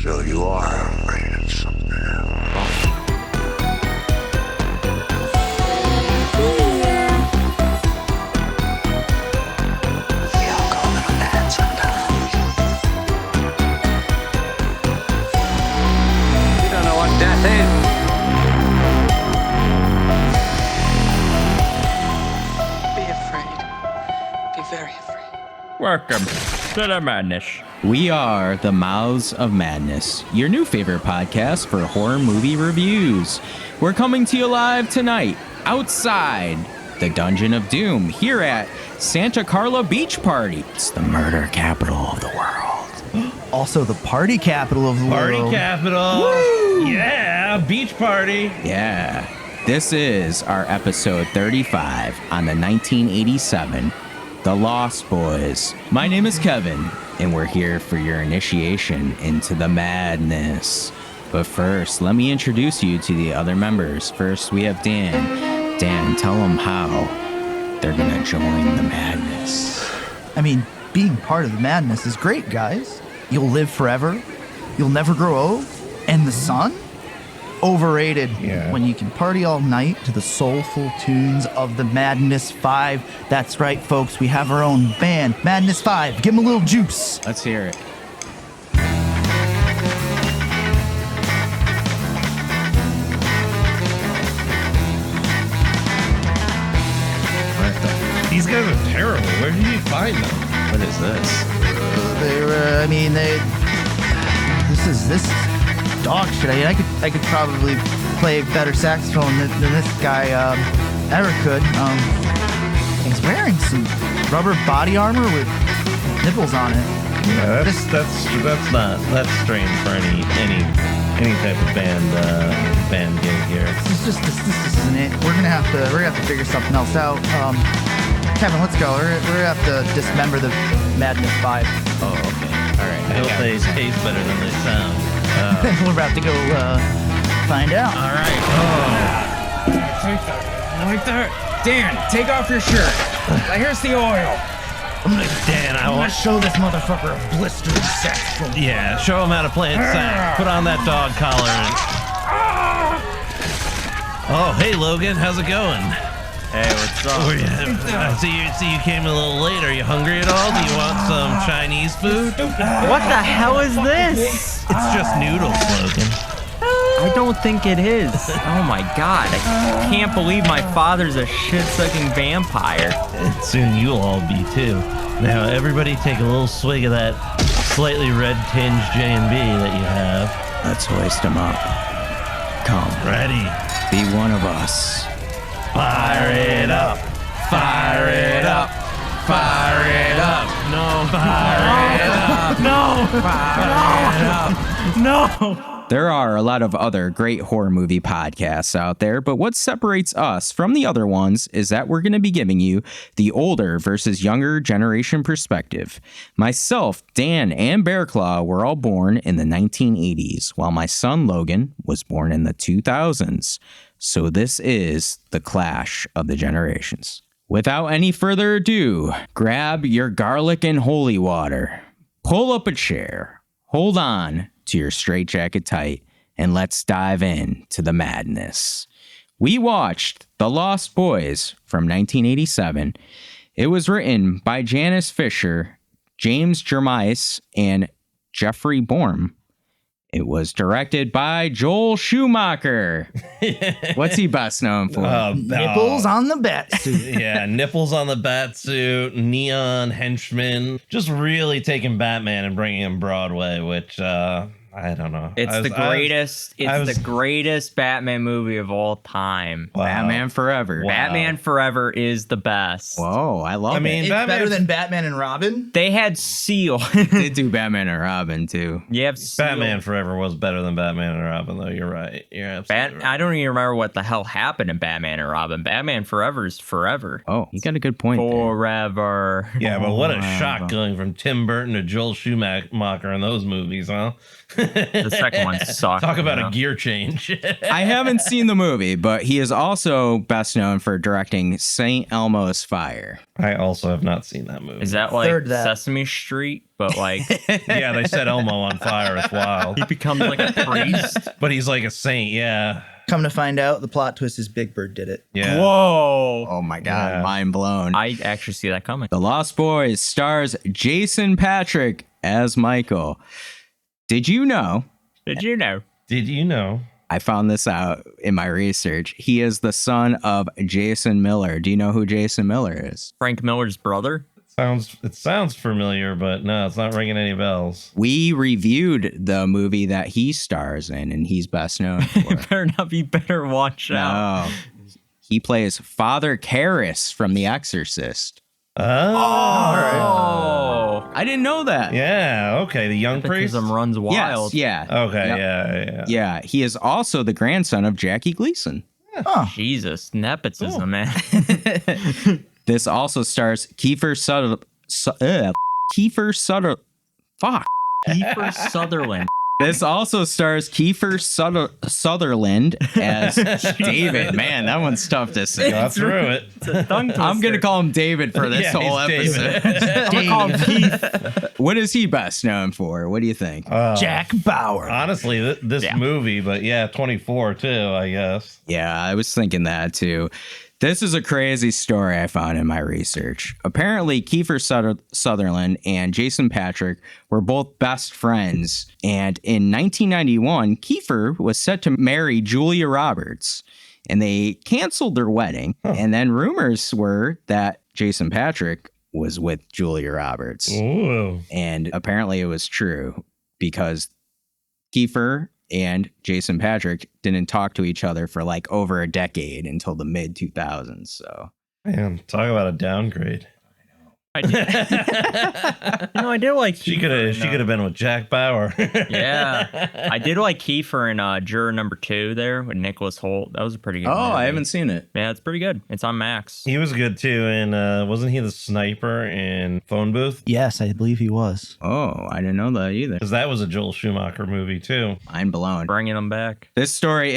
So you are afraid of something. We all go a little mad sometimes. You don't know what death is. Be afraid. Be very afraid. Welcome to the madness. We are the Mouths of Madness, your new favorite podcast for horror movie reviews. We're coming to you live tonight, outside the Dungeon of Doom, here at Santa Carla Beach Party. It's the murder capital of the world. Also the party capital of the Party world. capital. Woo! Yeah, beach party. Yeah, this is our episode 35 on the 1987 The Lost Boys. My name is Kevin, and we're here for your initiation into the madness. But first, let me introduce you to the other members. First, we have Dan. Dan, tell them how they're gonna join the madness. I mean, being part of the madness is great, guys. You'll live forever. You'll never grow old. And the sun? Overrated. Yeah. When you can party all night to the soulful tunes of the Madness 5. That's right, folks. We have our own band, Madness 5. Give them a little juice. Let's hear it. These guys are terrible. Where did you find them? What is this? This is dog shit. I mean, I could probably play better saxophone than this guy ever could. He's wearing some rubber body armor with nipples on it. Yeah, that's strange for any type of band gig here. This isn't it. We're gonna have to figure something else out. Kevin, let's go. We're gonna have to dismember the Madness 5. Oh, okay. All right. I hope they taste better than they sound. We're about to go find out. All right. Right there. Dan, take off your shirt. Here's the oil. Dan, I I'm gonna want. show this motherfucker a blistering saxophone. Yeah, show him how to play it sax. Put on that dog collar. Oh, hey Logan, how's it going? Hey, what's up? I see you came a little late. Are you hungry at all? Do you want some Chinese food? What the hell is this? It's just noodles, Logan. I don't think it is. Oh my god, I can't believe my father's a shit-sucking vampire. And soon you'll all be too. Now everybody take a little swig of that slightly red-tinged J&B that you have. Let's hoist him up. Come. Ready? Be one of us. Fire it up! Fire it up! Fire it up! No! Fire it up! No! Fire it up! No! There are a lot of other great horror movie podcasts out there, but what separates us from the other ones is that we're going to be giving you the older versus younger generation perspective. Myself, Dan, and Bearclaw were all born in the 1980s, while my son Logan was born in the 2000s. So this is the clash of the generations. Without any further ado, grab your garlic and holy water, pull up a chair, hold on to your straitjacket tight, and let's dive in to the madness. We watched The Lost Boys from 1987. It was written by Janice Fisher, James Jeremias, and Jeffrey Borm. It was directed by Joel Schumacher. What's he best known for? Nipples on the bat suit. Yeah, nipples on the bat suit, neon henchman, just really taking Batman and bringing him Broadway, which I don't know. It's the greatest Batman movie of all time. Wow. Batman Forever. Wow. Batman Forever is the best. Whoa, I love it. It's better than Batman and Robin. They had Seal. They do Batman and Robin, too. You have Seal. Batman Forever was better than Batman and Robin, though. You're right. You're absolutely right. I don't even remember what the hell happened in Batman and Robin. Batman Forever is forever. Oh, you got a good point there. Forever. Yeah, but what a shock going from Tim Burton to Joel Schumacher in those movies, huh? The second one sucked. Talk about you know? a gear change. I haven't seen the movie, but he is also best known for directing St. Elmo's Fire. I also have not seen that movie. Is that like Third that. Sesame Street, but like Yeah, they set Elmo on fire. It's wild. he becomes like a priest? But he's like a saint, yeah. Come to find out, the plot twist is Big Bird did it. Yeah. Whoa! Oh my God, Yeah. mind blown. I actually see that coming. The Lost Boys stars Jason Patric as Michael. Did you know? Did you know? Did you know? I found this out in my research. He is the son of Jason Miller. Do you know who Jason Miller is? Frank Miller's brother? It sounds familiar, but no, it's not ringing any bells. We reviewed the movie that he stars in, and he's best known for. Better not be better. Watch out. No. He plays Father Karras from The Exorcist. Oh, Oh, I didn't know that. yeah. Okay, the young priest. nepotism runs wild. Yes, yeah. Okay, Yep. yeah. Yeah, he is also the grandson of Jackie Gleason. Jesus, nepotism, man. This also stars Kiefer Sutherland. Kiefer Sutherland. Fuck. Kiefer Sutherland. This also stars Kiefer Sutherland as David. Man, that one's tough to say. Got through it. I'm going to call him David for this Yeah, whole he's episode. David. I'm gonna call him Keith. What is he best known for? What do you think? Jack Bauer. Honestly, this Yeah. movie, but yeah, 24 too, I guess. Yeah, I was thinking that too. This is a crazy story I found in my research. Apparently, Kiefer Sutherland and Jason Patric were both best friends. And in 1991, Kiefer was set to marry Julia Roberts. And they canceled their wedding. And then rumors were that Jason Patric was with Julia Roberts. Ooh. And apparently it was true because Kiefer and Jason Patric didn't talk to each other for like over a decade until the mid 2000s. So Man, talk about a downgrade. I did. I did like She could have been with Jack Bauer. Yeah, I did like Kiefer in Juror Number 2 there with Nicholas Hoult. That was a pretty good. movie. I haven't seen it. Yeah, it's pretty good. It's on Max. He was good too, and wasn't he the sniper in Phone Booth? Yes, I believe he was. Oh, I didn't know that either. Because that was a Joel Schumacher movie too. Mind blown. Bringing them back. This story,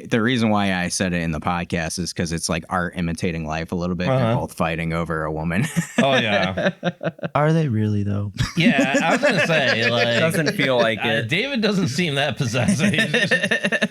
the reason why I said it in the podcast is because it's like art imitating life a little bit. They're both fighting over a woman. Oh yeah, Are they really though? yeah. I was gonna say, like, Doesn't feel like it. David doesn't seem that possessive.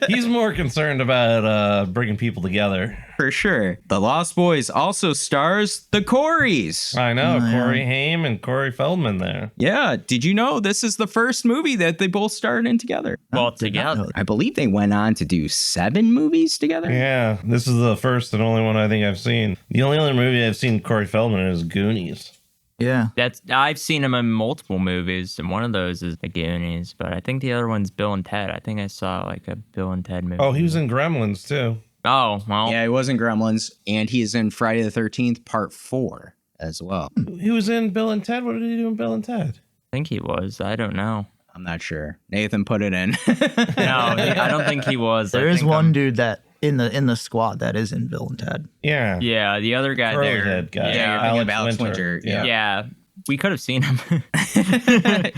He's more concerned about bringing people together. For sure. The Lost Boys also stars the Coreys. I know, Oh, yeah. Corey Haim and Corey Feldman there. Yeah. Did you know this is the first movie that they both starred in together? Well, Did not together. know. I believe they went on to do 7 movies together. Yeah, this is the first and only one I think I've seen. The only other movie I've seen Corey Feldman in is Goonies. Yeah. I've seen him in multiple movies, and one of those is The Goonies, but I think the other one's Bill and Ted. I think I saw like a Bill and Ted movie. Oh, he was in Gremlins too. Oh, well. Yeah, he was in Gremlins, and he is in Friday the 13th, Part 4 as well. He was in Bill and Ted. What did he do in Bill and Ted? I think he was. I don't know. I'm not sure. Nathan put it in. No, I don't think he was. There I is think one I'm- dude that in the squad that is in Bill and Ted. Yeah. Yeah, the other guy Curly there. head guy. Yeah, you're thinking of Alex Winter. Yeah. Yeah, we could have seen him.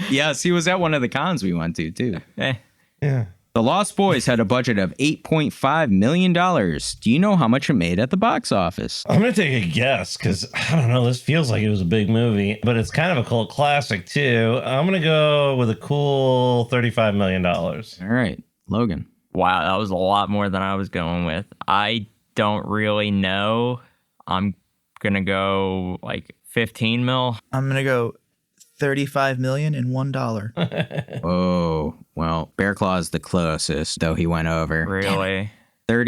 Yes, he was at one of the cons we went to, too. Yeah. The Lost Boys had a budget of $8.5 million. Do you know how much it made at the box office? I'm going to take a guess because I don't know. This feels like it was a big movie, but it's kind of a cult classic too. I'm going to go with a cool $35 million. All right, Logan. Wow, that was a lot more than I was going with. I don't really know. I'm gonna go like 15 mil. I'm gonna go $35 million and $1. Oh, well, Bearclaw is the closest, though he went over. Really? Should have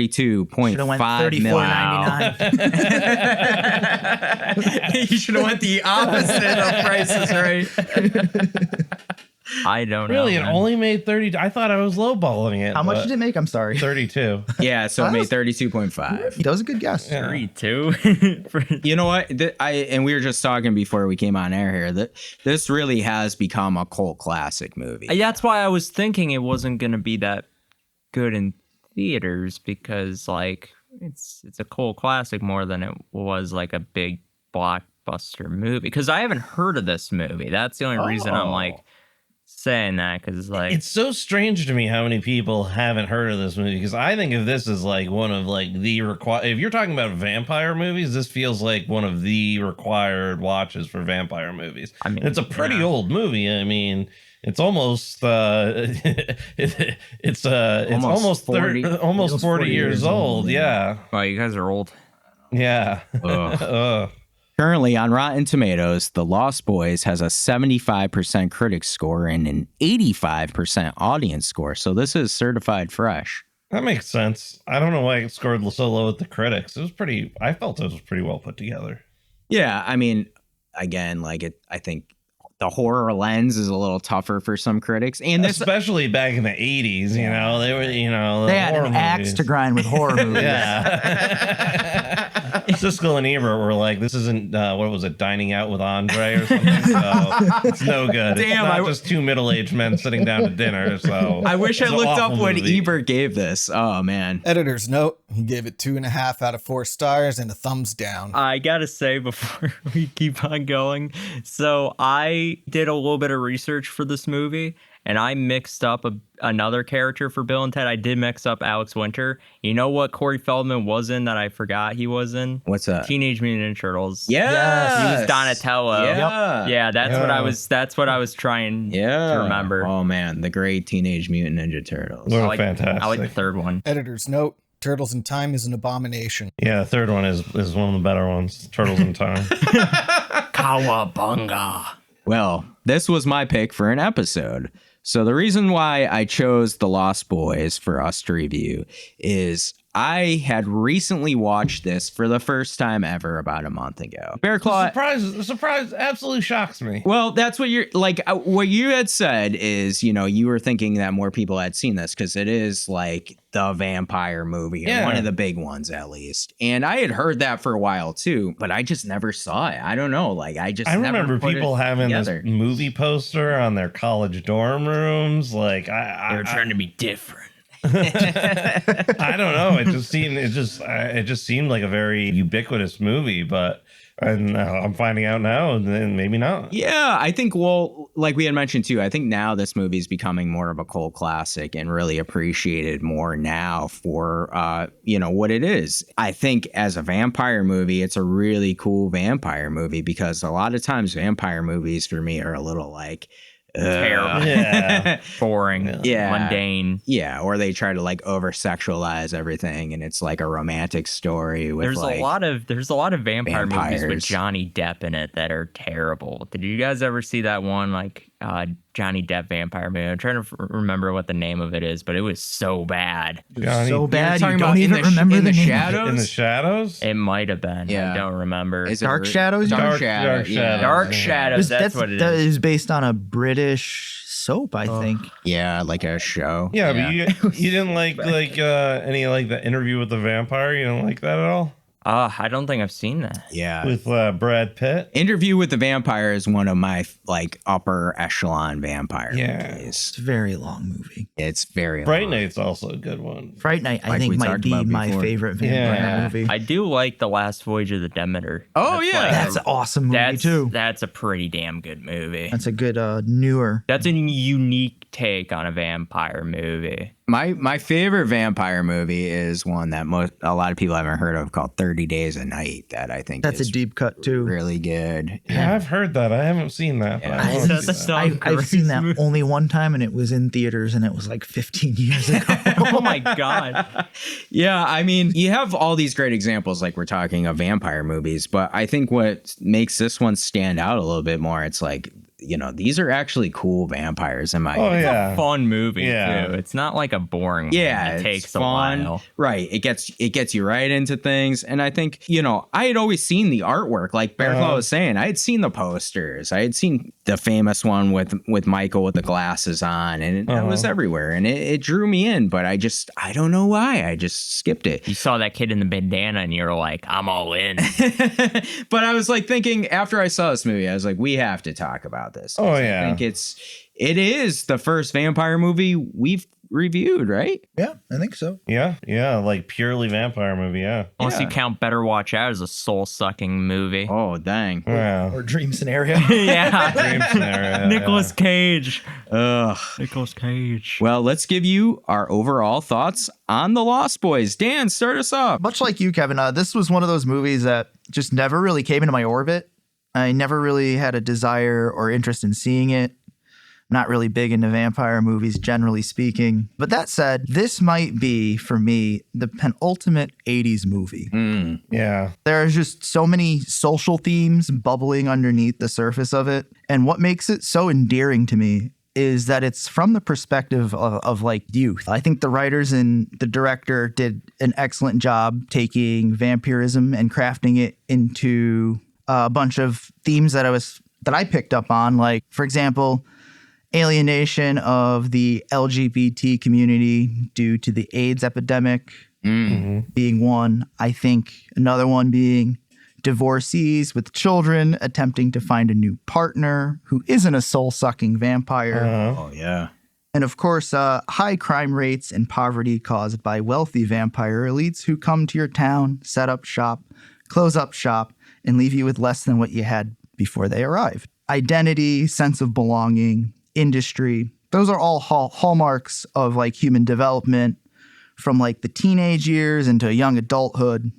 went $32.5 million. $34.99. You should have went the opposite of prices, right? I don't know. Really, it man. only made 30. I thought I was lowballing it. How much but did it make? I'm sorry. 32. Yeah, so it made 32.5. That was a good guess. Yeah. 32. You know what? And we were just talking before we came on air here that this really has become a cult classic movie. That's why I was thinking it wasn't gonna be that good in theaters because like it's a cult classic more than it was like a big blockbuster movie. Because I haven't heard of this movie. That's the only reason I'm like saying that because like It's so strange to me how many people haven't heard of this movie, because I think of this as like one of like the required. If you're talking about vampire movies, this feels like one of the required watches for vampire movies. I mean, it's a pretty yeah. old movie. I mean, it's almost it's almost 40 almost 40 years old. Yeah, Wow, you guys are old. yeah. Ugh. Currently on Rotten Tomatoes, The Lost Boys has a 75% critic score and an 85% audience score. So this is certified fresh. That makes sense. I don't know why it scored so low with the critics. It was pretty. I felt it was pretty well put together. Yeah, I mean, again, like I think the horror lens is a little tougher for some critics, and this Especially back in the 80s, you know, they were, you know, They had horror an axe movies. to grind with horror movies. Yeah. Siskel and Ebert were like, this isn't, what was it, Dining Out with Andre or something? So it's no good. Damn, it's not just two middle-aged men sitting down to dinner. So I wish I it's an looked up awful what movie. Ebert gave this. Oh man. Editor's note, he gave it 2.5 out of 4 stars and a thumbs down. I gotta say before we keep on going, so I did a little bit of research for this movie, and I mixed up another character for Bill and Ted. I did mix up Alex Winter. You know what Corey Feldman was in that I forgot he was in? What's that? Teenage Mutant Ninja Turtles. Yes. He was Donatello. Yeah. Yeah, that's what I was trying to remember. Oh man, the great Teenage Mutant Ninja Turtles. Well, I like fantastic. the third one. Editor's note, Turtles in Time is an abomination. Yeah, the third one is one of the better ones. Turtles in Time. Cowabunga. Well, this was my pick for an episode. So the reason why I chose The Lost Boys for us to review is I had recently watched this for the first time ever about a month ago. Bearclaw. The surprise absolutely shocks me. Well, that's what you're like. What you had said is, you know, you were thinking that more people had seen this because it is like the vampire movie, or Yeah. one of the big ones at least. And I had heard that for a while too, but I just never saw it. I don't know. Like I I never remember put people it having together. this movie poster on their college dorm rooms. Like They were trying to be different. I don't know. It just seemed like a very ubiquitous movie, but and I'm finding out now, and then maybe not. Yeah, I think, well, like we had mentioned too, I think now this movie is becoming more of a cult classic and really appreciated more now for, you know, what it is. I think as a vampire movie, it's a really cool vampire movie because a lot of times vampire movies for me are a little like, Terrible. Yeah. Boring. Yeah. Mundane. yeah, or they try to like over sexualize everything and it's like a romantic story with There's like, a lot of vampire movies with vampires. Johnny Depp in it that are terrible. Did you guys ever see that one like Johnny Depp vampire movie? I'm trying to remember what the name of it is, but it was so bad. Johnny- So bad talking you about don't in even the remember in the the name. shadows? In the shadows? It might have been. Yeah. I don't remember. Is it Dark Shadows? Dark Dark Shadows. Yeah. Shadows. Dark Yeah. Shadows. That's what it That is. is based on a British soap, I think. Yeah, like a show. Yeah, but you didn't like any like the Interview with the Vampire? You don't like that at all? I don't think I've seen that. Yeah. With Brad Pitt? Interview with the Vampire is one of my like upper echelon vampire Yeah. movies. It's a very long movie. It's very Bright long. Night's also a good one. Fright Night, I Like think, we might talked be about my before. favorite vampire Yeah. movie. I do like The Last Voyage of the Demeter. Oh, yeah. like That's an awesome movie, too. That's a pretty damn good movie. That's a good newer. That's a unique take on a vampire movie. My favorite vampire movie is one that a lot of people haven't heard of called 30 Days a Night that I think That's a is deep cut, too. really good. Yeah, I've heard that. I haven't seen that. But Yeah. I wanna That's see a that. song. I've seen that only one time, and it was in theaters, and it was like 15 years ago. Oh my god. Yeah, I mean, you have all these great examples, like we're talking of vampire movies, but I think what makes this one stand out a little bit more, it's like, you know, these are actually cool vampires in my Oh, opinion. yeah. Fun movie Yeah. too. It's not like a boring Yeah, one. It it's takes a fun. while. Right. It gets you right into things. And I think, you know, I had always seen the artwork, like Bearclaw was saying. I had seen the posters. I had seen the famous one with Michael with the glasses on, and it was everywhere. And it drew me in, but I don't know why. I just skipped it. You saw that kid in the bandana and you're like, I'm all in. But I was like thinking after I saw this movie, I was like, we have to talk about this. Oh, I yeah. think it is the first vampire movie we've reviewed, right? Yeah, I think so. Yeah, like purely vampire movie. Yeah. Unless you count Better Watch Out as a soul-sucking movie. Oh, dang. Yeah. Or dream scenario. Yeah. Dream scenario. Nicolas Cage. Ugh. Nicolas Cage. Well, let's give you our overall thoughts on The Lost Boys. Dan, start us off. Much like you, Kevin, this was one of those movies that just never really came into my orbit. I never really had a desire or interest in seeing it. Not really big into vampire movies, generally speaking. But that said, this might be, for me, the penultimate 80s movie. Yeah. There are just so many social themes bubbling underneath the surface of it. And what makes it so endearing to me is that it's from the perspective of like youth. I think the writers and the director did an excellent job taking vampirism and crafting it into a bunch of themes that I picked up on. Like, for example, alienation of the LGBT community due to the AIDS epidemic being one. I think another one being divorcees with children attempting to find a new partner who isn't a soul-sucking vampire. Oh, yeah. And of course, high crime rates and poverty caused by wealthy vampire elites who come to your town, set up shop, close up shop, and leave you with less than what you had before they arrived. Identity, sense of belonging, industry, those are all hallmarks of like human development from like the teenage years into young adulthood.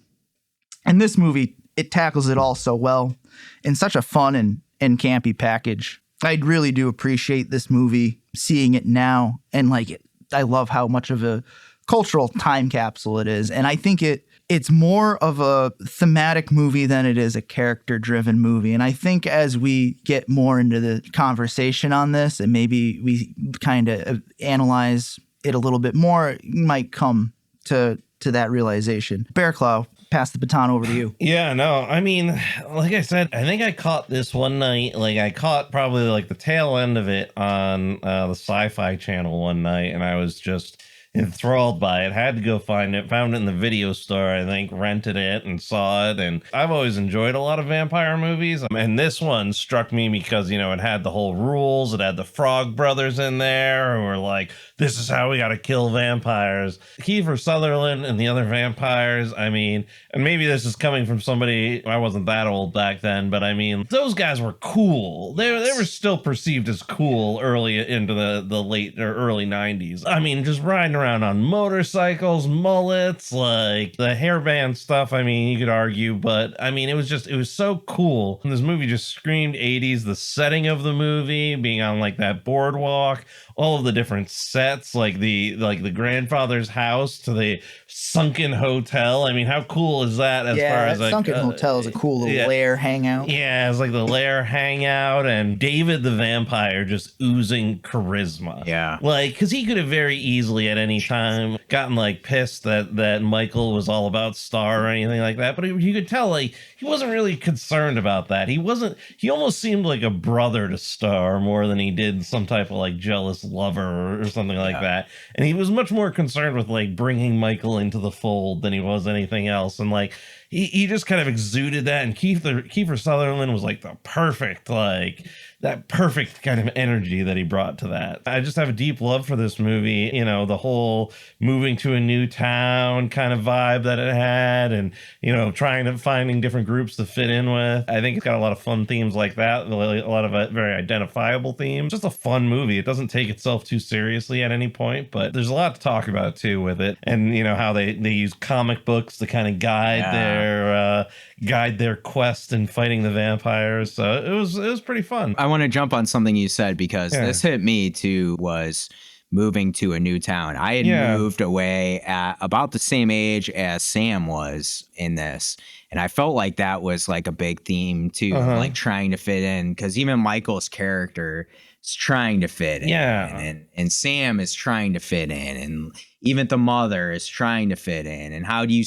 And this movie, it tackles it all so well in such a fun and campy package. I really do appreciate this movie, seeing it now, and like I love how much of a cultural time capsule it is. And I think it's more of a thematic movie than it is a character-driven movie. And I think as we get more into the conversation on this and maybe we kind of analyze it a little bit more, you might come to that realization. Bearclaw, pass the baton over to you. Yeah, no, I mean, like I said, I think I caught this one night. Like I caught probably like the tail end of it on the Sci-Fi Channel one night, and I was just enthralled by it. Had to go find it. Found it in the video store, I think, rented it and saw it. And I've always enjoyed a lot of vampire movies. And this one struck me because, you know, it had the whole rules. It had the Frog Brothers in there who were like, this is how we got to kill vampires. Kiefer Sutherland and the other vampires, I mean, and maybe this is coming from somebody, I wasn't that old back then, but I mean, those guys were cool. They were still perceived as cool early into the late or early 90s. I mean, just riding around on motorcycles, mullets, like the hairband stuff, I mean, you could argue, but I mean, it was so cool. And this movie just screamed 80s, the setting of the movie, being on like that boardwalk, all of the different sets, like the grandfather's house to the sunken hotel. I mean, how cool is that? As far as like, sunken hotel is a cool little lair hangout. Yeah, it's like the lair hangout, and David the vampire just oozing charisma. Yeah, like because he could have very easily at any time gotten like pissed that Michael was all about Star or anything like that, but you could tell like he wasn't really concerned about that. He almost seemed like a brother to Star more than he did some type of like jealous lover or something like that. And he was much more concerned with like bringing Michael into the fold than he was anything else. And like he just kind of exuded that. And Kiefer Sutherland was like the perfect that perfect kind of energy that he brought to that. I just have a deep love for this movie, you know, the whole moving to a new town kind of vibe that it had, and, you know, finding different groups to fit in with. I think it's got a lot of fun themes like that, a lot of very identifiable themes. Just a fun movie. It doesn't take itself too seriously at any point, but there's a lot to talk about too with it. And, you know, how they use comic books to kind of guide their quest in fighting the vampires. So it was pretty fun. I want to jump on something you said because this hit me too, was moving to a new town. I had moved away at about the same age as Sam was in this. And I felt like that was like a big theme too, like trying to fit in, because even Michael's character is trying to fit in. And Sam is trying to fit in, and even the mother is trying to fit in. And how do you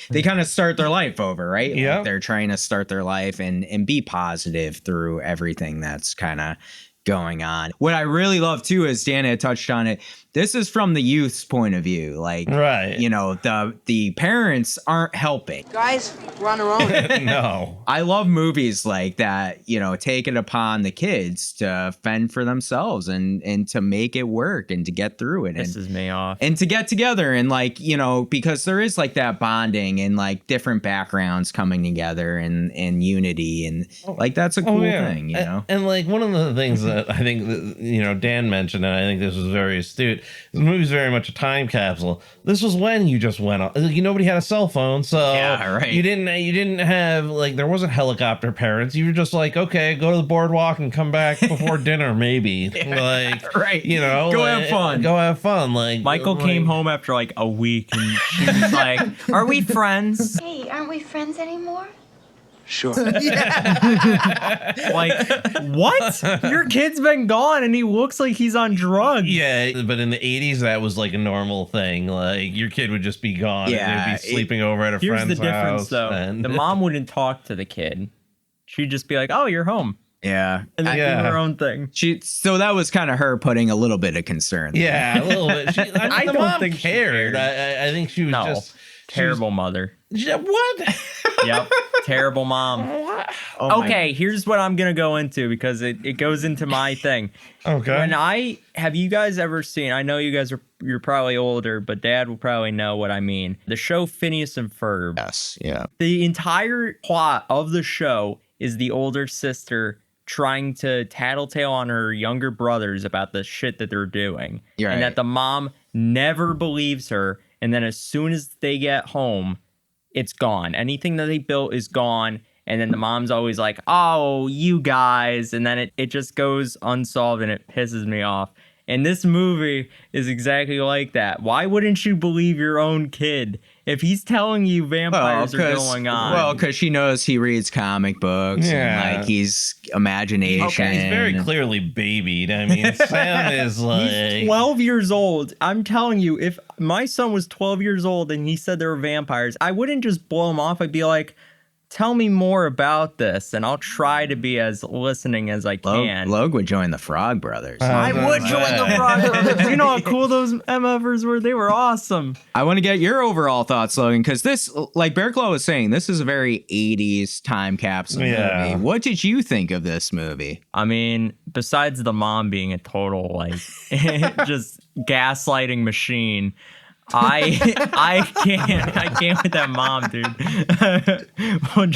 they kind of start their life over, right? Yeah. Like they're trying to start their life and be positive through everything that's kind of going on. What I really love too, is Dan had touched on it, this is from the youth's point of view. Like, Right. you know, the parents aren't helping. Guys, we're on our own. No. I love movies like that, you know, take it upon the kids to fend for themselves and to make it work and to get through it. Pisses me off. And to get together and like, you know, because there is like that bonding and like different backgrounds coming together and unity and like that's a cool thing, you know. And like one of the things that I think that, you know, Dan mentioned, and I think this was very astute. This movie's very much a time capsule. This was when you just went on. Nobody had a cell phone, so right. You didn't have like there wasn't helicopter parents. You were just like, okay, go to the boardwalk and come back before dinner, maybe. Like, right. You know, Go like, have fun. Go have fun. Like Michael came home after like a week and she was like, "Are we friends?" Hey, aren't we friends anymore? Sure. Like, what? Your kid's been gone and he looks like he's on drugs. Yeah, but in the 80s, that was like a normal thing. Like your kid would just be gone. Yeah, and they'd be sleeping over at a Here's friend's the difference, house. though. And The mom wouldn't talk to the kid. She'd just be like, "Oh, you're home," Yeah. and then do her own thing. So that was kind of her putting a little bit of concern. Yeah, a little bit. I don't mom think she cared. cared. I think she was No, just terrible mother. What? Yep, terrible mom. Oh Okay, here's what I'm gonna go into because it goes into my thing. Okay. When have you guys ever seen? I know you guys you're probably older, but Dad will probably know what I mean. The show Phineas and Ferb. Yes. Yeah. The entire plot of the show is the older sister trying to tattletale on her younger brothers about the shit that they're doing, You're and right. that the mom never believes her. And then as soon as they get home, it's gone. Anything that they built is gone. And then the mom's always like, "Oh, you guys." And then it just goes unsolved and it pisses me off. And this movie is exactly like that. Why wouldn't you believe your own kid if he's telling you vampires are going on? Well, because she knows he reads comic books Yeah. and like he's imagination. Okay, he's very clearly babied. I mean, Sam is like He's 12 years old. I'm telling you, if my son was 12 years old and he said there were vampires, I wouldn't just blow him off. I'd be like, "Tell me more about this," and I'll try to be as listening as I can. Logan would join the Frog Brothers. I would join the Frog Brothers. You know how cool those MFers were? They were awesome. I want to get your overall thoughts, Logan, because this, like Bearclaw was saying, this is a very 80s time capsule movie. What did you think of this movie? I mean, besides the mom being a total, like, just gaslighting machine, I can't with that mom, dude.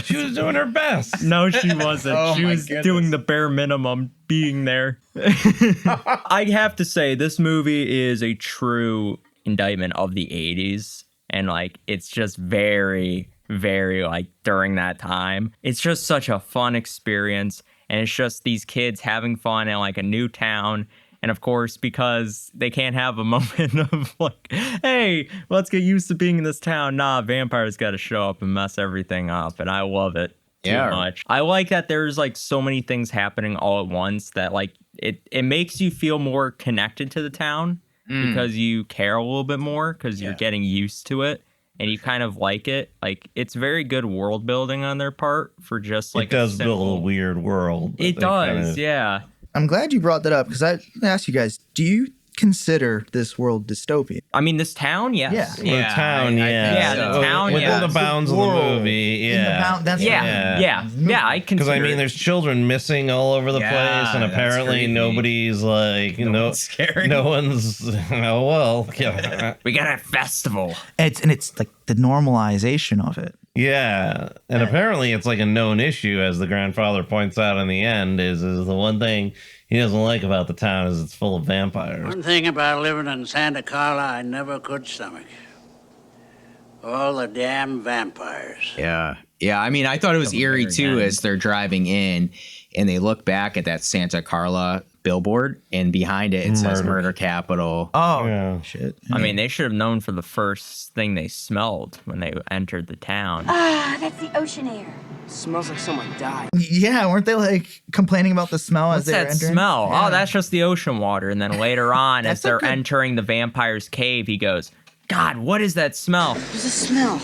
she was doing her best. No, she wasn't. Oh, She my was goodness. doing the bare minimum, being there. I have to say, this movie is a true indictment of the 80s. And, like, it's just very, very, like, during that time. It's just such a fun experience. And it's just these kids having fun in, like, a new town. And of course, because they can't have a moment of like, "Hey, let's get used to being in this town." Nah, vampires got to show up and mess everything up. And I love it too much. I like that there's like so many things happening all at once that like it makes you feel more connected to the town because you care a little bit more because you're getting used to it. And you kind of like it. Like, it's very good world building on their part for just like it does build a weird world. It does, yeah. I'm glad you brought that up because I asked you guys, do you consider this world dystopian? I mean, this town, yes. Yeah. The town, Yeah, the town, within yeah. the bounds of the World. movie, In the bound- that's Yeah, I consider. Because I mean, there's children missing all over the Yeah, place, and that's apparently creepy. nobody's like one's scared. No one's. Oh well, yeah, we got a festival. It's like the normalization of it. yeah. And apparently it's like a known issue, as the grandfather points out in the end. Is the one thing he doesn't like about the town is it's full of vampires. One thing about living in Santa Carla I never could stomach. All the damn vampires. Yeah. Yeah. I mean, I thought it was eerie too as they're driving in and they look back at that Santa Carla billboard and behind it says Murder Capital. Oh, Yeah. shit. I mean, they should have known for the first thing they smelled when they entered the town. Ah, that's the ocean air. Smells like someone died. Yeah, weren't they like complaining about the smell What's as they were that entering? smell? Yeah. Oh, that's just the ocean water. And then later on, as That's a they're good- entering the vampire's cave, he goes, "God, what is that smell?" There's a smell.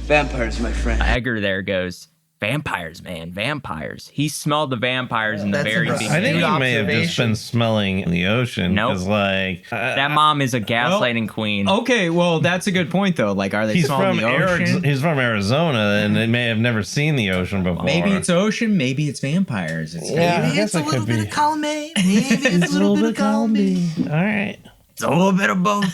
Vampires, my friend. Edgar there goes, vampires, man, vampires. He smelled the vampires in the That's very impressive. beginning. I think he may have just observation. been smelling the ocean. Nope. Because, like, That mom is a gaslighting queen. Okay, well, that's a good point, though. Like, are they he's smelling from the ocean? He's from Arizona, and they may have never seen the ocean before. Maybe it's ocean, maybe it's vampires. It's Yeah, I Maybe guess it's a it little could bit be. of column A. Maybe it's a little bit of column B. All right. It's a little bit of both.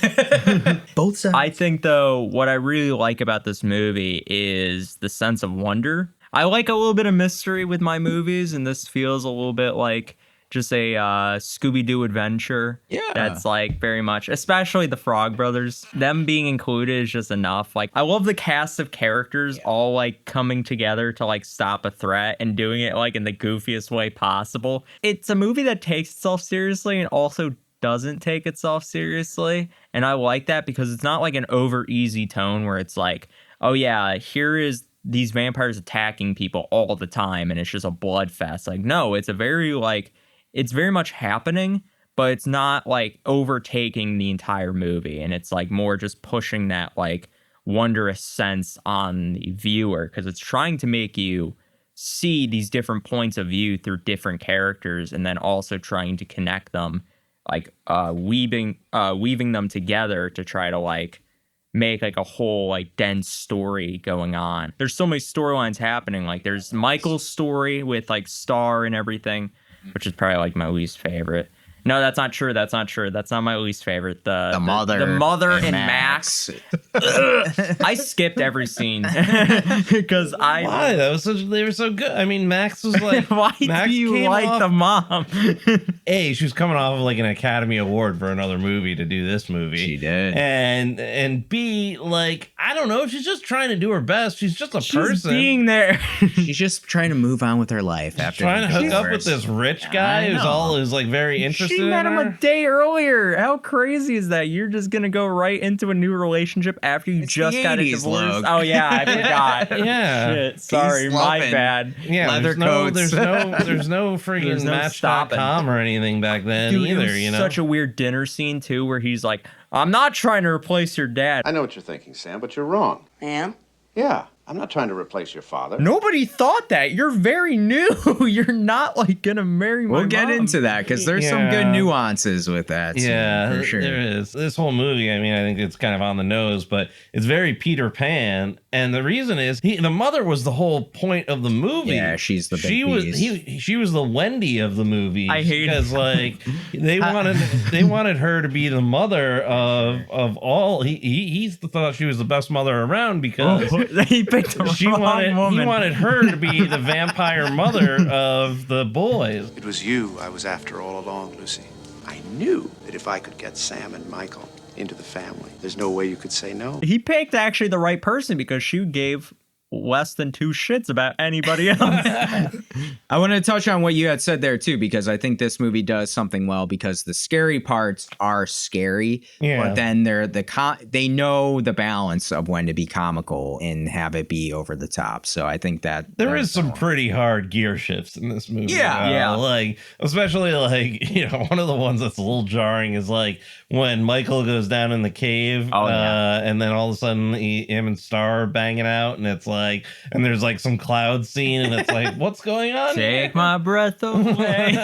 Both sides. I think, though, what I really like about this movie is the sense of wonder. I like a little bit of mystery with my movies, and this feels a little bit like just a Scooby-Doo adventure. Yeah. That's like very much, especially the Frog Brothers. Them being included is just enough. Like, I love the cast of characters all like coming together to like stop a threat and doing it like in the goofiest way possible. It's a movie that takes itself seriously and also doesn't take itself seriously. And I like that because it's not like an over easy tone where it's like, oh yeah, here is these vampires attacking people all the time and it's just a blood fest. Like, no, it's a very like, it's very much happening, but it's not like overtaking the entire movie. And it's like more just pushing that like wondrous sense on the viewer because it's trying to make you see these different points of view through different characters and then also trying to connect them, like weaving them together to try to like make like a whole like dense story going on. There's so many storylines happening. Like there's Michael's story with like Star and everything, which is probably like my least favorite. No, that's not true. That's not true. That's not my least favorite. The mother and Max. I skipped every scene because Why? They were so good. I mean, Max was like, why Max do you came like off- the mom? A, she was coming off of like an Academy Award for another movie to do this movie. She did. And B, like, I don't know, she's just trying to do her best. She's just a She's person. being there. She's just trying to move on with her life after trying to the hook up with divorce. this rich guy I know. who's like very interested She met in him her. a day earlier. How crazy is that? You're just gonna go right into a new relationship after you It's just the got a 80s, divorce? Log. Oh yeah, I forgot. Yeah. Shit, sorry, my slumping. bad. Yeah, Leather there's coats. there's no friggin' There's no Match.com or anything back then Dude, it either, was you know? such a weird dinner scene too, where he's like, "I'm not trying to replace your dad." I know what you're thinking, Sam, but you're wrong. I am? Yeah, I'm not trying to replace your father. Nobody thought that. You're very new. You're not like gonna marry my We'll get mom. into that because there's some good Yeah. nuances with that. scene, Yeah, for sure. there is. This whole movie, I mean, I think it's kind of on the nose, but it's very Peter Pan. And the reason is the mother was the whole point of the movie. Yeah, she's the big she was piece. she was the Wendy of the movie. I hate because like they wanted her to be the mother of all. He thought she was the best mother around because He picked the wrong woman. he wanted her to be the vampire mother of the boys. It was you I was after all along, Lucy. I knew that if I could get Sam and Michael into the family, there's no way you could say no. He picked actually the right person because she gave less than two shits about anybody else. I want to touch on what you had said there too, because I think this movie does something well because the scary parts are scary, Yeah. but then they know the balance of when to be comical and have it be over the top. So I think that There is some pretty hard gear shifts in this movie. Yeah, yeah. Like, especially like, you know, one of the ones that's a little jarring is like when Michael goes down in the cave, Oh, yeah. and then all of a sudden him and Star are banging out, and it's like, and there's like some cloud scene, and it's like, what's going on? Take my breath away.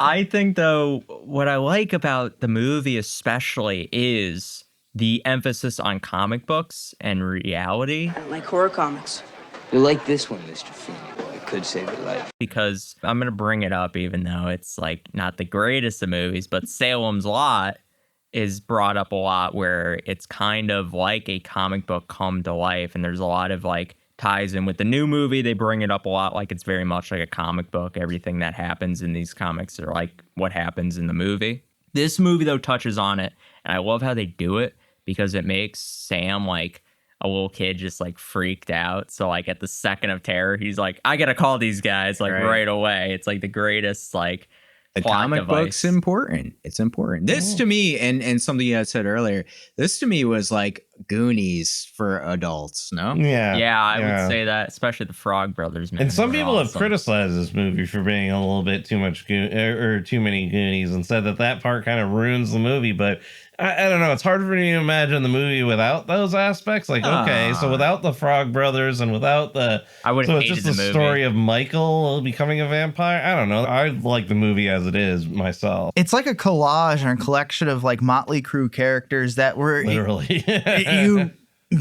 I think, though, what I like about the movie especially is the emphasis on comic books and reality. I don't like horror comics. You'll like this one, Mr. Feeney Boy. It could save your life. Because I'm going to bring it up, even though it's like not the greatest of movies, but Salem's Lot is brought up a lot where it's kind of like a comic book come to life. And there's a lot of like ties in with the new movie. They bring it up a lot like it's very much like a comic book. Everything that happens in these comics are like what happens in the movie. This movie, though, touches on it. And I love how they do it because it makes Sam like a little kid just like freaked out. So like at the second of terror, he's like, I got to call these guys like right away. It's like the greatest like the plot comic device. book's important. It's important. This to me, and something you had said earlier, this to me was like Goonies for adults, no? Yeah, I would say that, especially the Frog Brothers. Man, And some they're people have awesome. criticized this movie for being a little bit too much or too many Goonies and said that part kind of ruins the movie. But I don't know. It's hard for me to imagine the movie without those aspects. Like, okay, so without the Frog Brothers and without the, I would. So it's just the story of Michael becoming a vampire. I don't know. I like the movie as it is myself. It's like a collage or a collection of like Motley Crue characters that were Literally. you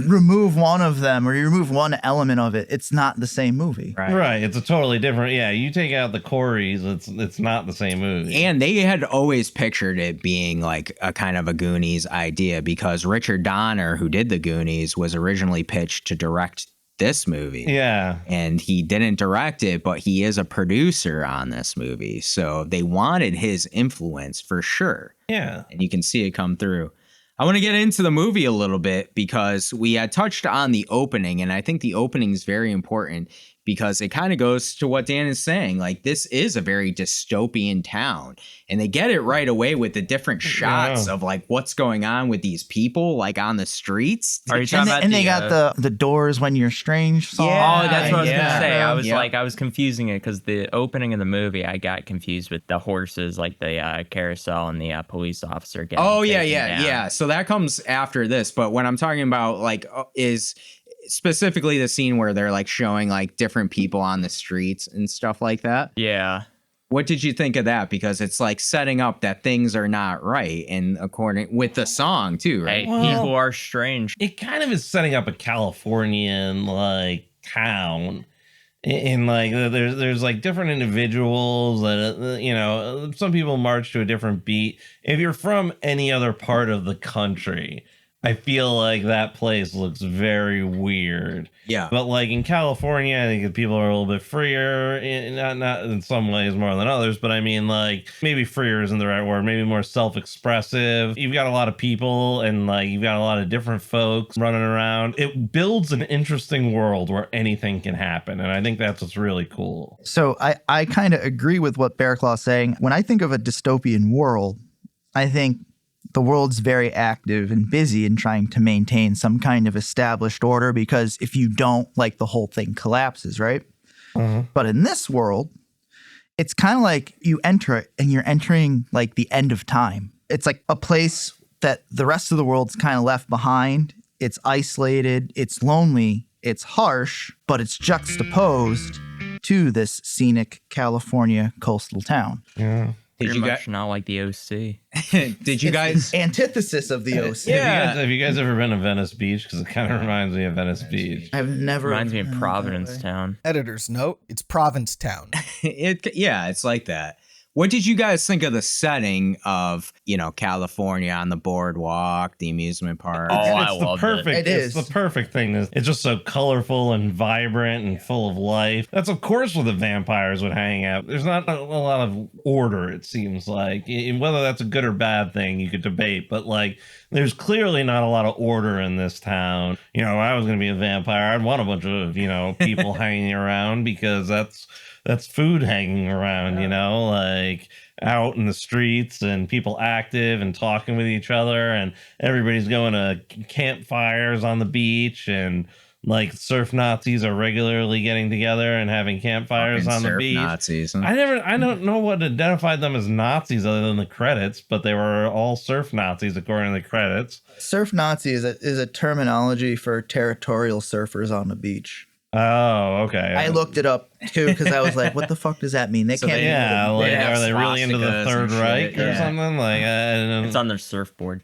remove one of them or you remove one element of it, it's not the same movie. Right. It's a totally different. Yeah, you take out the Coreys, it's not the same movie. And they had always pictured it being like a kind of a Goonies idea because Richard Donner, who did the Goonies, was originally pitched to direct this movie. Yeah. And he didn't direct it, but he is a producer on this movie. So they wanted his influence for sure. Yeah. And you can see it come through. I want to get into the movie a little bit because we had touched on the opening, and I think the opening is very important because it kind of goes to what Dan is saying. Like, this is a very dystopian town, and they get it right away with the different shots of like what's going on with these people, like on the streets. Are you talking about they got the Doors When You're Strange song. Yeah, that's what I was gonna say. I was Yeah. like, I was confusing it because the opening of the movie, I got confused with the horses, like the carousel and the police officer. Getting taken down. So that comes after this, but what I'm talking about like is specifically the scene where they're like showing like different people on the streets and stuff like that. Yeah. What did you think of that? Because it's like setting up that things are not right, and according with the song too, right? Hey, people are strange. It kind of is setting up a Californian like town. In like there's like different individuals that you know, some people march to a different beat. If you're from any other part of the country, I feel like that place looks very weird. Yeah. But like in California, I think people are a little bit freer, not in some ways more than others, but I mean like maybe freer isn't the right word, maybe more self-expressive. You've got a lot of people and like you've got a lot of different folks running around. It builds an interesting world where anything can happen. And I think that's what's really cool. So I kind of agree with what Bearclaw is saying. When I think of a dystopian world, I think the world's very active and busy in trying to maintain some kind of established order, because if you don't, like, the whole thing collapses, right? But in this world, it's kind of like you enter it and you're entering like the end of time. It's like a place that the rest of the world's kind of left behind. It's isolated, it's lonely, it's harsh, but it's juxtaposed to this scenic California coastal town. Yeah. Did you guys not like the OC? Did you guys antithesis of the OC? Have you guys ever been to Venice Beach? Because it kind of reminds me of Venice Beach. I've never. Reminds me of Providence Town. Editor's note: it's Provincetown. It's like that. What did you guys think of the setting of, you know, California on the boardwalk, the amusement park? Oh, I It's the loved perfect. it. It's the perfect thing. It's just so colorful and vibrant and full of life. That's of course where the vampires would hang out. There's not a lot of order, it seems like. And whether that's a good or bad thing, you could debate. But like, there's clearly not a lot of order in this town. You know, if I was going to be a vampire, I'd want a bunch of, you know, people hanging around, because that's food hanging around, you know, like out in the streets and people active and talking with each other, and everybody's going to campfires on the beach, and like surf Nazis are regularly getting together and having campfires on the beach. Nazis. I don't know what identified them as Nazis other than the credits, but they were all surf Nazis according to the credits. Surf Nazi is a terminology for territorial surfers on the beach. Oh, okay. I looked it up too because I was like, "What the fuck does that mean?" They can't. Are they really into the Third Reich or something? Like, it's on their surfboard.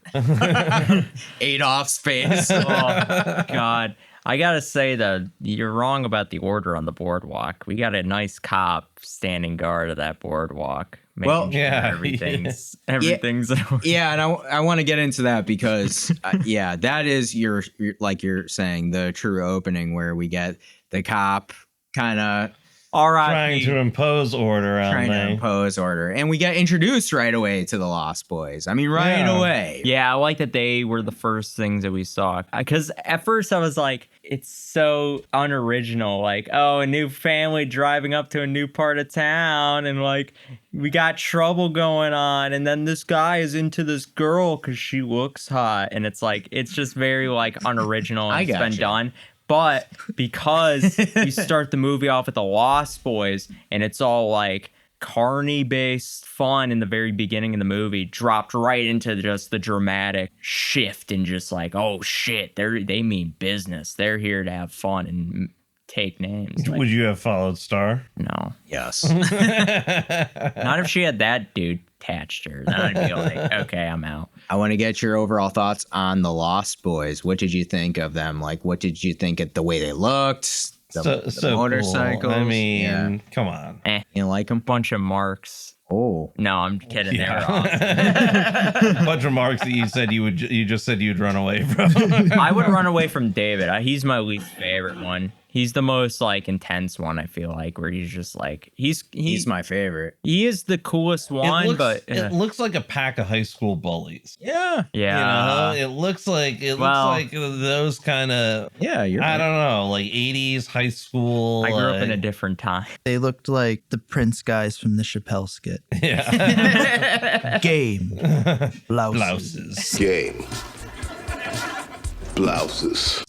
Adolf's face. Oh God. I gotta say that you're wrong about the order on the boardwalk. We got a nice cop standing guard of that boardwalk. Well, sure everything's and I want to get into that because that is your like you're saying, the true opening where we get the cop kind of trying to impose order on and we get introduced right away to the Lost Boys. I mean, right away. Yeah, I like that they were the first things that we saw, because at first I was like, it's so unoriginal, like, oh, a new family driving up to a new part of town, and like we got trouble going on, and then this guy is into this girl because she looks hot, and it's like, it's just very like unoriginal and it's been done. But because you start the movie off with the Lost Boys, and it's all like carny-based fun in the very beginning of the movie dropped right into just the dramatic shift and just like, oh shit, they mean business. They're here to have fun and take names. Would you have followed Star? No. Yes. Not if she had that dude attached to her. Then I'd be like, okay, I'm out. I want to get your overall thoughts on the Lost Boys. What did you think of them? Like, what did you think of the way they looked? The motorcycles. Cool. I mean, come on. You like them? Bunch of marks. Oh no, I'm kidding. They were awesome. Bunch of marks that you said you just said you'd run away from. I would run away from David. He's my least favorite one. He's the most like intense one, I feel like, where he's just like he's my favorite. He is the coolest one, but it looks like a pack of high school bullies. Yeah. Yeah. You know, it looks like those kind of I don't know, like 80s high school. I grew up in a different time. They looked like the Prince guys from the Chappelle skit. Yeah. Game. Blouses. Game. Blouses.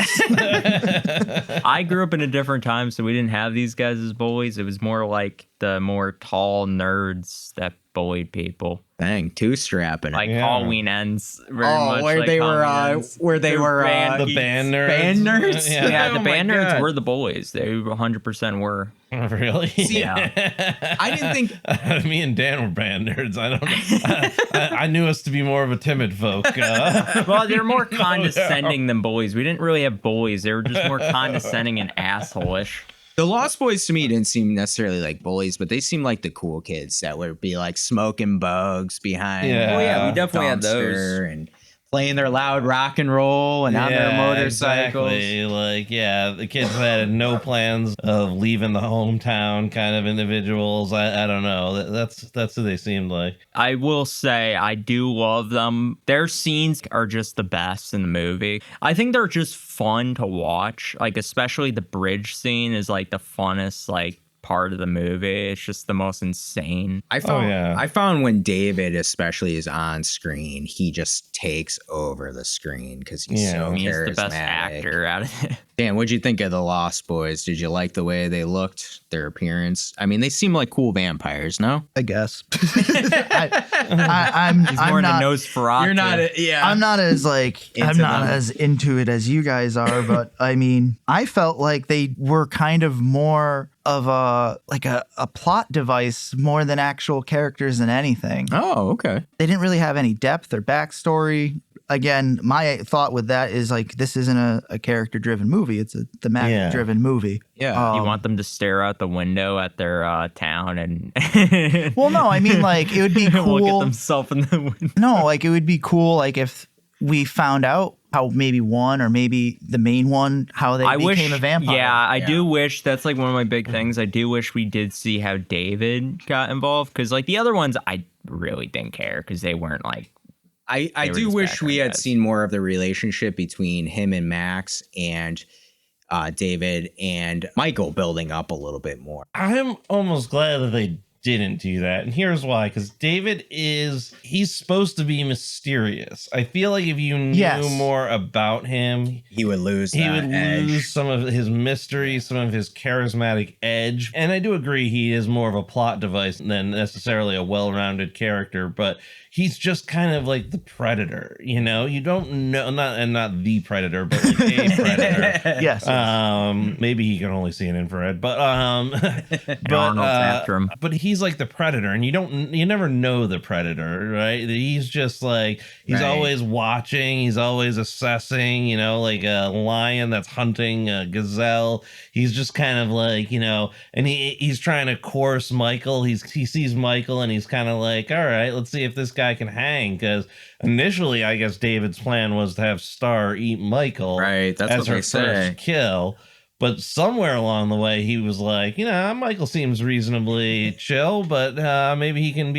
I grew up in a different time, so we didn't have these guys as bullies. It was more like the more tall nerds that bullied people. Dang, two-strapping. Like Halloween ends. Very much where like they were, the band nerds. Band nerds? Yeah, the Oh band my nerds God. were the bullies. They 100% were. Really? Yeah. I didn't think... Me and Dan were band nerds. I don't know. I knew us to be more of a timid folk. Well, they're more condescending than bullies. We didn't really have bullies. They were just more condescending and asshole-ish. The Lost Boys to me didn't seem necessarily like bullies, but they seemed like the cool kids that would be like smoking bugs behind. Oh yeah, we definitely had those. And playing their loud rock and roll and on their motorcycles. Exactly. Like, the kids that had no plans of leaving the hometown kind of individuals. I don't know. That's who they seemed like. I will say I do love them. Their scenes are just the best in the movie. I think they're just fun to watch. Like, especially the bridge scene is like the funnest like part of the movie. It's just the most insane. I found when David especially is on screen, he just takes over the screen because he's so charismatic. He's the best actor out of it. Dan, what'd you think of the Lost Boys? Did you like the way they looked, their appearance? I mean, they seem like cool vampires, no? I guess. He's more than Nosferatu. You're not, I'm not as as into it as you guys are, but I mean, I felt like they were kind of more of a plot device more than actual characters than anything. Oh, okay. They didn't really have any depth or backstory. Again, my thought with that is like, this isn't a character-driven movie. It's a thematic-driven movie. Yeah. You want them to stare out the window at their town and... Well, no, I mean, like, it would be cool... Look at themselves in the window. No, like, it would be cool, like, if we found out how maybe one or maybe the main one, how they became a vampire. Yeah, I do wish, that's like one of my big things. I do wish we did see how David got involved, because like the other ones, I really didn't care because they weren't like... I do wish we had seen more of the relationship between him and Max and David and Michael building up a little bit more. I'm almost glad that they didn't do that. And here's why. Because David he's supposed to be mysterious. I feel like if you knew more about him, he would lose some of his mystery, some of his charismatic edge. And I do agree he is more of a plot device than necessarily a well-rounded character, but he's just kind of like the Predator, you know? You don't know, not the Predator, but like a Predator. Yes. Maybe he can only see an infrared, but Arnold's after him. But he's like the Predator, and you never know the Predator, right? He's just like, he's always watching, he's always assessing, you know, like a lion that's hunting a gazelle. He's just kind of like, you know, and he's trying to course Michael. He sees Michael and he's kind of like, all right, let's see if this guy can hang, because initially I guess David's plan was to have Star eat Michael, right? That's as what her they say. first kill. But somewhere along the way, he was like, you know, Michael seems reasonably chill, but maybe he can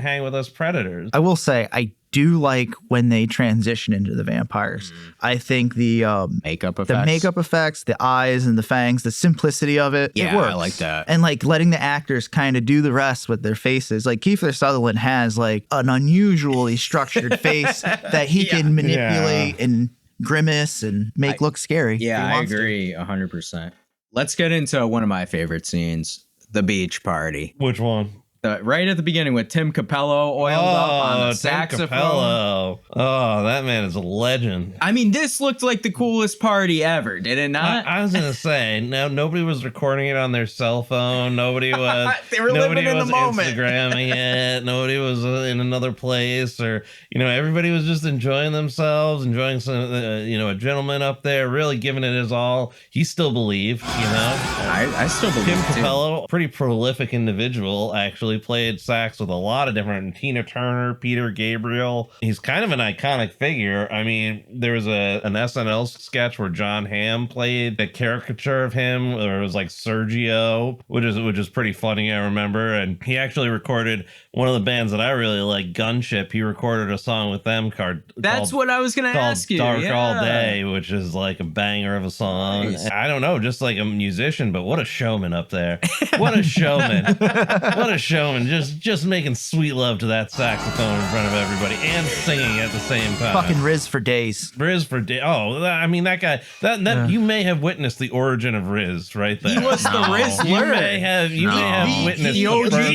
hang with us Predators. I will say, I do like when they transition into the vampires. I think the makeup effects, the eyes and the fangs, the simplicity of it, it works. I like that. And like letting the actors kind of do the rest with their faces. Like Kiefer Sutherland has like an unusually structured face that he can manipulate and grimace and make look scary. Yeah, I agree 100%. Let's get into one of my favorite scenes, the beach party. Which one? Right at the beginning with Tim Capello oiled up on the Tim saxophone. Capello. Oh, that man is a legend. I mean, this looked like the coolest party ever, did it not? I was gonna say, no, nobody was recording it on their cell phone. Nobody was. They were living in the moment. Instagramming it. Nobody was in another place, or everybody was just enjoying themselves, enjoying some, a gentleman up there, really giving it his all. He still believed, I still believe. Tim too. Capello, pretty prolific individual, actually played sax with a lot of different Tina Turner, Peter Gabriel. He's kind of an iconic figure. I mean, there was an SNL sketch where John Hamm played the caricature of him, or it was like Sergio, which is pretty funny, I remember. And he actually recorded one of the bands that I really like, Gunship. He recorded a song with them That's what I was going to ask you. Dark Yeah. All Day, which is like a banger of a song. Nice. I don't know, just like a musician, but what a showman up there. What a showman. What a showman. Just making sweet love to that saxophone in front of everybody and singing at the same time. Fucking Riz for days. Riz for days. Oh, I mean, that guy, that you may have witnessed the origin of Riz right there. He was the Rizzler. You may have witnessed the the OG birth-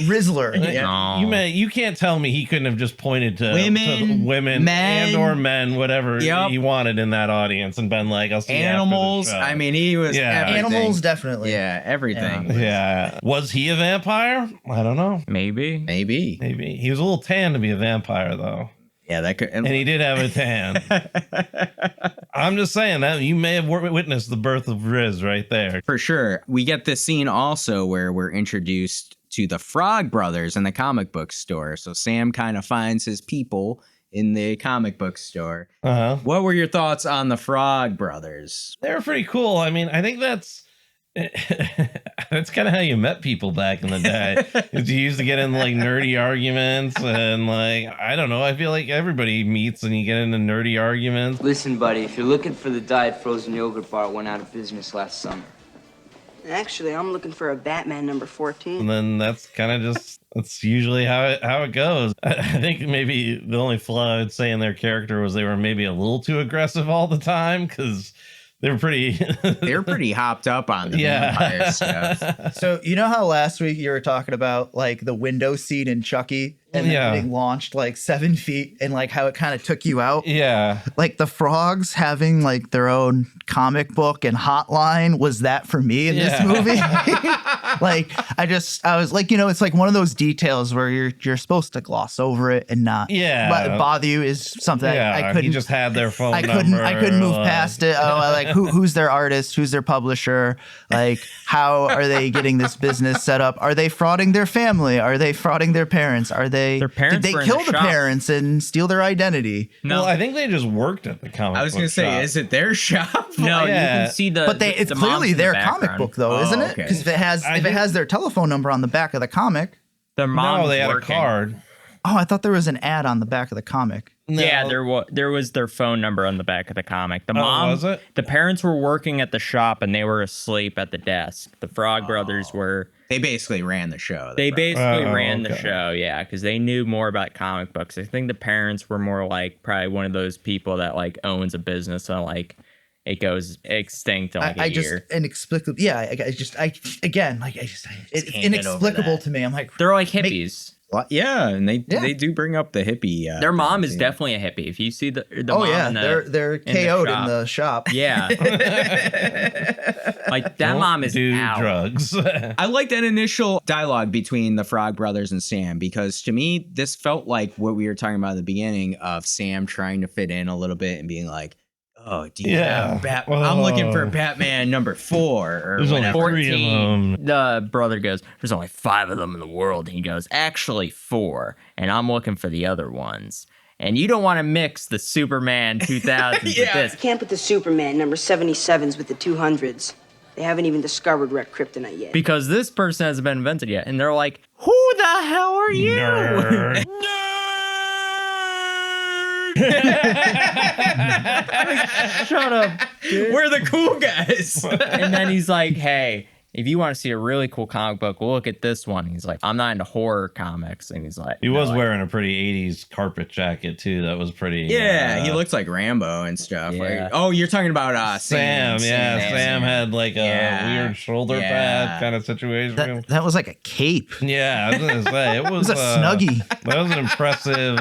Rizzler. Yeah. You can't tell me he couldn't have just pointed to Women, men. and or men, whatever Yep. he wanted in that audience, and been like, I'll see you after the Animals. show. I mean, he was everything. Animals, definitely. Yeah, everything. Yeah. Was he a vampire? I don't know. Maybe. Maybe. He was a little tan to be a vampire, though. Yeah, that could. And he did have a tan. I'm just saying that you may have witnessed the birth of Riz right there. For sure. We get this scene also where we're introduced to the Frog Brothers in the comic book store. So Sam kind of finds his people in the comic book store. Uh-huh. What were your thoughts on the Frog Brothers? They were pretty cool. I mean, I think that's kind of how you met people back in the day. You used to get in like nerdy arguments, and like, I don't know, I feel like everybody meets and you get into nerdy arguments. Listen, buddy, if you're looking for the diet frozen yogurt bar, it went out of business last summer. Actually, I'm looking for a Batman number 14. And then that's kind of just, that's usually how it goes. I think maybe the only flaw I'd say in their character was they were maybe a little too aggressive all the time, because they were pretty hopped up on the vampire stuff. So you know how last week you were talking about like the window seat in Chucky and then getting launched like 7 feet, and like how it kind of took you out? Yeah. Like the frogs having like their own comic book and hotline was that for me in this movie. Like I was like, it's like one of those details where you're supposed to gloss over it and not bother you, is something I couldn't. He just had their phone I number. couldn't move past it. Who's their artist? Who's their publisher? Like, how are they getting this business set up? Are they frauding their family? Are they frauding their parents? Their parents did they were in kill the the shop. parents and steal their identity? No, I think they just worked at the comic book I was going to say, shop. is it their shop? No, you can see It's the clearly moms in the their comic background. book, though, isn't it? okay. Because if it has their telephone number on the back of the comic. Their mom's No, they had working. a card. Oh, I thought there was an ad on the back of the comic. No. Yeah, there was their phone number on the back of the comic. The mom, was it? The parents were working at the shop and they were asleep at the desk. The Frog Brothers were. They basically ran the show. They basically Oh, ran the okay. show, yeah, because they knew more about comic books. I think the parents were more like probably one of those people that like owns a business and like it goes extinct in like a year. Inexplicably, it's get inexplicable over to me. I'm like, They're like hippies. Yeah, and they do bring up the hippie. Their mom is definitely a hippie. If you see the oh mom yeah, in the, they're in the KO'd shop. in the shop. Yeah. Like that mom is do out. drugs. I like that initial dialogue between the Frog Brothers and Sam, because to me, this felt like what we were talking about at the beginning of Sam trying to fit in a little bit and being like, oh, do you have Batman? I'm looking for Batman number 4 or There's only whatever. 3 of them. The brother goes, there's only 5 of them in the world. And he goes, actually 4. And I'm looking for the other ones. And you don't want to mix the Superman 2000s with this. You can't put the Superman number 77s with the 200s. They haven't even discovered red kryptonite yet. Because this person hasn't been invented yet. And they're like, who the hell are you? Nerd. Shut up. We're the cool guys. And then he's like, hey, if you want to see a really cool comic book, we'll look at this one. He's like, I'm not into horror comics. And he's like, he was wearing a pretty 80s carpet jacket too. That was pretty. Yeah, he looked like Rambo and stuff. Yeah. Like, oh, you're talking about Sam. Sam had like a weird shoulder pad kind of situation. That was like a cape. Yeah, I was gonna say it was a snuggie. That was an impressive.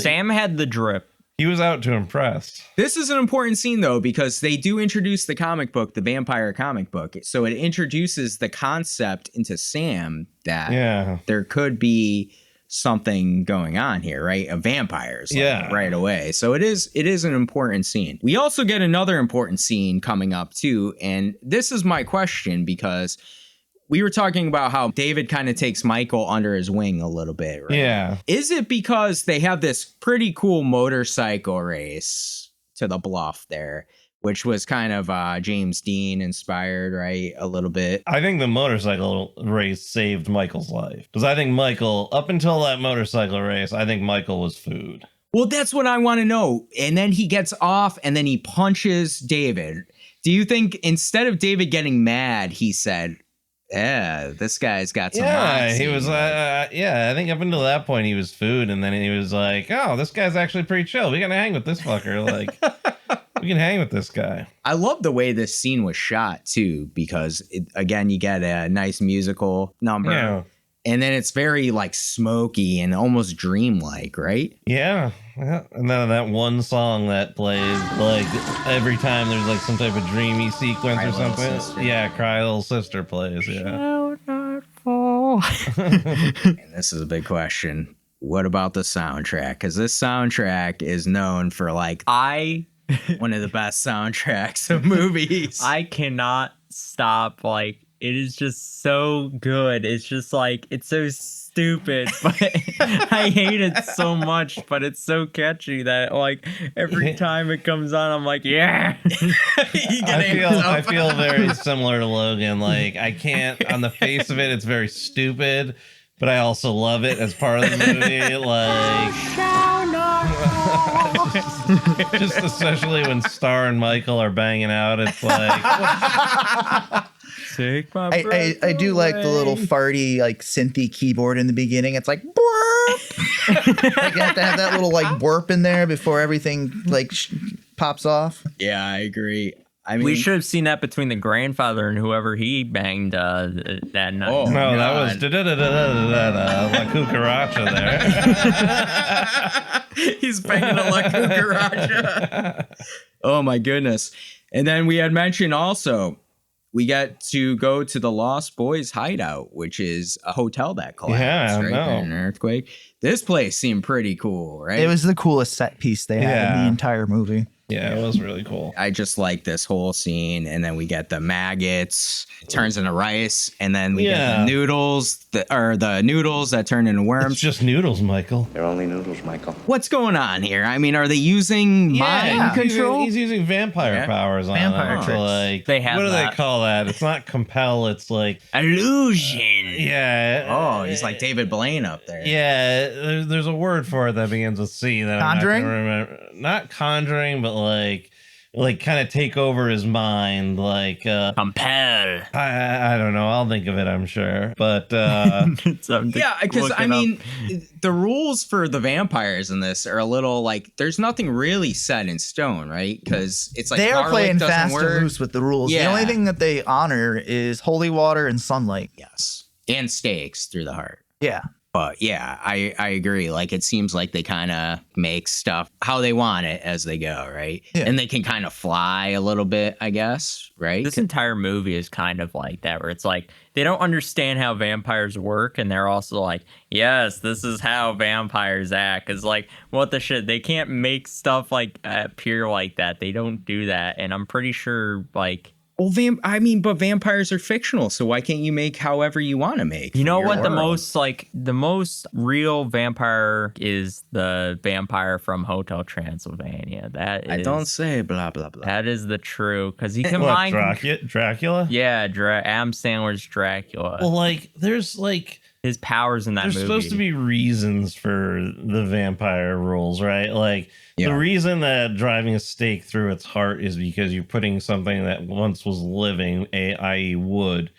Sam had the drip. He was out to impress. This is an important scene, though, because they do introduce the comic book, the vampire comic book. So it introduces the concept into Sam that there could be something going on here, right? A vampires, right away. So it is an important scene. We also get another important scene coming up, too. And this is my question, because we were talking about how David kind of takes Michael under his wing a little bit, right? Yeah. Is it because they have this pretty cool motorcycle race to the bluff there, which was kind of James Dean inspired, right? A little bit. I think the motorcycle race saved Michael's life. Because I think Michael, up until that motorcycle race, I think Michael was food. Well, that's what I want to know. And then he gets off and then he punches David. Do you think instead of David getting mad, he said, yeah, this guy's got some moxie. He was, I think up until that point he was food, and then he was like, oh, this guy's actually pretty chill. We gotta hang with this fucker. Like, we can hang with this guy. I love the way this scene was shot, too, because, again, you get a nice musical number. Yeah. And then it's very, like, smoky and almost dreamlike, right? Yeah. And then that one song that plays, like, every time there's, like, some type of dreamy sequence or something. Sister. Yeah, Cry Little Sister plays, yeah. Shall not fall. And this is a big question. What about the soundtrack? Because this soundtrack is known for, like, one of the best soundtracks of movies. I cannot stop, like, it is just so good. It's just like, it's so stupid, but I hate it so much, but it's so catchy that, like, every time it comes on, I'm like, yeah. I feel very similar to Logan. Like, I can't, on the face of it, it's very stupid, but I also love it as part of the movie. Like, just especially when Star and Michael are banging out, it's like... Take my I do like the little farty, like, synthy keyboard in the beginning. It's like, burp. Like, you have to have that little, like, burp in there before everything, like, pops off. Yeah, I agree. I mean, we should have seen that between the grandfather and whoever he banged that night. Oh, no, that was La Cucaracha there. He's banging a La Cucaracha. Oh, my goodness. And then we had mentioned also, we got to go to the Lost Boys hideout, which is a hotel that collapsed in an earthquake. This place seemed pretty cool, right? It was the coolest set piece they had in the entire movie. Yeah, it was really cool. I just like this whole scene. And then we get the maggots, it turns into rice. And then we get the noodles, the noodles that turn into worms. It's just noodles, Michael. They're only noodles, Michael. What's going on here? I mean, are they using mind control? He's using vampire powers on vampire tricks. Like, they have what do they call that? It's not compel, it's like... illusion. Yeah. Oh, he's like David Blaine up there. Yeah, there's a word for it that begins with C that Conjuring? I'm not gonna remember. Not conjuring, but like kind of take over his mind, like compel. I don't know. I'll think of it, I'm sure. But yeah, because I mean, the rules for the vampires in this are a little like there's nothing really set in stone, right? Because it's like they are playing fast work. and loose with the rules. Yeah. The only thing that they honor is holy water and sunlight. Yes, and stakes through the heart. Yeah. But yeah, I agree. Like, it seems like they kind of make stuff how they want it as they go, right? Yeah. And they can kind of fly a little bit, I guess, right? This entire movie is kind of like that, where it's like they don't understand how vampires work, and they're also like, yes, this is how vampires act. It's like, what the shit? They can't make stuff like appear like that. They don't do that, and I'm pretty sure, like... Well, but vampires are fictional, so why can't you make however you want to make? You know what? The most real vampire is the vampire from Hotel Transylvania. That is, I don't say blah blah blah. That is the true, because he combined Dracula. Yeah, Adam Sandler's Dracula. Well, like there's like his powers in that movie. There's supposed to be reasons for the vampire rules, right? Like the reason that driving a stake through its heart is because you're putting something that once was living, i.e. wood,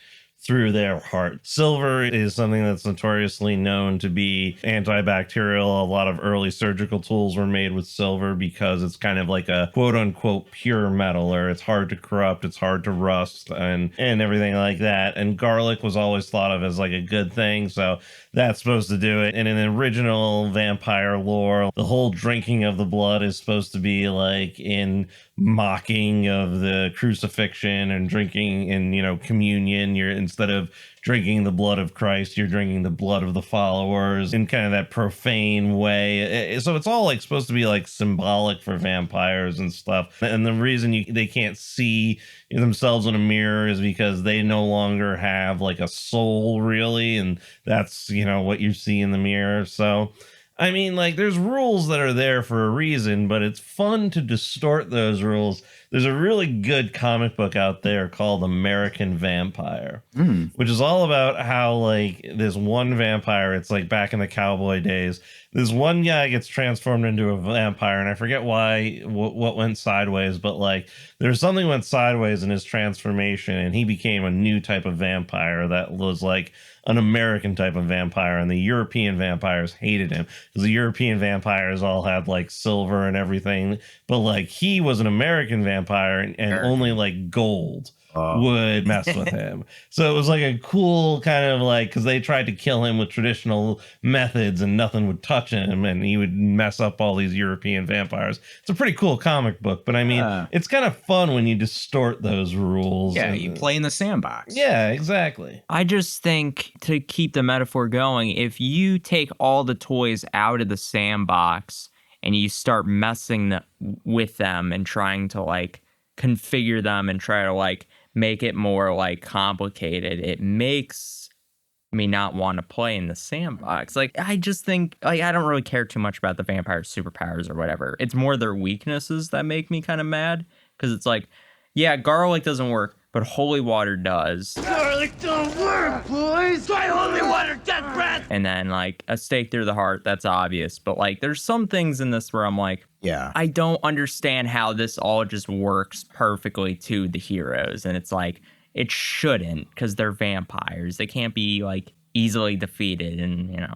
through their heart. Silver is something that's notoriously known to be antibacterial. A lot of early surgical tools were made with silver because it's kind of like a quote unquote pure metal, or it's hard to corrupt, it's hard to rust, and everything like that. And garlic was always thought of as like a good thing, so that's supposed to do it. And in the original vampire lore, the whole drinking of the blood is supposed to be like in mocking of the crucifixion and drinking in, communion. You're, instead of drinking the blood of Christ, you're drinking the blood of the followers in kind of that profane way. So it's all like supposed to be like symbolic for vampires and stuff. And the reason they can't see themselves in a mirror is because they no longer have like a soul, really. And that's, what you see in the mirror. So I mean, like, there's rules that are there for a reason, but it's fun to distort those rules. There's a really good comic book out there called American Vampire, which is all about how, like, this one vampire, it's like back in the cowboy days, this one guy gets transformed into a vampire, and I forget why, what went sideways, but, like, there's something went sideways in his transformation, and he became a new type of vampire that was, like, an American type of vampire, and the European vampires hated him because the European vampires all had like silver and everything, but like he was an American vampire and only like gold would mess with him. So it was like a cool kind of like, because they tried to kill him with traditional methods and nothing would touch him, and he would mess up all these European vampires. It's a pretty cool comic book, but I mean, it's kind of fun when you distort those rules. Yeah, you play in the sandbox. Yeah, exactly. I just think, to keep the metaphor going, if you take all the toys out of the sandbox and you start messing with them and trying to like configure them and try to like make it more like complicated, it makes me not want to play in the sandbox. Like, I just think, like, I don't really care too much about the vampires' superpowers or whatever. It's more their weaknesses that make me kind of mad, because it's like, yeah, garlic doesn't work, but holy water does. Garlic don't work, boys! Try holy water, death breath! And then, like, a stake through the heart, that's obvious. But, like, there's some things in this where I'm like, yeah, I don't understand how this all just works perfectly to the heroes. And it's like, it shouldn't, because they're vampires. They can't be, like, easily defeated, and, you know.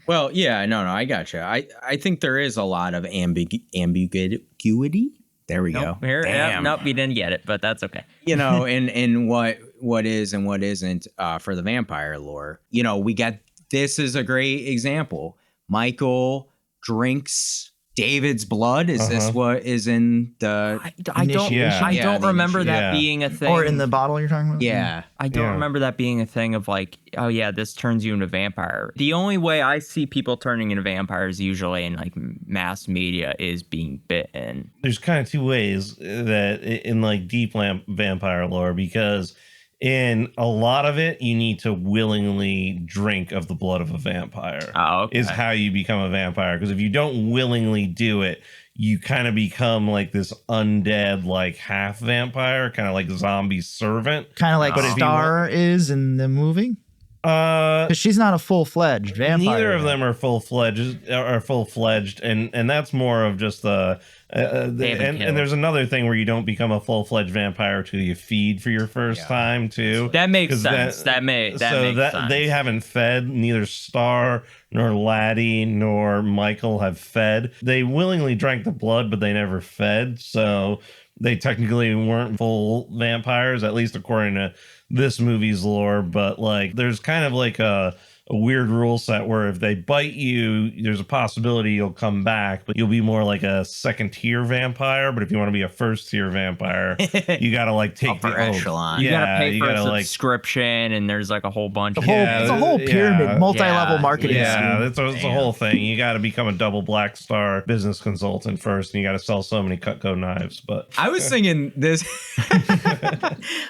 Well, yeah, no, I gotcha. I think there is a lot of ambiguity. There we go. Here, nope, you didn't get it, but that's okay. You know, in what is and what isn't for the vampire lore. You know, we got, this is a great example. Michael drinks David's blood. Is this what is in the? I don't remember that being a thing. Or in the bottle you're talking about. Yeah, I don't remember that being a thing of like, oh yeah, this turns you into a vampire. The only way I see people turning into vampires usually in like mass media is being bitten. There's kind of two ways that in like deep vampire lore, because in a lot of it, you need to willingly drink of the blood of a vampire. Oh, okay. Is how you become a vampire. Because if you don't willingly do it, you kind of become like this undead, like half vampire, kind of like zombie servant. Kind of like Star is in the movie. Because she's not a full-fledged vampire. Neither of them are full-fledged, and that's more of just and there's another thing where you don't become a full-fledged vampire till you feed for your first time too. That makes sense. That makes sense. They haven't fed. Neither Star nor Laddie nor Michael have fed. They willingly drank the blood, but they never fed. So they technically weren't full vampires, at least according to this movie's lore. But like, there's kind of like a weird rule set where if they bite you, there's a possibility you'll come back, but you'll be more like a second tier vampire. But if you want to be a first tier vampire, you gotta like take upper echelon. You gotta pay for a subscription, and there's like a whole bunch. It's a whole pyramid, multi-level marketing scheme. Yeah, it's a whole thing. You got to become a double Black Star business consultant first, and you got to sell so many Cutco knives. But I was thinking this.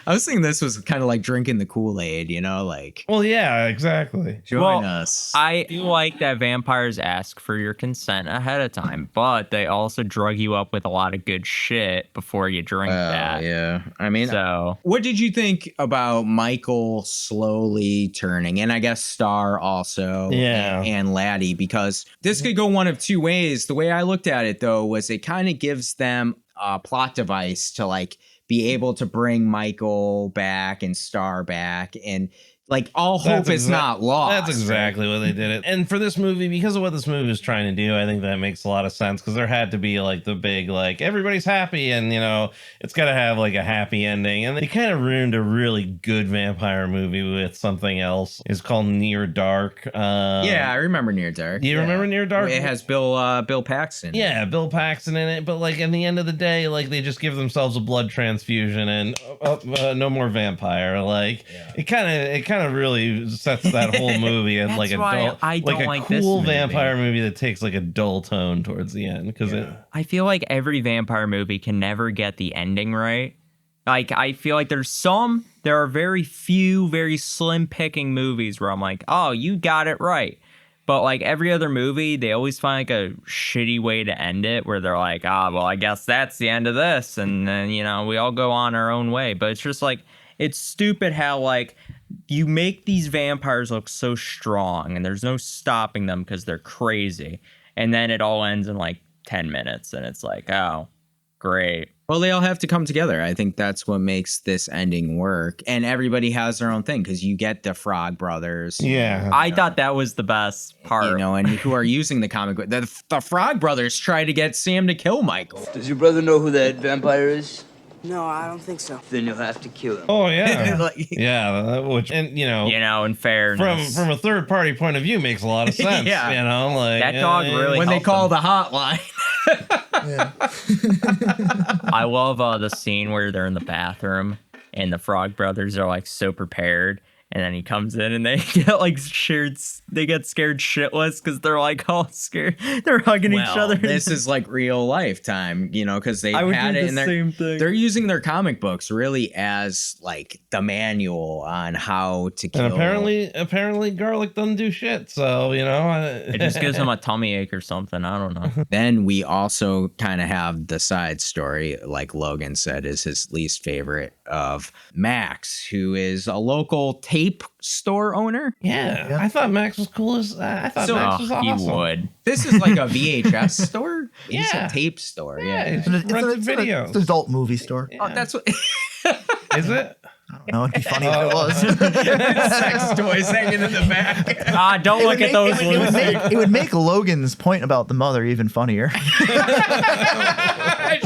I was thinking this was kind of like drinking the Kool-Aid, you know, like. Well, yeah, exactly. Join us. I feel like that vampires ask for your consent ahead of time, but they also drug you up with a lot of good shit before you drink that. Yeah. I mean, so what did you think about Michael slowly turning? And I guess Star also. Yeah. And Laddie, because this could go one of two ways. The way I looked at it, though, was it kind of gives them a plot device to like be able to bring Michael back and Star back, and like all hope is not lost. That's exactly what they did it. And for this movie, because of what this movie is trying to do, I think that makes a lot of sense, because there had to be like the big, like, everybody's happy and, you know, it's got to have like a happy ending. And they kind of ruined a really good vampire movie with something else. It's called Near Dark. Yeah, I remember Near Dark. You remember Near Dark? It has Bill Paxton. Yeah, Bill Paxton in it. But like in the end of the day, like they just give themselves a blood transfusion and no more vampire. Like it kind of really sets that whole movie as like adult, like a cool vampire movie that takes like a dull tone towards the end. Because I feel like every vampire movie can never get the ending right. Like I feel like there are very few, very slim picking movies where I'm like, oh, you got it right. But like every other movie, they always find like a shitty way to end it, where they're like, well, I guess that's the end of this, and then, you know, we all go on our own way. But it's just like, it's stupid how like you make these vampires look so strong and there's no stopping them because they're crazy, and then it all ends in like 10 minutes and it's like, oh, great. Well, they all have to come together. I think that's what makes this ending work. And everybody has their own thing, because you get the Frog Brothers. Yeah. I thought that was the best part. You know, and who are using the comic book. The Frog Brothers try to get Sam to kill Michael. Does your brother know who that vampire is? No, I don't think so. Then you'll have to kill him. Oh yeah, yeah. Which, and you know, in fairness, from a third party point of view, makes a lot of sense. Yeah. You know, like that dog really. When they call the hotline. I love the scene where they're in the bathroom and the Frog Brothers are like so prepared, and then he comes in and they get like scared shitless because they're like all scared. They're hugging each other. This is like real life time, you know, because they would had do it the in same thing. They're using their comic books really as like the manual on how to kill. And apparently garlic doesn't do shit. So, you know, it just gives them a tummy ache or something. I don't know. Then we also kind of have the side story, like Logan said, is his least favorite, of Max, who is a local tape store owner. Yeah. I thought Max was cool as Max was awesome. He would. This is like a VHS store? Yeah. It's a tape store. Yeah. It's an adult movie store. Yeah. Oh, that's what. Is it? I don't know. It'd be funny if it was. Sex toys hanging in the back. Don't look at those. It would make Logan's point about the mother even funnier.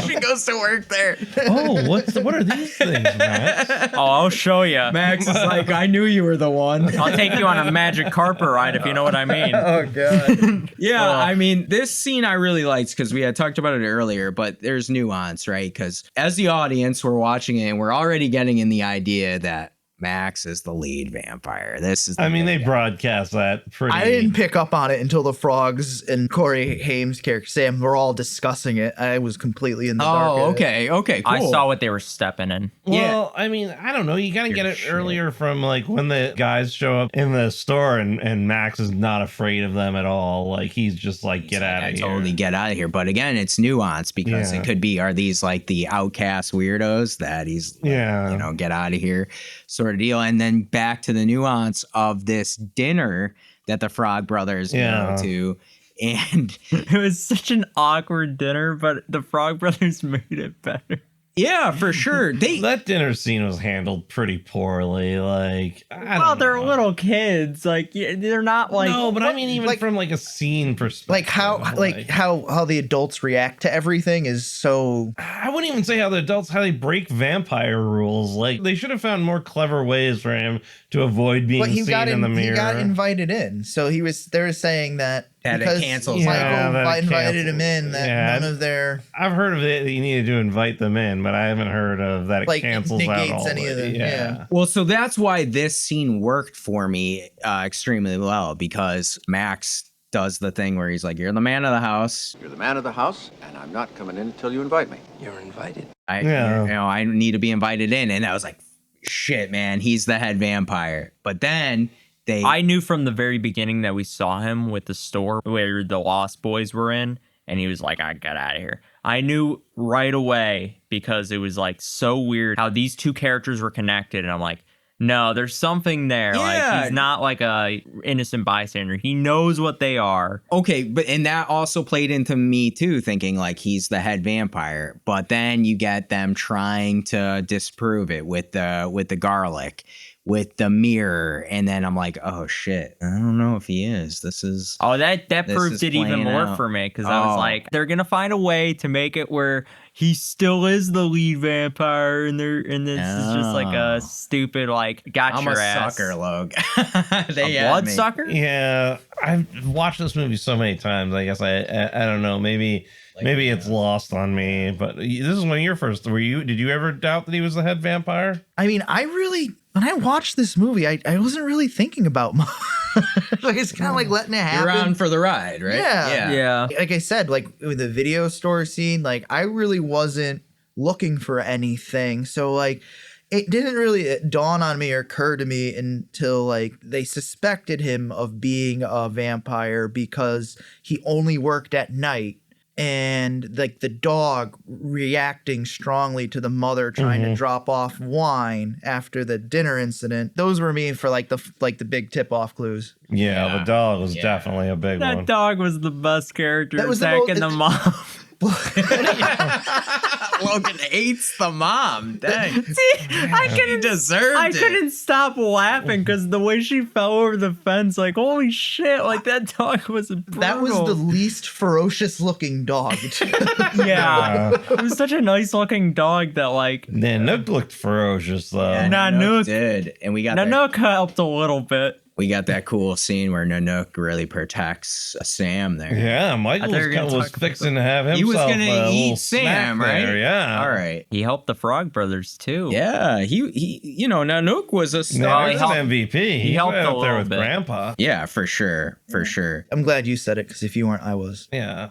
She goes to work there. Oh, what are these things, Max? Oh, I'll show you. Max is like, I knew you were the one. I'll take you on a magic carpet ride if you know what I mean. Oh, God. Yeah, I mean, this scene I really liked because we had talked about it earlier, but there's nuance, right? Because as the audience, we're watching it and we're already getting in the idea that Max is the lead vampire. This is. They broadcast that pretty. I didn't pick up on it until the Frogs and Corey Haim's character Sam were all discussing it. I was completely in the dark. Oh, okay, cool. I saw what they were stepping in. Well, I mean, I don't know. You gotta get it earlier from like when the guys show up in the store and Max is not afraid of them at all. Like he's just like, get out of here. Totally get out of here. But again, it's nuance because it could be, are these like the outcast weirdos that he's, you know, get out of here sort of deal. And then back to the nuance of this dinner that the Frog Brothers go to. And it was such an awkward dinner, but the Frog Brothers made it better. Yeah, for sure. That dinner scene was handled pretty poorly. Like, they're little kids. Like, they're not like. No, but I mean, even like, from like a scene perspective, like how the adults react to everything is so. I wouldn't even say how they break vampire rules. Like, they should have found more clever ways for him to avoid being seen in the mirror. He got invited in, so he was. They were saying that. Because it cancels. Michael invited him in. That none of their. I've heard of it. You needed to invite them in, but I haven't heard of that. It cancels out all any of them. Yeah. Well, so that's why this scene worked for me extremely well, because Max does the thing where he's like, "You're the man of the house. You're the man of the house, and I'm not coming in until you invite me." You're invited. I need to be invited in," and I was like, "Shit, man, he's the head vampire." But then. I knew from the very beginning that we saw him with the store where the Lost Boys were in, and he was like, I got out of here. I knew right away because it was like so weird how these two characters were connected, and I'm like, No, there's something there. Yeah. Like, he's not like a innocent bystander. He knows what they are. Okay, and that also played into me too, thinking like he's the head vampire. But then you get them trying to disprove it with the garlic, with the mirror, and then I'm like, oh shit, I don't know if he is. That proved it even more for me, because I was like, they're gonna find a way to make it where he still is the lead vampire, and this is just like a stupid like gotcha. I'm a ass. sucker, Logan. They a blood sucker? Yeah, I've watched this movie so many times. I guess I don't know. Maybe it's lost on me. But this is one of your first. Did you ever doubt that he was the head vampire? I mean, when I watched this movie, I wasn't really thinking about much. Like, it's kind of like letting it happen. You're on for the ride, right? Yeah. Like I said, like with the video store scene, like I really wasn't looking for anything. So like it didn't really dawn on me or occur to me until like they suspected him of being a vampire because he only worked at night. And like the dog reacting strongly to the mother trying to drop off wine after the dinner incident. Those were me for like the big tip off clues. Yeah, the dog was definitely a big one. That dog was the best character. That was attacking the mom. Logan hates the mom. Dang. See, I couldn't stop laughing because the way she fell over the fence, like holy shit, like that dog was brutal. That was the least ferocious looking dog. Yeah, it was such a nice looking dog that like. Nanook looked ferocious though. Yeah, Nanook did, and we got Nanook helped a little bit. We got that cool scene where Nanook really protects Sam there. Yeah, Michael was fixing to have himself. He was going to eat little Sam, snack right? there, yeah. All right. He helped the Frog Brothers too. Yeah, he Nanook was a star. He's an MVP. He helped up there with bit. Grandpa. Yeah, for sure. I'm glad you said it because if you weren't, I was. Yeah.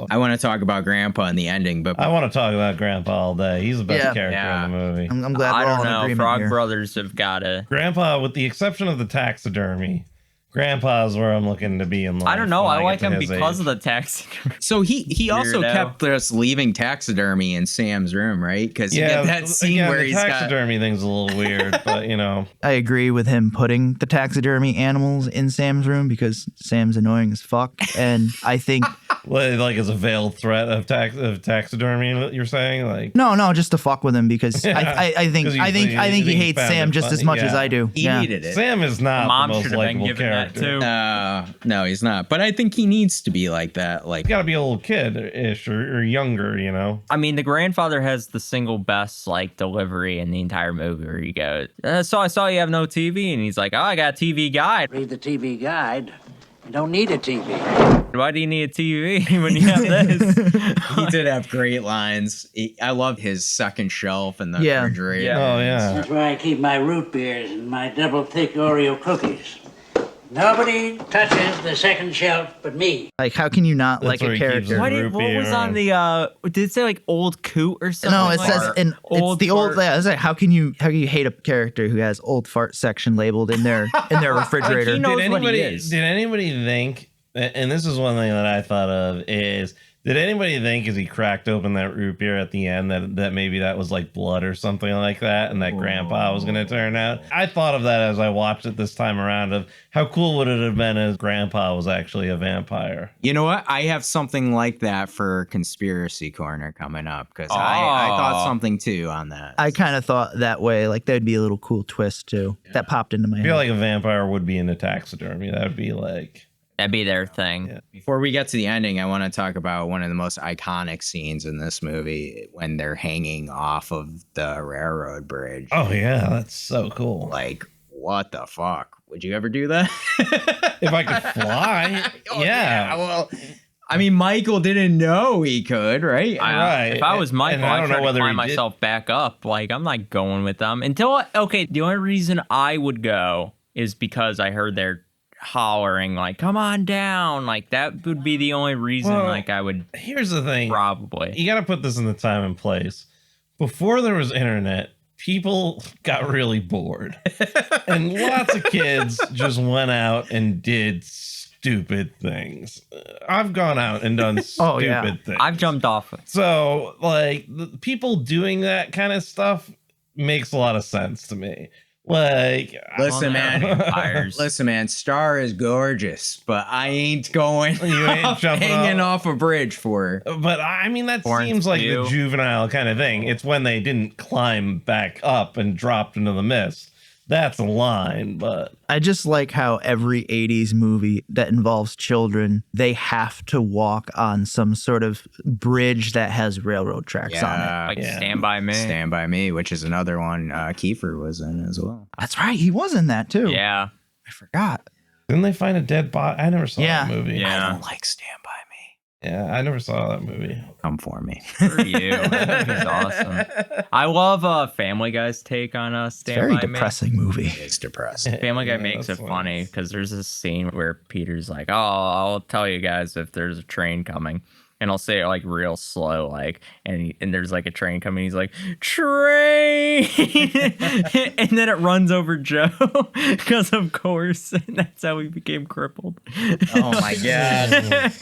I want to talk about Grandpa in the ending, but I want to talk about Grandpa all day. He's the best character in the movie. I'm glad I we're all don't in know. agreement Frog here. Brothers have got to. Grandpa, with the exception of the taxidermy, Grandpa's where I'm looking to be in life. I don't know. I like get to him his because age. of the taxidermy. so he also Weirdo. kept us leaving taxidermy in Sam's room, right? Because you get that scene where the he's got taxidermy thing's a little weird, but you know. I agree with him putting the taxidermy animals in Sam's room because Sam's annoying as fuck, and I think Like as a veiled threat of taxidermy, you're saying? Like no, just to fuck with him because I think he hates Sam just as much as I do. He needed it. Sam is not Mom the most should have been likable given that character. too. No, he's not. But I think he needs to be like that. Like, He's got to be a little kid-ish or younger, you know? I mean, the grandfather has the single best like delivery in the entire movie where he goes, so I saw you have no TV, and he's like, oh, I got a TV guide. Read the TV guide. You don't need a TV. Why do you need a TV when you have this? he did have great lines. I love his second shelf in the refrigerator. Oh, yeah. That's where I keep my root beers and my double thick Oreo cookies. Nobody touches the second shelf but me. Like, how can you not like a character? What was on the did it say like old coot or something? No, it says it's the old. fart? Yeah, it's like how can you hate a character who has old fart section labeled in their refrigerator? He knows what he is. Did anybody think? And this is one thing that I thought of is. Did anybody think as he cracked open that root beer at the end that maybe that was like blood or something like that and that Grandpa was going to turn out? I thought of that as I watched it this time around of how cool would it have been if Grandpa was actually a vampire? You know what? I have something like that for Conspiracy Corner coming up because I thought something too on that. I kind of thought that way. Like, that'd be a little cool twist too. That popped into my I head. feel like a vampire would be into taxidermy. That would be like... That'd be their thing. Yeah. Before we get to the ending, I want to talk about one of the most iconic scenes in this movie when they're hanging off of the railroad bridge. Oh, yeah. That's so cool. Like, what the fuck? Would you ever do that? If I could fly? Yeah. Well, I mean, Michael didn't know he could, right? Right. If I was Michael, And I I'd don't try know to whether climb he did. myself back up. Like, I'm not going with them until the only reason I would go is because I heard they're hollering like, come on down. Like, that would be the only reason like I would. Here's the thing. Probably. You got to put this in the time and place. Before there was internet, people got really bored. And lots of kids just went out and did stupid things. I've gone out and done stupid things. I've jumped off. So, like, the people doing that kind of stuff, makes a lot of sense to me. Like, listen, man. Listen, man. Star is gorgeous, but I ain't going hanging off a bridge for her. But I mean, that seems like the juvenile kind of thing. It's when they didn't climb back up and dropped into the mist. That's a line, but I just like how every 80s movie that involves children, they have to walk on some sort of bridge that has railroad tracks on it. Like Stand By Me. Stand By Me, which is another one Kiefer was in as well. That's right. He was in that too. Yeah. I forgot. Didn't they find a dead body? I never saw that movie. I don't like Stand By Me. Yeah, I never saw that movie. Come for me. For you. That was awesome. I love Family Guy's take on Stand By Me. Very depressing movie. It's depressing. Family Guy makes it funny because there's this scene where Peter's like, "Oh, I'll tell you guys if there's a train coming," and I'll say it like real slow, like, and there's like a train coming. He's like, "Train," and then it runs over Joe because, of course, and that's how he became crippled. Oh my god!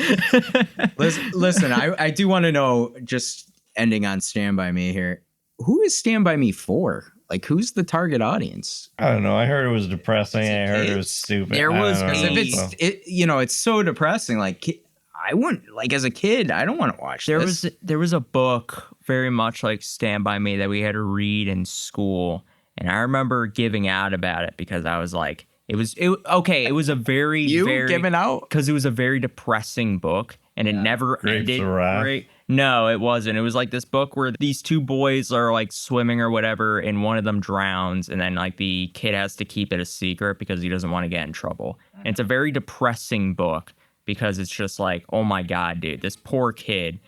Listen, I do want to know. Just ending on Stand By Me here. Who is Stand By Me for? Like, who's the target audience? I don't know. I heard it was depressing. I heard it was stupid. There was, if it's so depressing. Like, I wouldn't, like, as a kid, I don't want to watch this. There was a book very much like Stand By Me that we had to read in school, and I remember giving out about it because I was like, it was a very giving out because it was a very depressing book, and it never ended great. No, it wasn't. It was like this book where these two boys are like swimming or whatever, and one of them drowns, and then like the kid has to keep it a secret because he doesn't want to get in trouble. And it's a very depressing book because it's just like, oh my God, dude, this poor kid.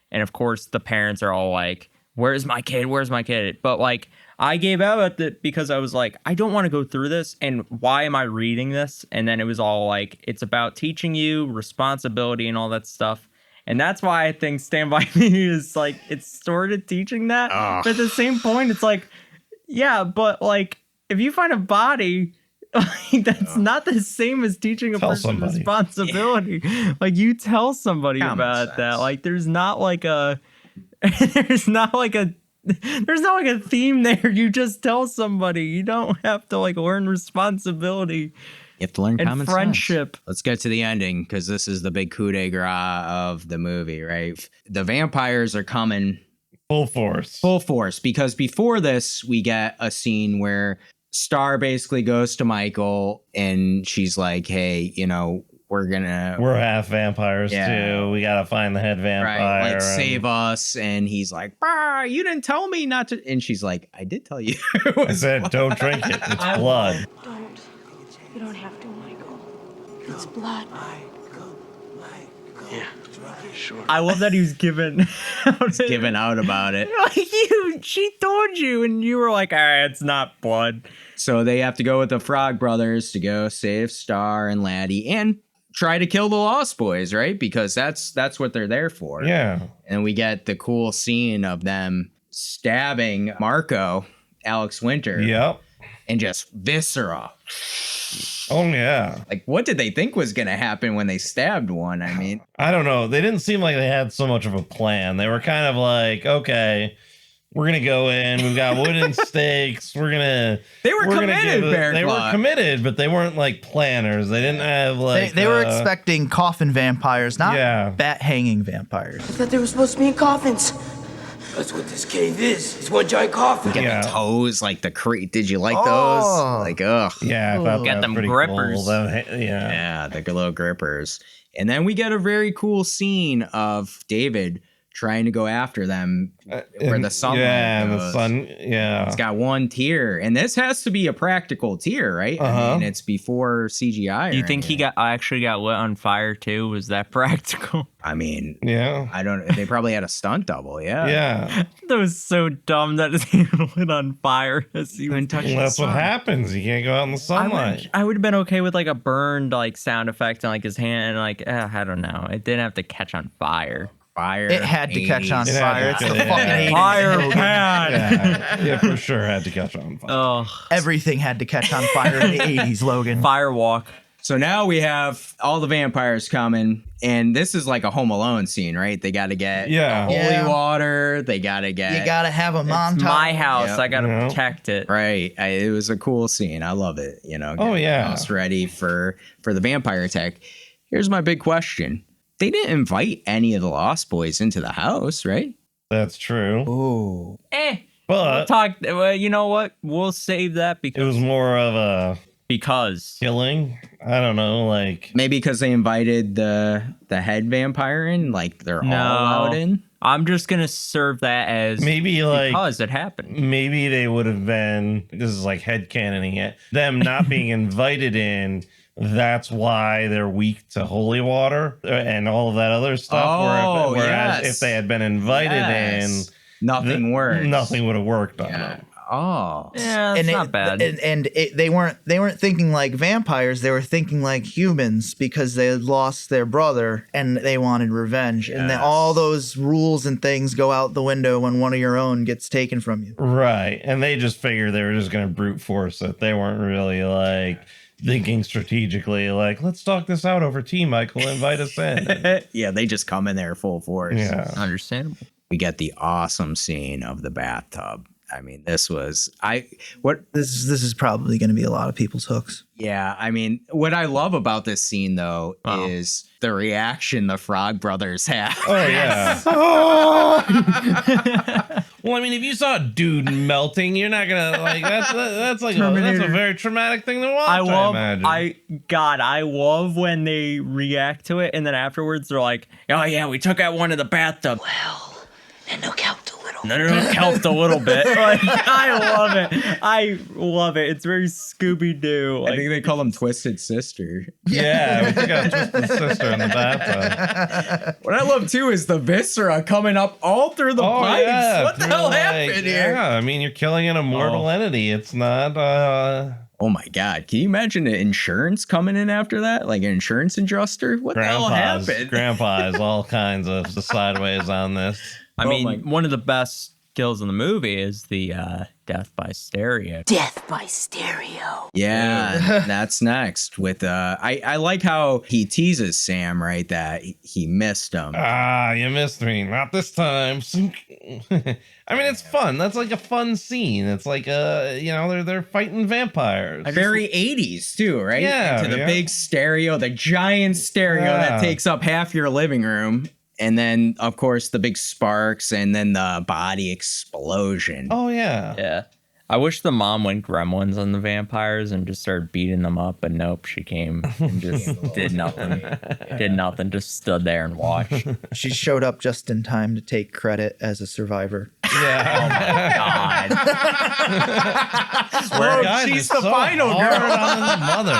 And of course, the parents are all like, "Where's my kid? Where's my kid?" But like, I gave out at it because I was like, I don't want to go through this, and why am I reading this? And then it was all like, it's about teaching you responsibility and all that stuff. And that's why I think Stand By Me is like, it's sort of teaching that. But at the same point, it's like, yeah, but like, if you find a body, like, that's not the same as teaching a person responsibility. Like, you tell somebody about that. Like, there's not like a theme there. You just tell somebody. You don't have to like learn responsibility. You have to learn common friendship. Let's get to the ending because this is the big coup de grace of the movie, right? The vampires are coming full force. Full force, because before this, we get a scene where Star basically goes to Michael and she's like, "Hey, you know, we're half vampires too. We gotta find the head vampire. Right, like, save us." And he's like, "Bah, you didn't tell me not to." And she's like, "I did tell you." I said, "Don't drink it. It's blood." Don't. You don't have to, Michael. It's blood. Yeah, sure. I love that he was giving out about it. Like, she told you, and you were like, it's not blood. So they have to go with the Frog Brothers to go save Star and Laddie and try to kill the Lost Boys, right? Because that's what they're there for. Yeah. And we get the cool scene of them stabbing Marco, Alex Winter. Yep. And just viscera. Oh, yeah. Like, what did they think was going to happen when they stabbed one? I mean, I don't know. They didn't seem like they had so much of a plan. They were kind of like, okay, we're going to go in. We've got wooden stakes. They were committed, Bearclaw. They were committed, but they weren't like planners. They didn't have like... They were expecting coffin vampires, not bat-hanging vampires. I thought they were supposed to be in coffins. That's what this cave is. It's one giant coffin. We get the toes, like the crate. Did you like those? Like, ugh. Yeah, I thought got them grippers. Cool. Yeah, the little grippers. And then we get a very cool scene of David trying to go after them where the sunlight goes. The sun, It's got one tear. And this has to be a practical tear, right? I mean, it's before CGI. Do you think he actually got lit on fire too? Was that practical? I mean, yeah. I don't. They probably had a stunt double. Yeah. Yeah. That was so dumb that his hand lit on fire as he was touching. That's what happens. You can't go out in the sunlight. I would have been okay with like a burned like sound effect on like his hand. Like, I don't know. It didn't have to catch on fire. It had to catch on fire. It's the fucking fire pan. Yeah, for sure had to catch on fire. Oh, everything had to catch on fire in the 80s, Logan. Firewalk. So now we have all the vampires coming, and this is like a Home Alone scene, right? They got to get holy water. They got to get. You gotta have a montage. It's my house. Yep. I got to protect it. Right. It was a cool scene. I love it. You know. Oh, getting yeah. the house ready for the vampire attack. Here's my big question. They didn't invite any of the Lost Boys into the house, right? That's true. Ooh. But you know what? We'll save that because it was more of a killing. I don't know, like maybe because they invited the head vampire in, like they're all allowed in. I'm just gonna serve that as maybe like because it happened. Maybe they would have been. This is like headcanoning it. Them not being invited in. That's why they're weak to holy water and all of that other stuff. Whereas if they had been invited in, nothing works. Nothing would have worked on them. Oh, yeah, it's not bad. They weren't thinking like vampires. They were thinking like humans because they had lost their brother and they wanted revenge. And then all those rules and things go out the window when one of your own gets taken from you. Right, and they just figured they were just going to brute force it. They weren't really like thinking strategically, like, let's talk this out over tea, Michael. Invite us in. Yeah, they just come in there full force. Yeah, understandable. We get the awesome scene of the bathtub. I mean, this was this is probably going to be a lot of people's hooks. Yeah, I mean, what I love about this scene though is the reaction the Frog Brothers have. Oh yeah. Well, I mean, if you saw a dude melting, you're not gonna like that's like that's a very traumatic thing to watch. I love when they react to it, and then afterwards they're like, "Oh yeah, we took out one of the bathtub." Well, and look helped a little. No, helped a little bit. Like, I love it. It's very Scooby-Doo. Like, I think they call him Twisted Sister. Yeah, we took out Twisted Sister in the bathtub. What I love too is the viscera coming up all through the pipes. Yeah, what the hell happened here? Yeah, I mean, you're killing an immortal entity. It's not. Oh my God! Can you imagine the insurance coming in after that? Like an insurance adjuster? What the hell happened? Grandpa's all kinds of the sideways on this. I mean, one of the best kills in the movie is the death by stereo. Death by stereo. Yeah, that's next. With I like how he teases Sam, right? That he missed him. You missed me. Not this time. I mean, it's fun. That's like a fun scene. It's like they're fighting vampires. Very 80s too, right? Yeah. Into the big stereo, the giant stereo that takes up half your living room. And then, of course, the big sparks and then the body explosion. Oh, yeah. Yeah. I wish the mom went gremlins on the vampires and just started beating them up, but nope, she came and just did nothing. Did nothing, just stood there and watched. She showed up just in time to take credit as a survivor. Yeah. Oh, my God. Swear to God, she's the final girl. On the mother.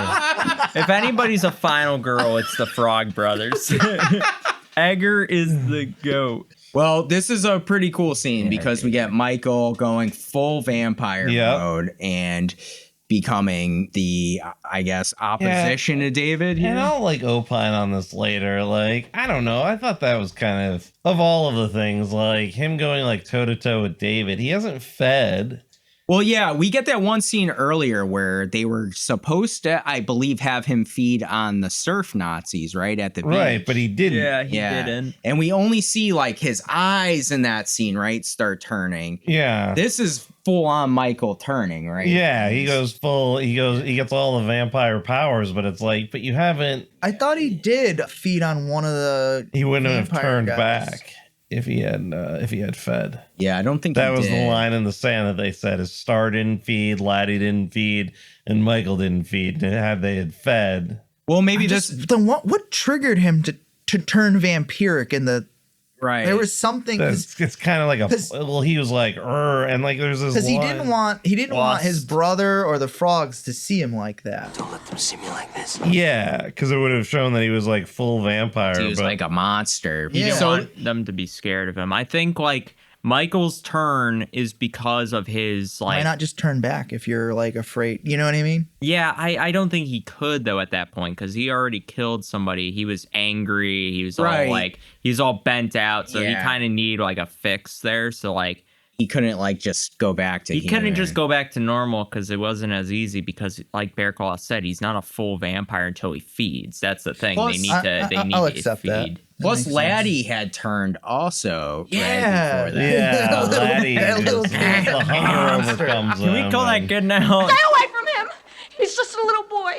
If anybody's a final girl, it's the Frog Brothers. Egger is the GOAT. Well, this is a pretty cool scene because we get Michael going full vampire mode and becoming the, I guess, opposition to David here. And I'll like opine on this later. Like, I don't know. I thought that was kind of all of the things, like him going like toe to toe with David. He hasn't fed. Well, yeah, we get that one scene earlier where they were supposed to, I believe, have him feed on the surf Nazis, right, at the beach. Right, but he didn't. Yeah, he didn't. And we only see, like, his eyes in that scene, right, start turning. Yeah. This is full-on Michael turning, right? Yeah, he goes full, he gets all the vampire powers, but it's like, but you haven't. I thought he did feed on one of the He wouldn't have turned guys. back. If he had fed. Yeah, I don't think that he was did. the line in the sand that they said is Star didn't feed, Laddie didn't feed, and Michael didn't feed. And had they had fed. Well, maybe what triggered him to turn vampiric in the right. There was something. It's kind of like he was like, and like there's this because he line. didn't want his brother or the frogs to see him like that. Don't let them see me like this. Yeah, because it would have shown that he was like full vampire. He was like a monster. He didn't want them to be scared of him. I think like Michael's turn is because of his like. Why not just turn back if you're like afraid? You know what I mean? Yeah, I don't think he could though at that point because he already killed somebody. He was angry. He was all like he's all bent out, so he kind of need like a fix there. So like he couldn't like just go back to He couldn't human. just go back to normal because it wasn't as easy because, like Bearclaw said, he's not a full vampire until he feeds. That's the thing. Plus, they need I'll to accept feed. that. Plus, Laddie had turned also. Yeah. Right before that. Yeah, Laddie. that little just- kid. the hunger overcomes Can we him, call that and- good now? Stay away from him. He's just a little boy.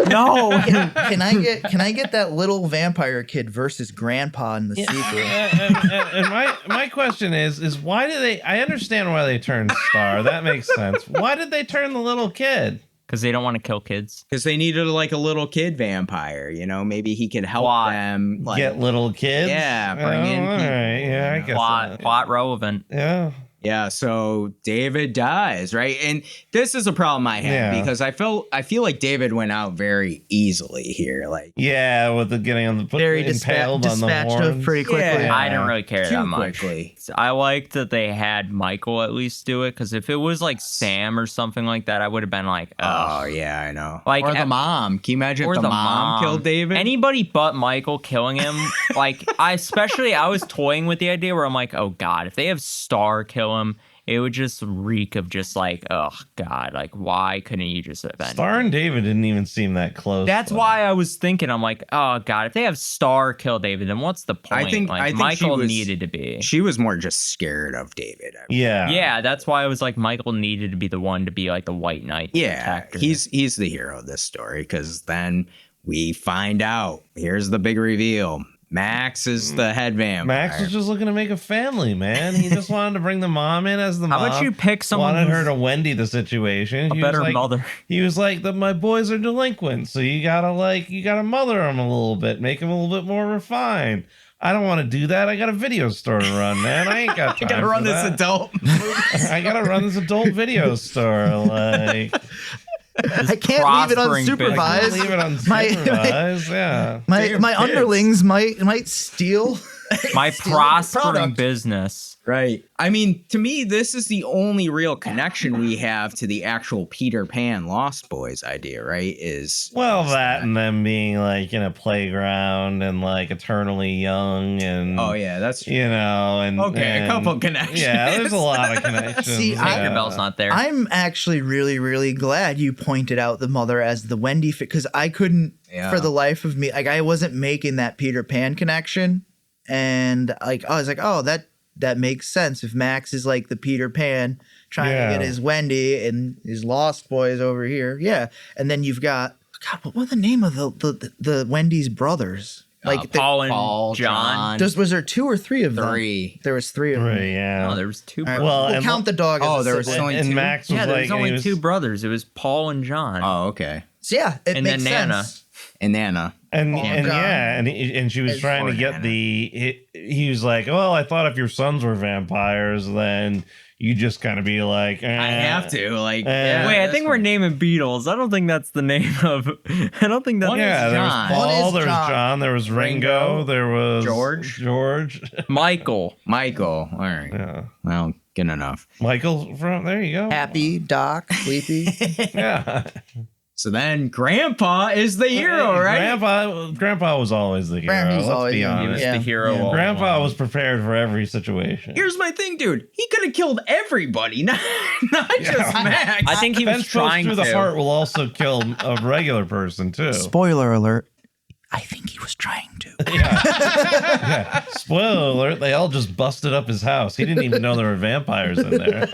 No. Can I get that little vampire kid versus grandpa in the sequel? and my question is why do they? I understand why they turned Star. That makes sense. Why did they turn the little kid? Because they don't want to kill kids. Because they needed like a little kid vampire, you know, maybe he could help them like, Get little kids. Yeah, bring in all people. right. Yeah, I guess. Plot relevant. Yeah. Yeah, so David dies, right? And this is a problem I have because I feel like David went out very easily here. Like, yeah, with the getting on the Very impaled on the dispatched horns. of pretty quickly. Yeah. I didn't really care Too that much. quickly. I liked that they had Michael at least do it because if it was like Sam or something like that, I would have been like, oh yeah, I know. Like, or the mom. Can you imagine or if the mom killed David? Anybody but Michael killing him. Like, I was toying with the idea where I'm like, oh God, if they have Star kill him, it would just reek of just like, oh God, like why couldn't you just avenge Star and David didn't even seem that close. That's why I was thinking, I'm like, oh God, if they have Star kill David, then what's the point? I think Michael needed to be. She was more just scared of David. Yeah. Yeah, that's why I was like, Michael needed to be the one to be like the White Knight. Yeah, protector. he's the hero of this story because then we find out. Here's the big reveal. Max is the head vampire. Max was just looking to make a family, man. He just wanted to bring the mom in as the mom. How about you pick someone Wanted her who's to Wendy the situation. a He better was like, mother? He was like, my boys are delinquent, so you gotta mother them a little bit, make them a little bit more refined. I don't want to do that. I got a video store to run, man. I ain't got time. I gotta run for this that. adult. I gotta run this adult video store. Like, I can't leave it unsupervised. leave it unsupervised. Yeah. My underlings might steal my steal the prospering product. business. Right. I mean, to me, this is the only real connection we have to the actual Peter Pan Lost Boys idea, right? That and them being like in a playground and like eternally young and oh yeah, that's true. You know, and a couple connections. Yeah, there's a lot of connections. See, Tinkerbell's not there. I'm actually really, really glad you pointed out the mother as the Wendy because I couldn't, for the life of me, like I wasn't making that Peter Pan connection, and like I was like, oh, that makes sense if Max is like the Peter Pan trying to get his Wendy and his Lost Boys over here, and then you've got what was the name of the Wendy's brothers? Like Paul and John. Was there 2 or 3 of them? 3. There was 3 of them. Yeah. No, there was 2 All right, brothers. we'll count the dog. As there was only 2. And Max was there like, was only 2 brothers. It was Paul and John. Oh, okay. So yeah, it And makes then Nana. sense. And Nana. And she was trying to get he was like, well, I thought if your sons were vampires, then you just kind of be like, I have to like. Wait, I think we're naming Beatles. I don't think that's the name of. I don't think that's. There was Paul, there was John, there was Ringo, there was George, Michael. All right. Yeah. Well, good enough. Michael from there you go. Happy, Doc, Sleepy. Yeah. So then Grandpa is the hero, right? Grandpa was always the hero. Let's be honest. He was the hero. all Grandpa along. was prepared for every situation. Here's my thing, dude. He could have killed everybody, not just Max. I think he was trying through to. the heart will also kill a regular person too. Spoiler alert. I think he was trying to. Yeah. Spoiler alert, they all just busted up his house. He didn't even know there were vampires in there.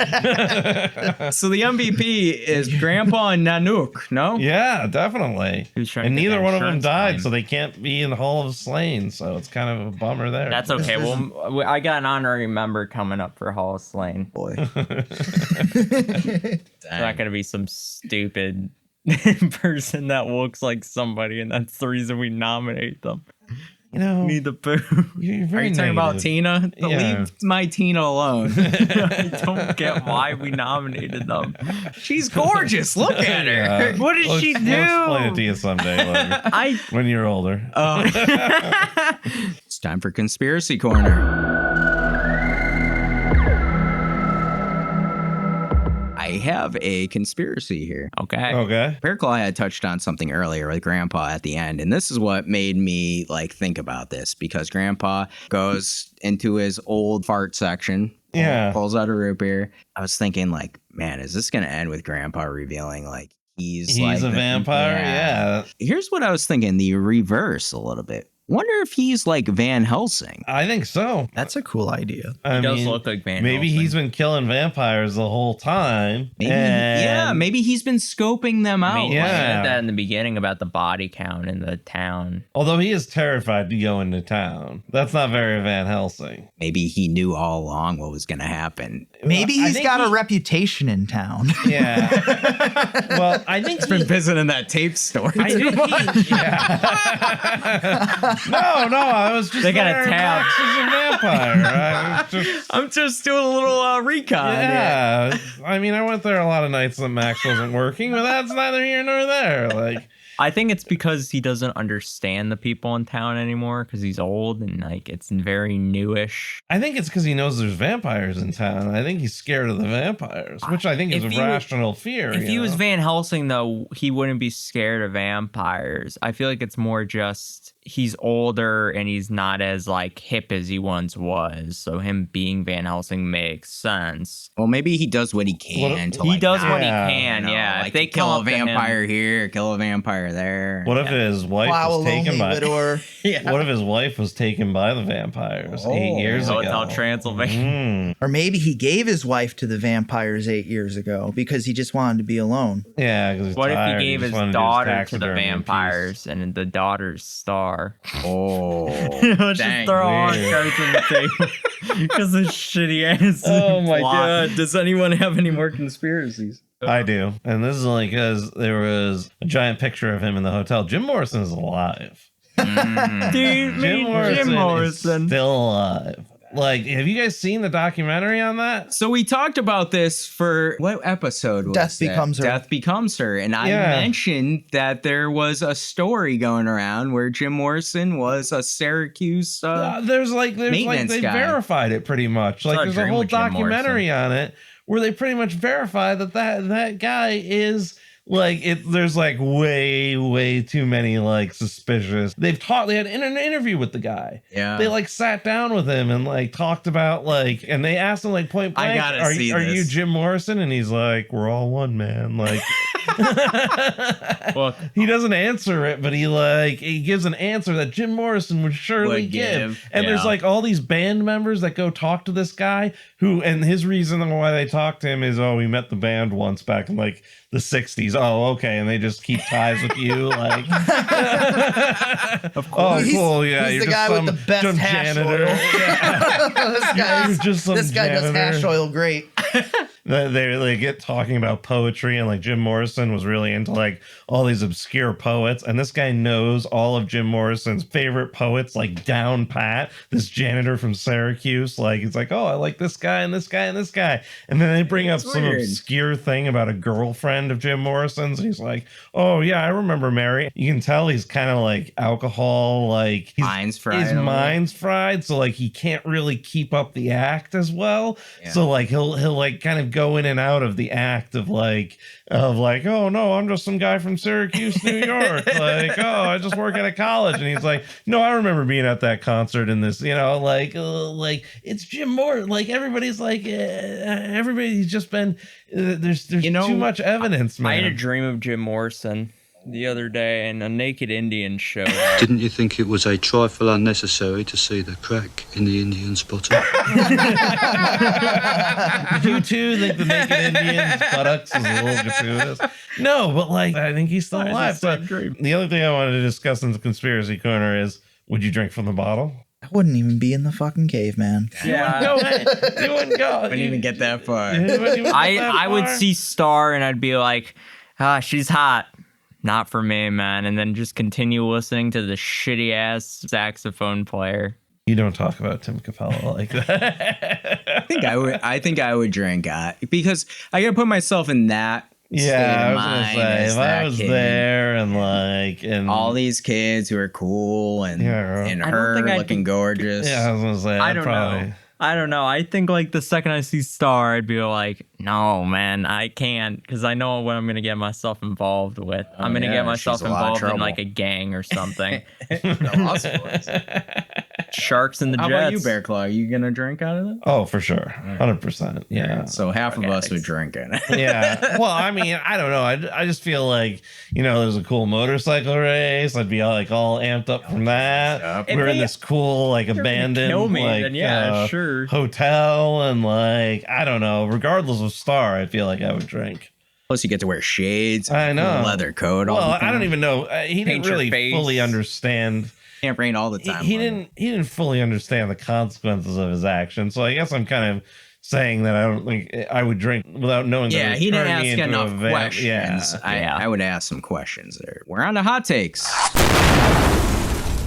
So the MVP is Grandpa and Nanook, no? Yeah, definitely. trying And to get neither that one of them insurance died, claim. so they can't be in the Hall of Slain. So it's kind of a bummer there. That's okay. Well, I got an honorary member coming up for Hall of Slain. Boy. It's not gonna be some stupid person that looks like somebody, and that's the reason we nominate them. You know, Need the boo. You're Are very you talking about negative. Tina? Yeah. Leave my Tina alone. I don't get why we nominated them. She's gorgeous. Look at her. Yeah. What did she We'll do? explain it to you someday, Logan, when you're older. It's time for Conspiracy Corner. I have a conspiracy here. Okay. Bearclaw had touched on something earlier with Grandpa at the end, and this is what made me like think about this, because Grandpa goes into his old fart section, pulls out a root beer. I was thinking, like, man, is this going to end with Grandpa revealing like he's like a vampire? Yeah. Here's what I was thinking: the reverse a little bit. Wonder if he's like Van Helsing. I think so. That's a cool idea. He does look like Van Maybe Helsing. he's been killing vampires the whole time. Maybe he's been scoping them out. I mean, he said that in the beginning about the body count in the town. Although he is terrified to go into town. That's not very Van Helsing. Maybe he knew all along what was going to happen. Maybe he's got a reputation in town. Yeah. Well, I think he's been visiting that tape store. No, I was just they got a tab. As a vampire. I'm just doing a little recon. Yeah. I mean, I went there a lot of nights that Max wasn't working, but that's neither here nor there. Like, I think it's because he doesn't understand the people in town anymore because he's old and like it's very newish. I think it's because he knows there's vampires in town. I think he's scared of the vampires, which I think is a rational fear. If he was Van Helsing, though, he wouldn't be scared of vampires. I feel like it's more just he's older and he's not as like hip as he once was. So him being Van Helsing makes sense. Well, maybe he does what he can. He does what he can. You know, yeah, like if they kill a come up to him- vampire here, kill a vampire there. What if his wife was taken by? What if his wife was taken by the vampires 8 years ago? Hotel Transylvania. Or maybe he gave his wife to the vampires 8 years ago because he just wanted to be alone. Yeah. What if he gave his daughter to the vampires and the daughter's star? Oh, let's just throw all our cards on the table because of shitty ass. Oh my god! Does anyone have any more conspiracies? I do, and this is only because there was a giant picture of him in the hotel. Jim Morrison is alive. Dude, Jim Morrison is still alive. Like, have you guys seen the documentary on that? So we talked about this for what episode was Death that? Becomes Her. Death Becomes Her. And I mentioned that there was a story going around where Jim Morrison was a Syracuse there's like they guy. verified it pretty much. Like there's a whole documentary on it where they pretty much verify that guy is like there's like way too many like suspicious. They had an interview with the guy. Yeah. They like sat down with him and like talked about like, and they asked him like point blank, are you Jim Morrison? And he's like, we're all one, man. Like Look, he doesn't answer it, but he gives an answer that Jim Morrison would surely give. And there's like all these band members that go talk to this guy and his reason why they talk to him is, we met the band once back in like the 60s. Oh, okay. And they just keep ties with you. Like, of course. Cool. Yeah. He's You're the just guy with the best hash janitor. oil. This guy does hash oil great. They get talking about poetry, and like Jim Morrison was really into like all these obscure poets, and this guy knows all of Jim Morrison's favorite poets like down pat. This janitor from Syracuse, like he's like, I like this guy and this guy and this guy, and then they bring up some obscure thing about a girlfriend of Jim Morrison's, and he's like, oh yeah, I remember Mary. You can tell he's kind of like alcohol, like his mind's fried, so like he can't really keep up the act as well. Yeah. So like he'll like kind of go in and out of the act of like, oh no, I'm just some guy from Syracuse, New York. Like, I just work at a college. And he's like, no, I remember being at that concert in this, like it's Jim Morrison. Like everybody's like, everybody's just been, there's too much evidence, man. I had a dream of Jim Morrison the other day, and a naked Indian showed up. Didn't you think it was a trifle unnecessary to see the crack in the Indian's bottom? You too think the naked Indian's buttocks is a little gratuitous? No, but like I think he's still alive. But the other thing I wanted to discuss in the conspiracy corner is, would you drink from the bottle? I wouldn't even be in the fucking cave, man. Yeah, you wouldn't go. Wouldn't even get that far. I would see Star and I'd be like, she's hot. Not for me, man. And then just continue listening to the shitty ass saxophone player. You don't talk about Tim Capella like that. I think I would drink because I gotta put myself in that. Yeah, I was gonna say if I was there and all these kids who are cool and her looking gorgeous. Yeah, I was gonna say I don't know. I don't know. I think like the second I see Star, I'd be like, no, man, I can't, because I know what I'm gonna get myself involved with. I'm gonna get myself involved in like a gang or something. Sharks in the How Jets. about you, Bearclaw? Are you gonna drink out of it? Oh, for sure, 100%. Yeah. So half of us would drink it. Yeah. Well, I mean, I don't know. I just feel like, there's a cool motorcycle race. I'd be all amped up from that. We're in this cool abandoned kill me, then sure. hotel, and I don't know. Regardless of Star, I feel like I would drink. Plus, you get to wear shades. I know. Leather coat. Well, I don't even know. He didn't really fully understand. Can't rain all the time. He didn't fully understand the consequences of his actions. So I guess I'm kind of saying that I don't think I would drink without knowing. Yeah, that he didn't ask enough questions. Yeah. I would ask some questions there. We're on to hot takes.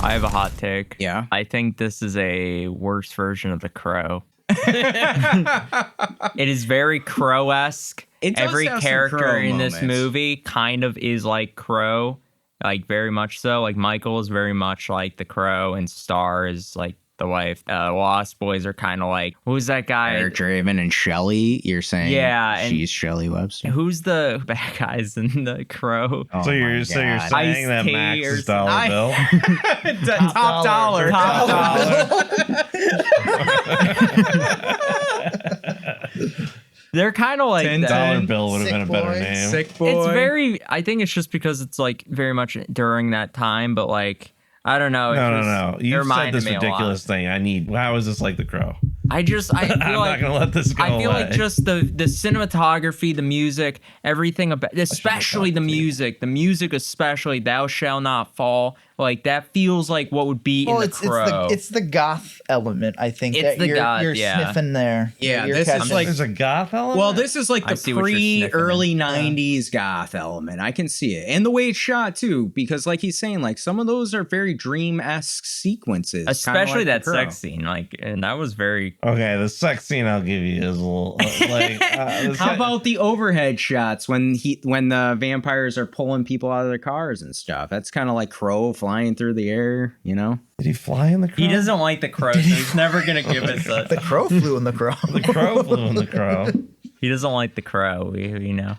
I have a hot take. Yeah. I think this is a worse version of The Crow. It is very Crow-esque. Every character in this movie kind of is like Crow, very much so. Michael is very much like the Crow, and Star is like the wife. Lost Boys are kind of like, who's that guy? Eric Draven and Shelley. You're saying, yeah, she's Shelley Webster. Who's the bad guys in the Crow? Oh, so you're saying that Max is Dollar Bill? Top dollar. They're kind of like $10 bill would have been a better name. Sick boy. It's I think it's just because it's very much during that time, but I don't know. No. You've said this ridiculous thing. How is this like The Crow? I feel I'm not gonna let this go. I feel like just the cinematography, the music, everything about, especially the music especially, "Thou Shall Not Fall," that feels like what would be in The Crow. It's the goth element, I think. It's the goth, you're sniffing there. Yeah, you're this is there's a goth element. Well, this is the early '90s goth element. I can see it, and the way it's shot too, because he's saying, some of those are very dream-esque sequences, especially that sex scene. And that was very. Okay, the sex scene I'll give you is a little How about the overhead shots when the vampires are pulling people out of their cars and stuff? That's kind of like Crow flying through the air, Did he fly in the Crow? He doesn't like the Crow, so he's never gonna give us a. The Crow flew in the Crow. The Crow flew in the Crow. He doesn't like the Crow,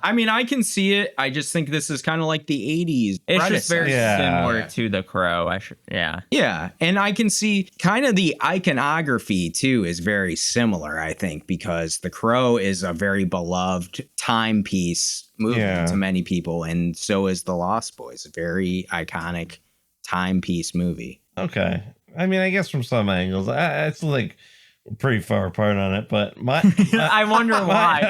I mean, I can see it. I just think this is kind of like the 80s. It's just very similar to the Crow. Yeah, and I can see kind of the iconography too is very similar, I think, because the Crow is a very beloved timepiece movie to many people, and so is the Lost Boys, a very iconic timepiece movie. Okay. I mean, I guess from some angles, it's pretty far apart on it, but I wonder why.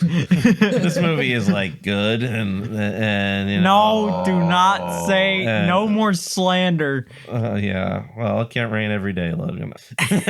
This movie is good and no, do not say no more slander. Yeah, well, it can't rain every day, Logan.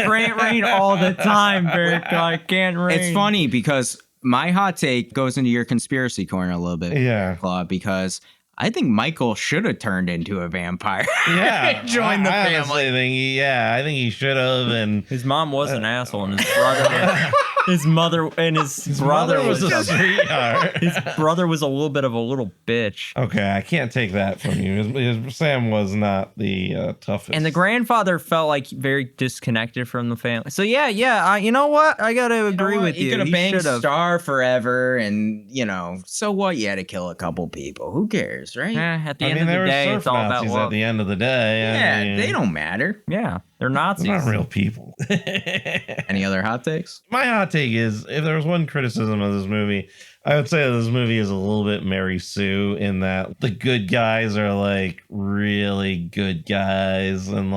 Rain all the time, Bearclaw. It can't rain. It's funny because my hot take goes into your conspiracy corner a little bit, Bearclaw, because I think Michael should have turned into a vampire. Yeah, joined the family. I think he should have. And his mom was an asshole, and his brother, his mother, and his brother was a sweetheart. His brother was a little bit of a little bitch. Okay, I can't take that from you. Sam was not the toughest, and the grandfather felt very disconnected from the family. So yeah. You know what? I gotta agree with you. He could have banged Star forever, and so what? You had to kill a couple people. Who cares? Right? At the end of the day, it's all about love. At the end of the day, they don't matter. Yeah, they're Nazis. They're not real people. Any other hot takes? My hot take is, if there was one criticism of this movie, I would say that this movie is a little bit Mary Sue in that the good guys are really good guys, and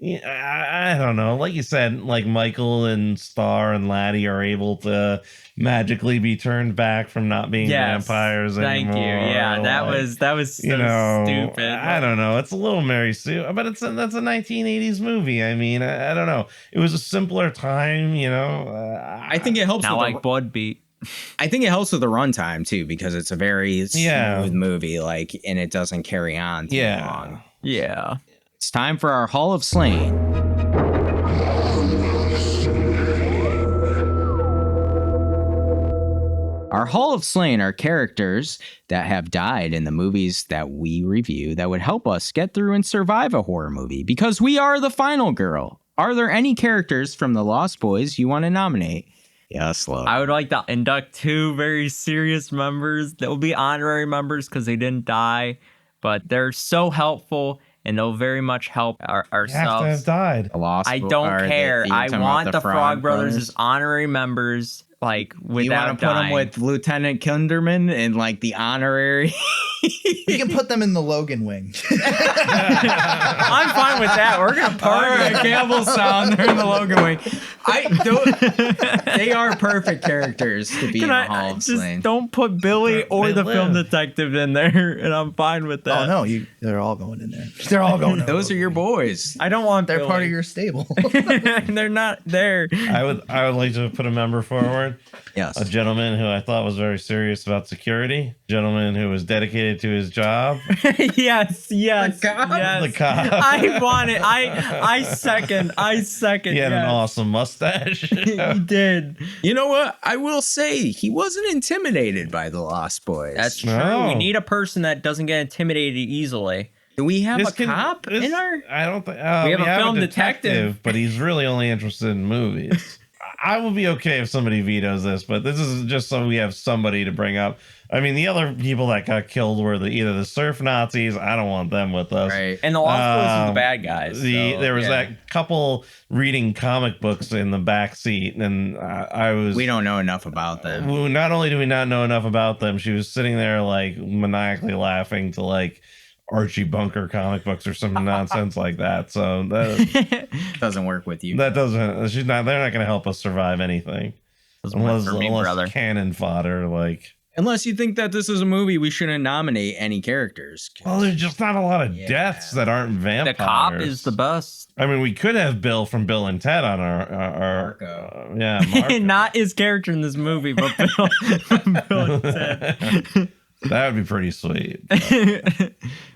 I don't know, like you said, Michael and Star and Laddie are able to magically be turned back from not being vampires anymore. Thank you. Yeah, that was so stupid. I don't know. It's a little Mary Sue, but that's a 1980s movie. I mean, I don't know. It was a simpler time, I think it helps. Not with Blood Beat. I think it helps with the runtime too, because it's a very smooth movie, and it doesn't carry on too long. Yeah. It's time for our Hall of Slain. Our Hall of Slain are characters that have died in the movies that we review that would help us get through and survive a horror movie, because we are the final girl Are there any characters from the Lost Boys you want to nominate? Yes, Logan. I would like to induct 2 very serious members. They'll be honorary members because they didn't die, but they're so helpful and they'll very much help ourselves. You have to have died. I don't care. I want the Frog Brothers as honorary members, like without You want to put them with Lieutenant Kinderman and like the honorary? You can put them in the Logan wing. I'm fine with that. We're gonna party at Campbell Sound. They're in the Logan wing. They are perfect characters to be in the Hall of Slain. Don't put Billy or the film detective in there, and I'm fine with that. Oh no, they're all going in there. They're all going. Those are your boys. I don't want. They're Billy. part of your stable. They're not there. I would like to put a member forward. Yes. A gentleman who I thought was very serious about security. Gentleman who was dedicated to his job. yes. The cop. I want it. I second. He had an awesome mustache. He did. You know what? I will say he wasn't intimidated by the Lost Boys. That's true. No. We need a person that doesn't get intimidated easily. Do we have a cop in our? I don't think we have a film detective, but he's really only interested in movies. I will be okay if somebody vetoes this, but this is just so we have somebody to bring up. I mean, the other people that got killed were either the surf Nazis. I don't want them with us. Right. And the Lost Boys are the bad guys. There was that couple reading comic books in the back seat, and we don't know enough about them. Not only do we not know enough about them, she was sitting there like maniacally laughing to like Archie Bunker comic books or some nonsense like that. So that doesn't work with you. That doesn't. She's not. They're not going to help us survive anything unless cannon fodder. Like unless you think that this is a movie, we shouldn't nominate any characters. Well, there's just not a lot of deaths that aren't vampires. The cop is the best. I mean, we could have Bill from Bill and Ted on our Marco. Not his character in this movie, but Bill and Ted. That would be pretty sweet.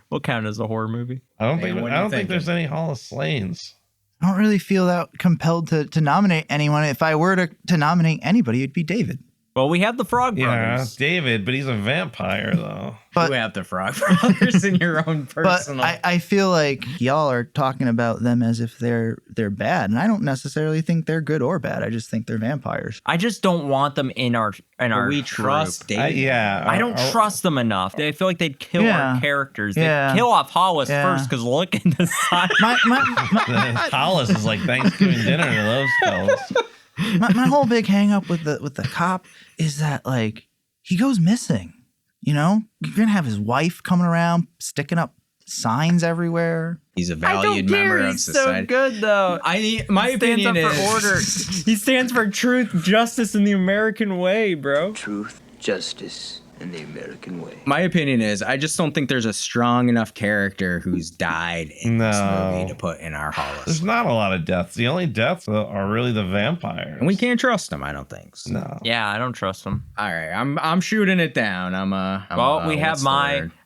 We'll count as a horror movie. I don't think there's any Hall of Slains. I don't really feel that compelled to nominate anyone. If I were to nominate anybody, it'd be David. Well, we have the Frog Brothers. Yeah, David, but he's a vampire though. But you have the Frog Brothers in your own personal. But I feel like y'all are talking about them as if they're bad, and I don't necessarily think they're good or bad. I just think they're vampires. I just don't want them in our. We trust David. I don't trust them enough. I feel like they'd kill our characters. They'd kill off Hollis first because look at the side. Hollis is like Thanksgiving dinner to those fellas. My whole big hang up with the cop is that like he goes missing. You know, you're gonna have his wife coming around sticking up signs everywhere. He's a valued member of society. He's so good though. My opinion is for order. He stands for truth, justice, and the American way, bro. Truth, justice, and the American way. My opinion is I just don't think there's a strong enough character who's died in this movie to put in our Hall of There's not a lot of deaths. The only deaths are really the vampires. And we can't trust them, I don't think. So. No. Yeah, I don't trust them. All right, I'm shooting it down.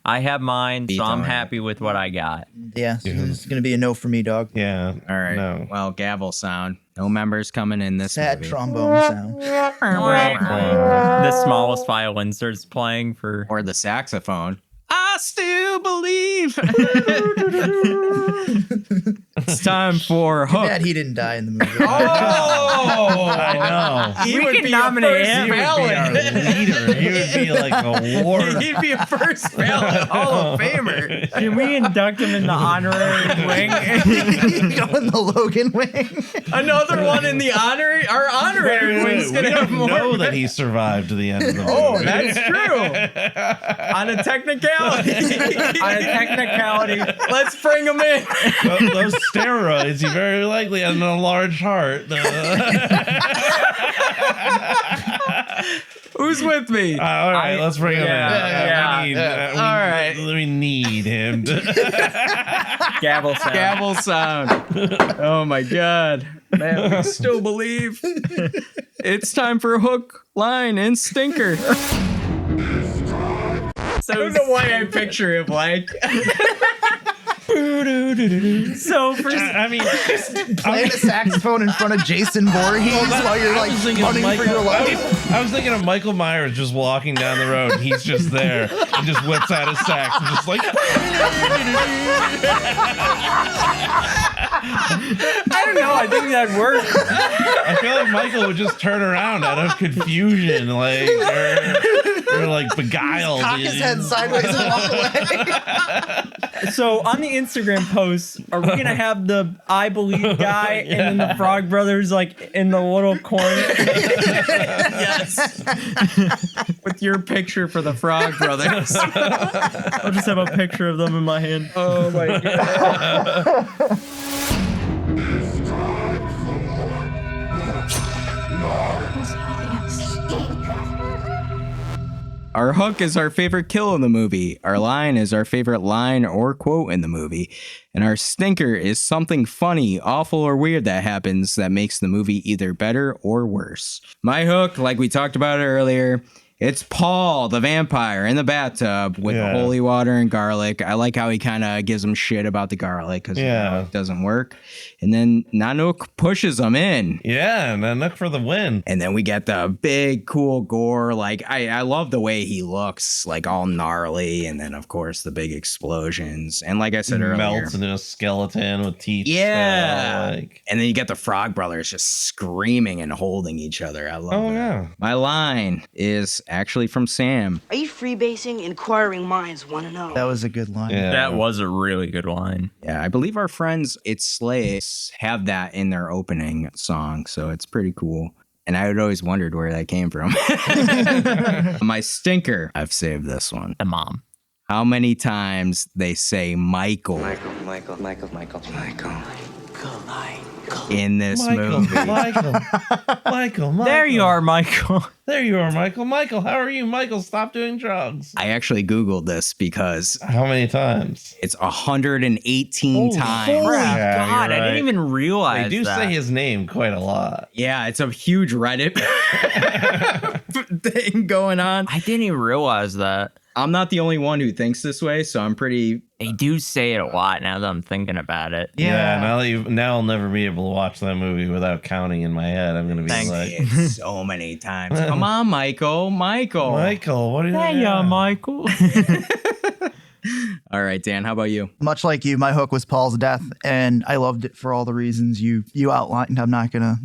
I have mine, so I'm happy with what I got. Yeah, so it's gonna be a no for me, dog. Yeah. All right. No. Well, gavel sound. No members coming in this Sad movie. trombone sound. The smallest violin starts playing or the saxophone. I still believe. It's time for Hook. Bad he didn't die in the movie. Oh, I know. He would be nominate him. He would be our leader. He would be like a war. He'd be a first ballot Hall of Famer. Can we induct him in the honorary wing? Go in the Logan wing. Another one in the honorary wing's We gonna have don't more. know that he survived to the end of the movie. Oh, that's true. On a technicality. Let's bring him in. Those steroids, he very likely had an enlarged heart. Who's with me? All right, let's bring him in. All right. We need him to. Gavel sound. Gavel sound. Oh my God. Man, we still believe. It's time for Hook, Line, and Stinker. So I don't know why I picture him like. So for playing a saxophone in front of Jason Voorhees while you're like running for your life. I was thinking of Michael Myers just walking down the road. He's just there and just whips out his sax and just like. I don't know. I think that worked. I feel like Michael would just turn around out of confusion, like or like beguiled. Cock his head sideways and walk away. So on the Instagram posts, are we gonna have the I believe guy and then the Frog Brothers like in the little corner? Yes. With your picture for the Frog Brothers. I'll just have a picture of them in my hand. Oh my god. Our hook is our favorite kill in the movie. Our line is our favorite line or quote in the movie. And our stinker is something funny, awful, or weird that happens that makes the movie either better or worse. My hook, like we talked about earlier, it's Paul, the vampire, in the bathtub with holy water and garlic. I like how he kind of gives him shit about the garlic because it doesn't work. And then Nanook pushes him in. Yeah, Nanook for the win. And then we get the big, cool gore. Like, I love the way he looks, like all gnarly. And then, of course, the big explosions. And like I said earlier, melts into a skeleton with teeth. Yeah. Like. And then you get the Frog Brothers just screaming and holding each other. I love that. My line is actually from Sam. Are you freebasing? Inquiring minds want to know. That was a good line. Yeah. That was a really good line. Yeah, I believe our friends It's Slays have that in their opening song, so it's pretty cool. And I had always wondered where that came from. My stinker, I've saved this one. The mom. How many times they say Michael. Michael. In this movie. Michael. There you are, Michael. There you are, Michael. Michael, how are you? Michael, stop doing drugs. I actually Googled this because... How many times? It's 118 times. Oh, Yeah, God, you're I didn't right. even realize They do that. say his name quite a lot. Yeah, it's a huge Reddit thing going on. I didn't even realize that. I'm not the only one who thinks this way, so I'm pretty... They do say it a lot now that I'm thinking about it. Now I'll never be able to watch that movie without counting in my head. I'm gonna be like so many times. Come on, Michael. Michael, what are you Hey, Michael. All right, Dan, how about you? Much like you, my hook was Paul's death, and I loved it for all the reasons you outlined. I'm not gonna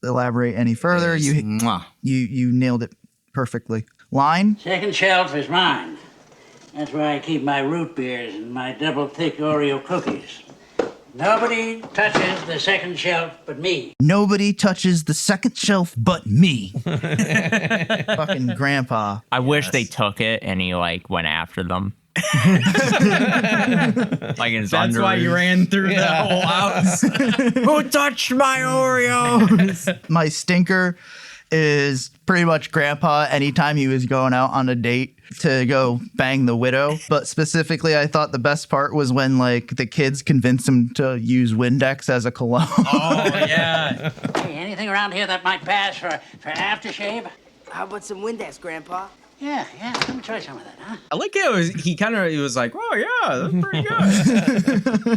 elaborate any further. You nailed it perfectly. Line? Second shelf is mine. That's where I keep my root beers and my double thick Oreo cookies. Nobody touches the second shelf but me. Nobody touches the second shelf but me. Fucking grandpa. I wish they took it and he like went after them. Like in his That's why you ran through the whole house. Who touched my Oreos? My stinker is pretty much grandpa anytime he was going out on a date to go bang the widow. But specifically, I thought the best part was when like the kids convinced him to use Windex as a cologne. Oh, yeah. Hey, anything around here that might pass for aftershave? How about some Windex, Grandpa? Yeah, let me try some of that, huh? I like how he was like, oh, yeah, that's pretty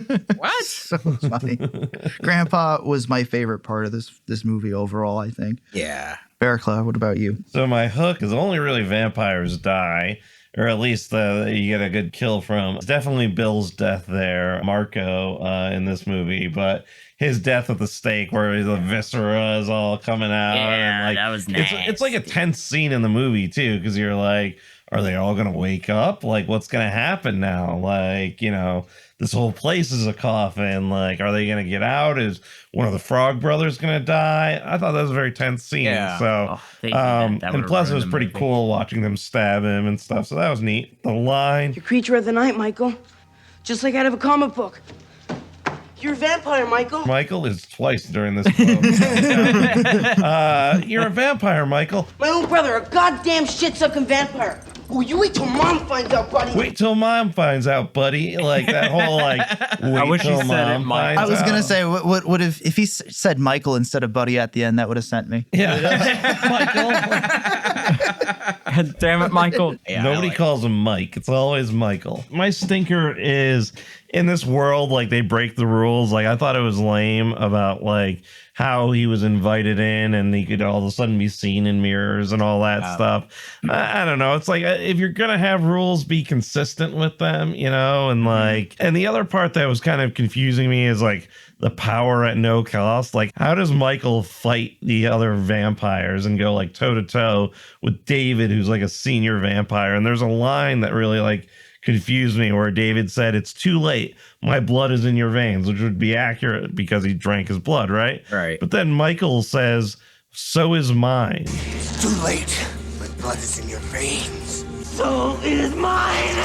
good. What? So funny. Grandpa was my favorite part of this movie overall, I think. Yeah. Bearclaw, what about you? So my hook is only really vampires die, or at least you get a good kill from. It's definitely Bill's death there, Marco, in this movie, but his death with the stake where the viscera is all coming out. Yeah, and like, that was nice. It's like a tense scene in the movie too, because you're like, are they all gonna wake up? Like, what's gonna happen now? Like, this whole place is a coffin. Like, are they gonna get out? Is one of the Frog Brothers gonna die? I thought that was a very tense scene. Yeah. So, and plus it was pretty cool watching them stab him and stuff. So that was neat. The line. You're creature of the night, Michael. Just like out of a comic book. You're a vampire, Michael. Michael is twice during this quote. You're a vampire, Michael. My own brother, a goddamn shit-sucking vampire. Oh, you wait till Mom finds out, buddy. Wait till Mom finds out, buddy. Like that whole I wish he said it, Mike. I was gonna say, what if he said Michael instead of Buddy at the end? That would have sent me. Yeah, Michael. Damn it, Michael. Nobody calls him Mike. It's always Michael. My stinker is in this world, like they break the rules. Like I thought it was lame about like how he was invited in and he could all of a sudden be seen in mirrors and all that stuff. I don't know. It's like if you're gonna have rules, be consistent with them, you know. And like, and the other part that was kind of confusing me is like the power at no cost. Like, how does Michael fight the other vampires and go like toe to toe with David, who's like a senior vampire? And there's a line that really like confused me where David said, "It's too late. My blood is in your veins," which would be accurate because he drank his blood, right? Right. But then Michael says, "So is mine." It's too late. My blood is in your veins. So is mine.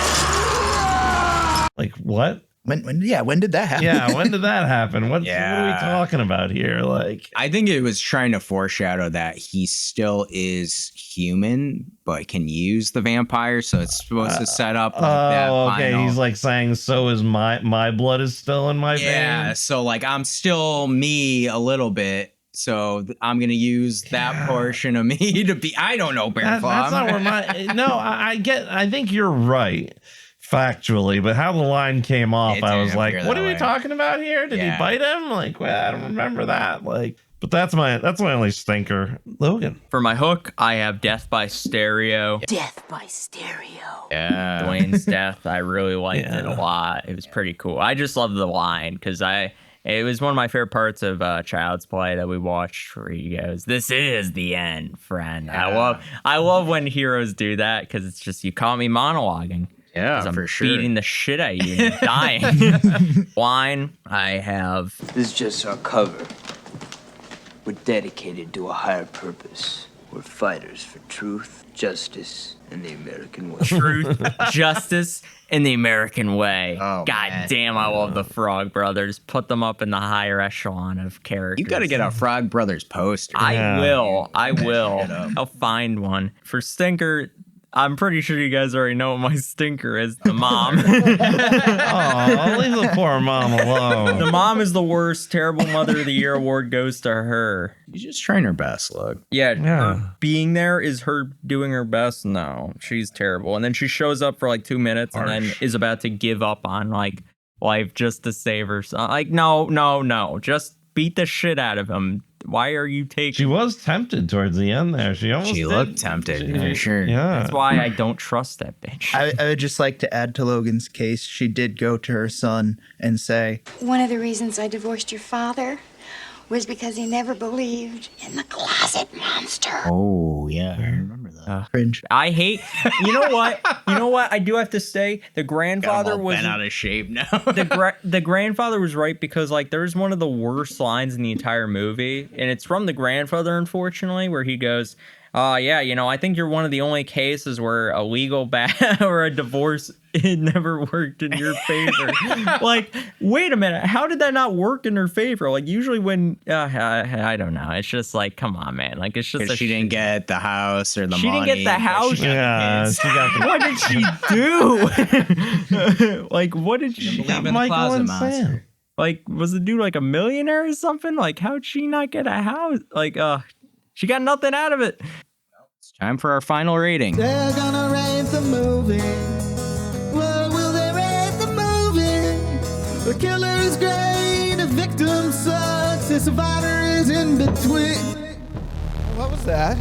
Like, what? When did that happen? Yeah, when did that happen? What are we talking about here? Like, I think it was trying to foreshadow that he still is human, but can use the vampire. So it's supposed to set up like that. Okay. Final. He's like saying, "So is my blood is still in my veins." Yeah. So like I'm still me a little bit. So I'm gonna use that portion of me to be. I don't know, Bearclaw. That's not where my. No, I think you're right. Factually, but how the line came off, I was like, what are we talking about here? Did he bite him? Like, well, I don't remember that. Like, but that's my only stinker. Logan. For my hook, I have Death by Stereo. Death by Stereo. Yeah. Dwayne's death. I really liked it a lot. It was pretty cool. I just love the line because it was one of my favorite parts of Child's Play that we watched where he goes, "This is the end, friend." Yeah. I love when heroes do that because it's just, you caught me monologuing. Yeah, I'm for sure. beating the shit out of you and dying. Line, I have. This is just our cover. We're dedicated to a higher purpose. We're fighters for truth, justice, and the American way. Truth, justice, and the American way. Oh, God man. damn, I love the Frog Brothers. Put them up in the higher echelon of characters. You got to get a Frog Brothers poster. I will. I'll find one. For Stinker, I'm pretty sure you guys already know what my stinker is. The mom. Oh, leave the poor mom alone. The mom is the worst. Terrible Mother of the Year award goes to her. She's just trying her best, look. Yeah. Her being there is her doing her best. No, she's terrible. And then she shows up for like 2 minutes and then is about to give up on like life just to save her son. Like, no. Just beat the shit out of him. Why are you taking? She was tempted towards the end there. She looked tempted, for sure. Yeah. That's why I don't trust that bitch. I would just like to add to Logan's case, she did go to her son and say, One of the reasons I divorced your father was because he never believed in the closet monster. Oh, yeah. I remember that. Cringe. I hate. You know what? I do have to say the grandfather was bent out of shape now. the grandfather was right because like there's one of the worst lines in the entire movie, and it's from the grandfather, unfortunately, where he goes, yeah, I think you're one of the only cases where a legal or a divorce it never worked in your favor. Like, wait a minute, how did that not work in her favor? Like, usually when I don't know, it's just like, come on, man. Like, it's just she didn't get the house or the money. She didn't get the house. Yeah, she got the. What did she do? Like, what did she? Believe in the closet monster. Like, was the dude like a millionaire or something? Like, how'd she not get a house? Like, she got nothing out of it. It's time for our final rating. They're gonna rate the movie. What will they rate the movie? The killer is great, a victim sucks, a survivor is in between. What was that?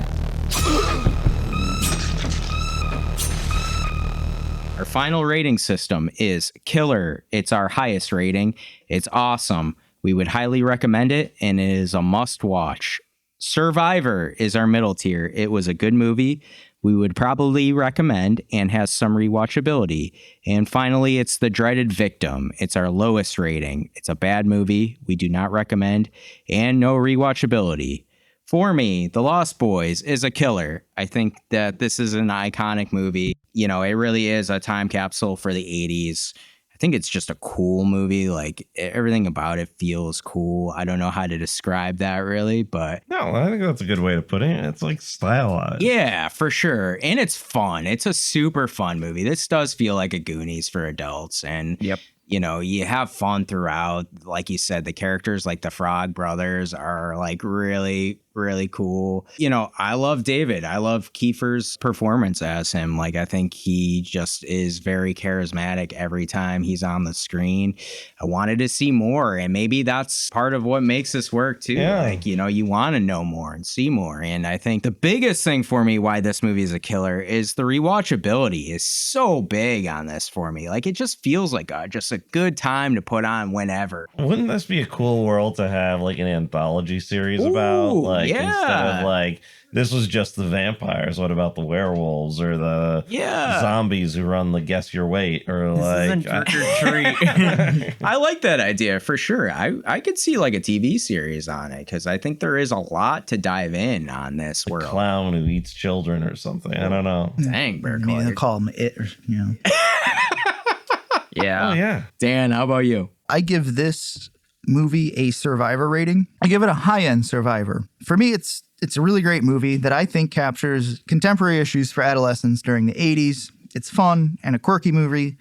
Our final rating system is Killer. It's our highest rating. It's awesome. We would highly recommend it, and it is a must watch. Survivor is our middle tier. It was a good movie. We would probably recommend and has some rewatchability. And finally, it's The Dreaded Victim. It's our lowest rating. It's a bad movie. We do not recommend and no rewatchability. For me, The Lost Boys is a killer. I think that this is an iconic movie. It really is a time capsule for the 80s. I think it's just a cool movie. Like, everything about it feels cool. I don't know how to describe that really, but No, I think that's a good way to put it. It's like stylized. yeah, for sure. And it's fun. It's a super fun movie. This does feel like a Goonies for adults. And Yep. You have fun throughout. Like you said, the characters like the Frog Brothers are like really, really cool. You know, I love David. I love Kiefer's performance as him. Like, I think he just is very charismatic every time he's on the screen. I wanted to see more, and maybe that's part of what makes this work too. Yeah. Like, you know, you want to know more and see more. And I think the biggest thing for me why this movie is a killer is the rewatchability is so big on this for me. Like, it just feels like just a good time to put on whenever. Wouldn't this be a cool world to have like an anthology series about? Like, instead of like, this was just the vampires, what about the werewolves or the zombies who run the guess your weight or This like isn't trick or treat. I like that idea for sure. I could see like a TV series on it because I think there is a lot to dive in on this world. Clown who eats children or something. I don't know. Dang, I mean, they'll call them it, you know. Yeah. Oh, yeah. Dan, how about you? I give this movie a Survivor rating. I give it a high-end Survivor. For me, it's a really great movie that I think captures contemporary issues for adolescents during the 80s. It's fun and a quirky movie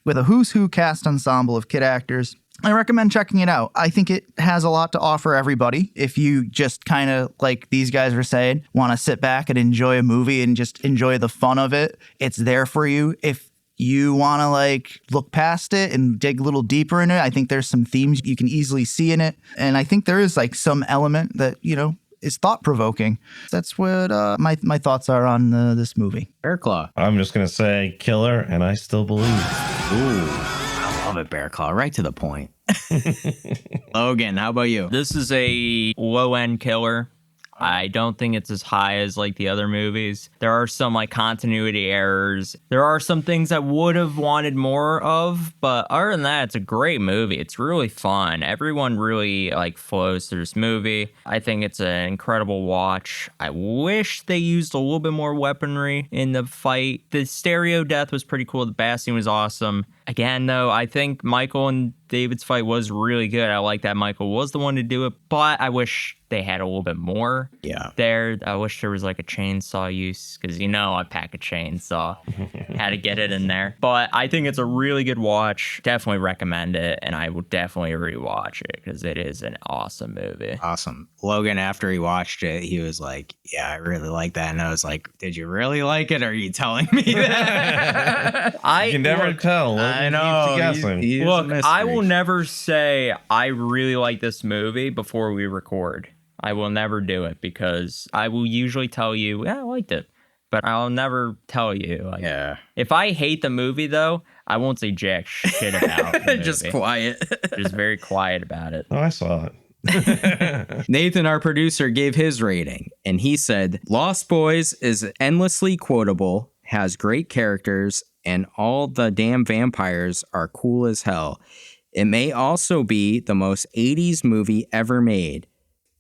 with a who's who cast ensemble of kid actors. I recommend checking it out. I think it has a lot to offer everybody. If you just kind of, like these guys were saying, want to sit back and enjoy a movie and just enjoy the fun of it, it's there for you. If you want to like look past it and dig a little deeper in it, I think there's some themes you can easily see in it. And I think there is like some element that, you know, is thought-provoking. That's what my thoughts are on this movie. Bearclaw. I'm just going to say killer, and I still believe. Ooh, I love it, Bearclaw. Right to the point. Logan, how about you? This is a low-end killer. I don't think it's as high as like the other movies. There are some like continuity errors. There are some things I would have wanted more of, but other than that, it's a great movie. It's really fun. Everyone really like flows through this movie. I think it's an incredible watch. I wish they used a little bit more weaponry in the fight. The stereo death was pretty cool. The bass scene was awesome. Again, though, I think Michael and David's fight was really good. I like that Michael was the one to do it, but I wish they had a little bit more there. I wish there was like a chainsaw use because, you know, I pack a chainsaw. Had to get it in there. But I think it's a really good watch. Definitely recommend it, and I will definitely rewatch it because it is an awesome movie. Awesome. Logan, after he watched it, he was like, yeah, I really like that. And I was like, did you really like it? Or are you telling me that? You can never tell. Logan I know. keeps guessing. Look, I will never say I really like this movie before we record. I will never do it because I will usually tell you, yeah, I liked it. But I'll never tell you. Like, if I hate the movie, though, I won't say jack shit about the movie. Just quiet. Just very quiet about it. Oh, I saw it. Nathan, our producer, gave his rating, and he said, Lost Boys is endlessly quotable, has great characters, and all the damn vampires are cool as hell. It may also be the most 80s movie ever made.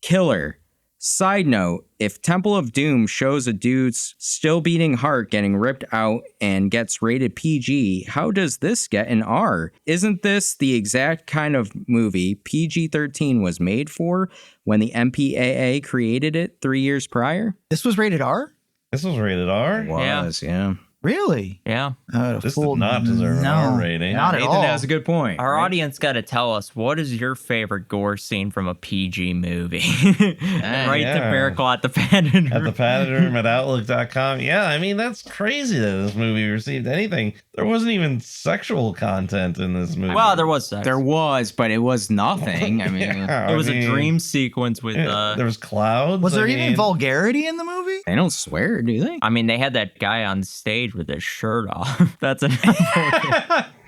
Killer. Side note, if Temple of Doom shows a dude's still beating heart getting ripped out and gets rated PG, how does this get an R? Isn't this the exact kind of movie PG-13 was made for when the MPAA created it 3 years prior? This was rated R? This was rated R? It was, yeah. Really? Yeah. This did not deserve an R rating. Not at Nathan all. has a good point. Our audience got to tell us, what is your favorite gore scene from a PG movie? Right to Bearclaw at the padded room. At the padded room at Outlook.com. Yeah, I mean, that's crazy that this movie received anything. There wasn't even sexual content in this movie. Well, there was sex. There was, but it was nothing. I mean, it was a dream sequence with... there was clouds. Was there even vulgarity in the movie? They don't swear, do they? I mean, they had that guy on stage with his shirt off. That's enough.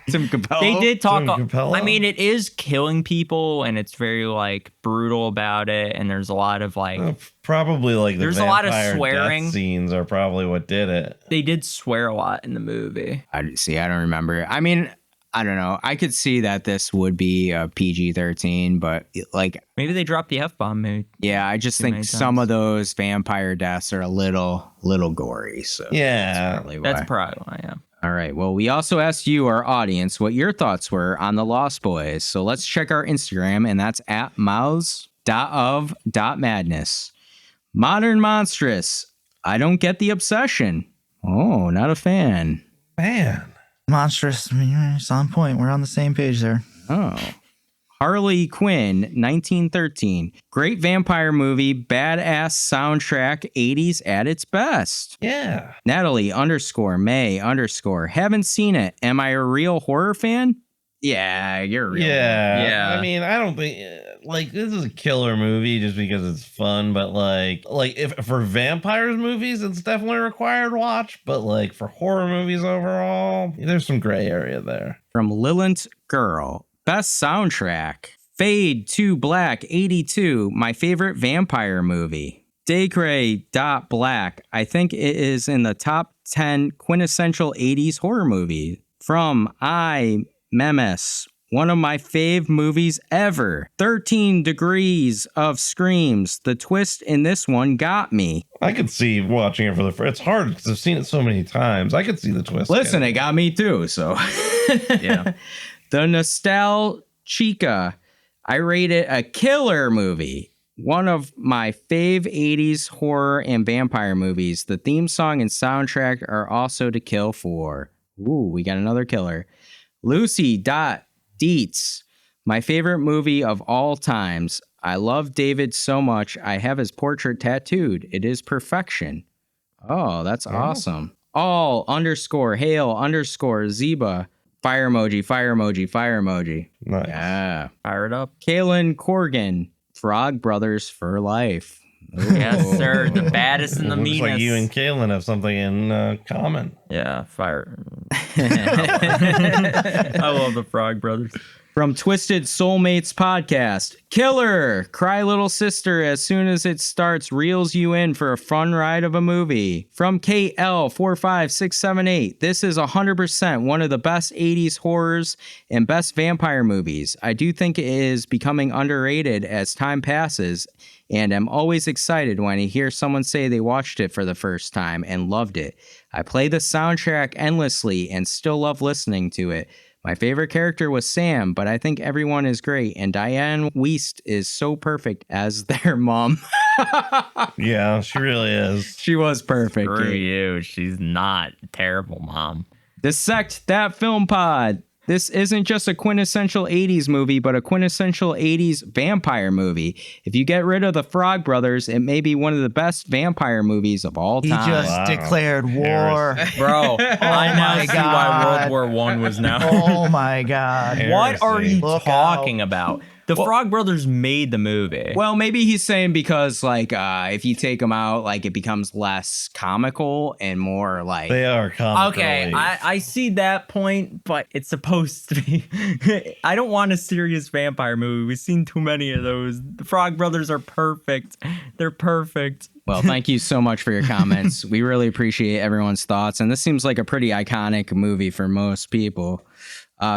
Tim Capello. They did talk. Tim Capello. I mean, it is killing people, and it's very like brutal about it. And there's a lot of like, probably like the there's a lot of vampire swearing death scenes are probably what did it. They did swear a lot in the movie. I don't remember. I mean, I don't know. I could see that this would be a PG-13, but like maybe they dropped the F-bomb. Maybe. Yeah, I just think some of those vampire deaths are a little gory. So yeah, that's probably why. Yeah. All right. Well, we also asked you, our audience, what your thoughts were on the Lost Boys. So let's check our Instagram, and that's at mouths.of.madness. Modern Monstrous. I don't get the obsession. Oh, not a fan. Man. Monstrous. I mean, it's on point. We're on the same page there. Oh. Harley Quinn, 1913. Great vampire movie, badass soundtrack, 80s at its best. Yeah. Natalie _May _ haven't seen it. Am I a real horror fan? Yeah, you're real. Yeah. I mean, I don't think like this is a killer movie just because it's fun, but like if for vampires movies, it's definitely a required watch. But like for horror movies overall, there's some gray area there. From Lilith Girl, best soundtrack. Fade to Black, 82, my favorite vampire movie. Black, I think it is in the top 10 quintessential 80s horror movie. From Memes, one of my fave movies ever. 13 Degrees of Screams. The twist in this one got me. I could see watching it for the first. It's hard because I've seen it so many times. I could see the twist. Listen, it got me too, so. Yeah. The Nostalgica. I rate it a killer movie. One of my fave 80s horror and vampire movies. The theme song and soundtrack are also to kill for. Ooh, we got another killer. Lucy Dietz, my favorite movie of all times. I love David so much. I have his portrait tattooed. It is perfection. Oh, that's awesome. All _hail _Zeba. Fire emoji, fire emoji, fire emoji. Nice. Yeah. Fire it up. Kaylin Corgan, Frog Brothers for life. Yes, sir. The baddest and the Looks meanest. like you and Kaylin have something in common. Yeah, fire. I love the Frog Brothers. From Twisted Soulmates Podcast, killer! Cry Little Sister as soon as it starts reels you in for a fun ride of a movie. From KL45678, this is 100% one of the best 80s horrors and best vampire movies. I do think it is becoming underrated as time passes, and I'm always excited when I hear someone say they watched it for the first time and loved it. I play the soundtrack endlessly and still love listening to it. My favorite character was Sam, but I think everyone is great, and Diane Wiest is so perfect as their mom. Yeah, she really is. She was perfect. Screw you. She's not a terrible mom. Dissect That Film Pod. This isn't just a quintessential 80s movie, but a quintessential 80s vampire movie. If you get rid of the Frog Brothers, it may be one of the best vampire movies of all time. He just declared war. Bro, I now see why World War I was now. Oh my God. What are you Look talking out. about? The Frog Brothers made the movie. Well, maybe he's saying because, like, if you take them out, like, it becomes less comical and more like... They are comical. Okay, I see that point, but it's supposed to be... I don't want a serious vampire movie. We've seen too many of those. The Frog Brothers are perfect. They're perfect. Well, thank you so much for your comments. We really appreciate everyone's thoughts, and this seems like a pretty iconic movie for most people.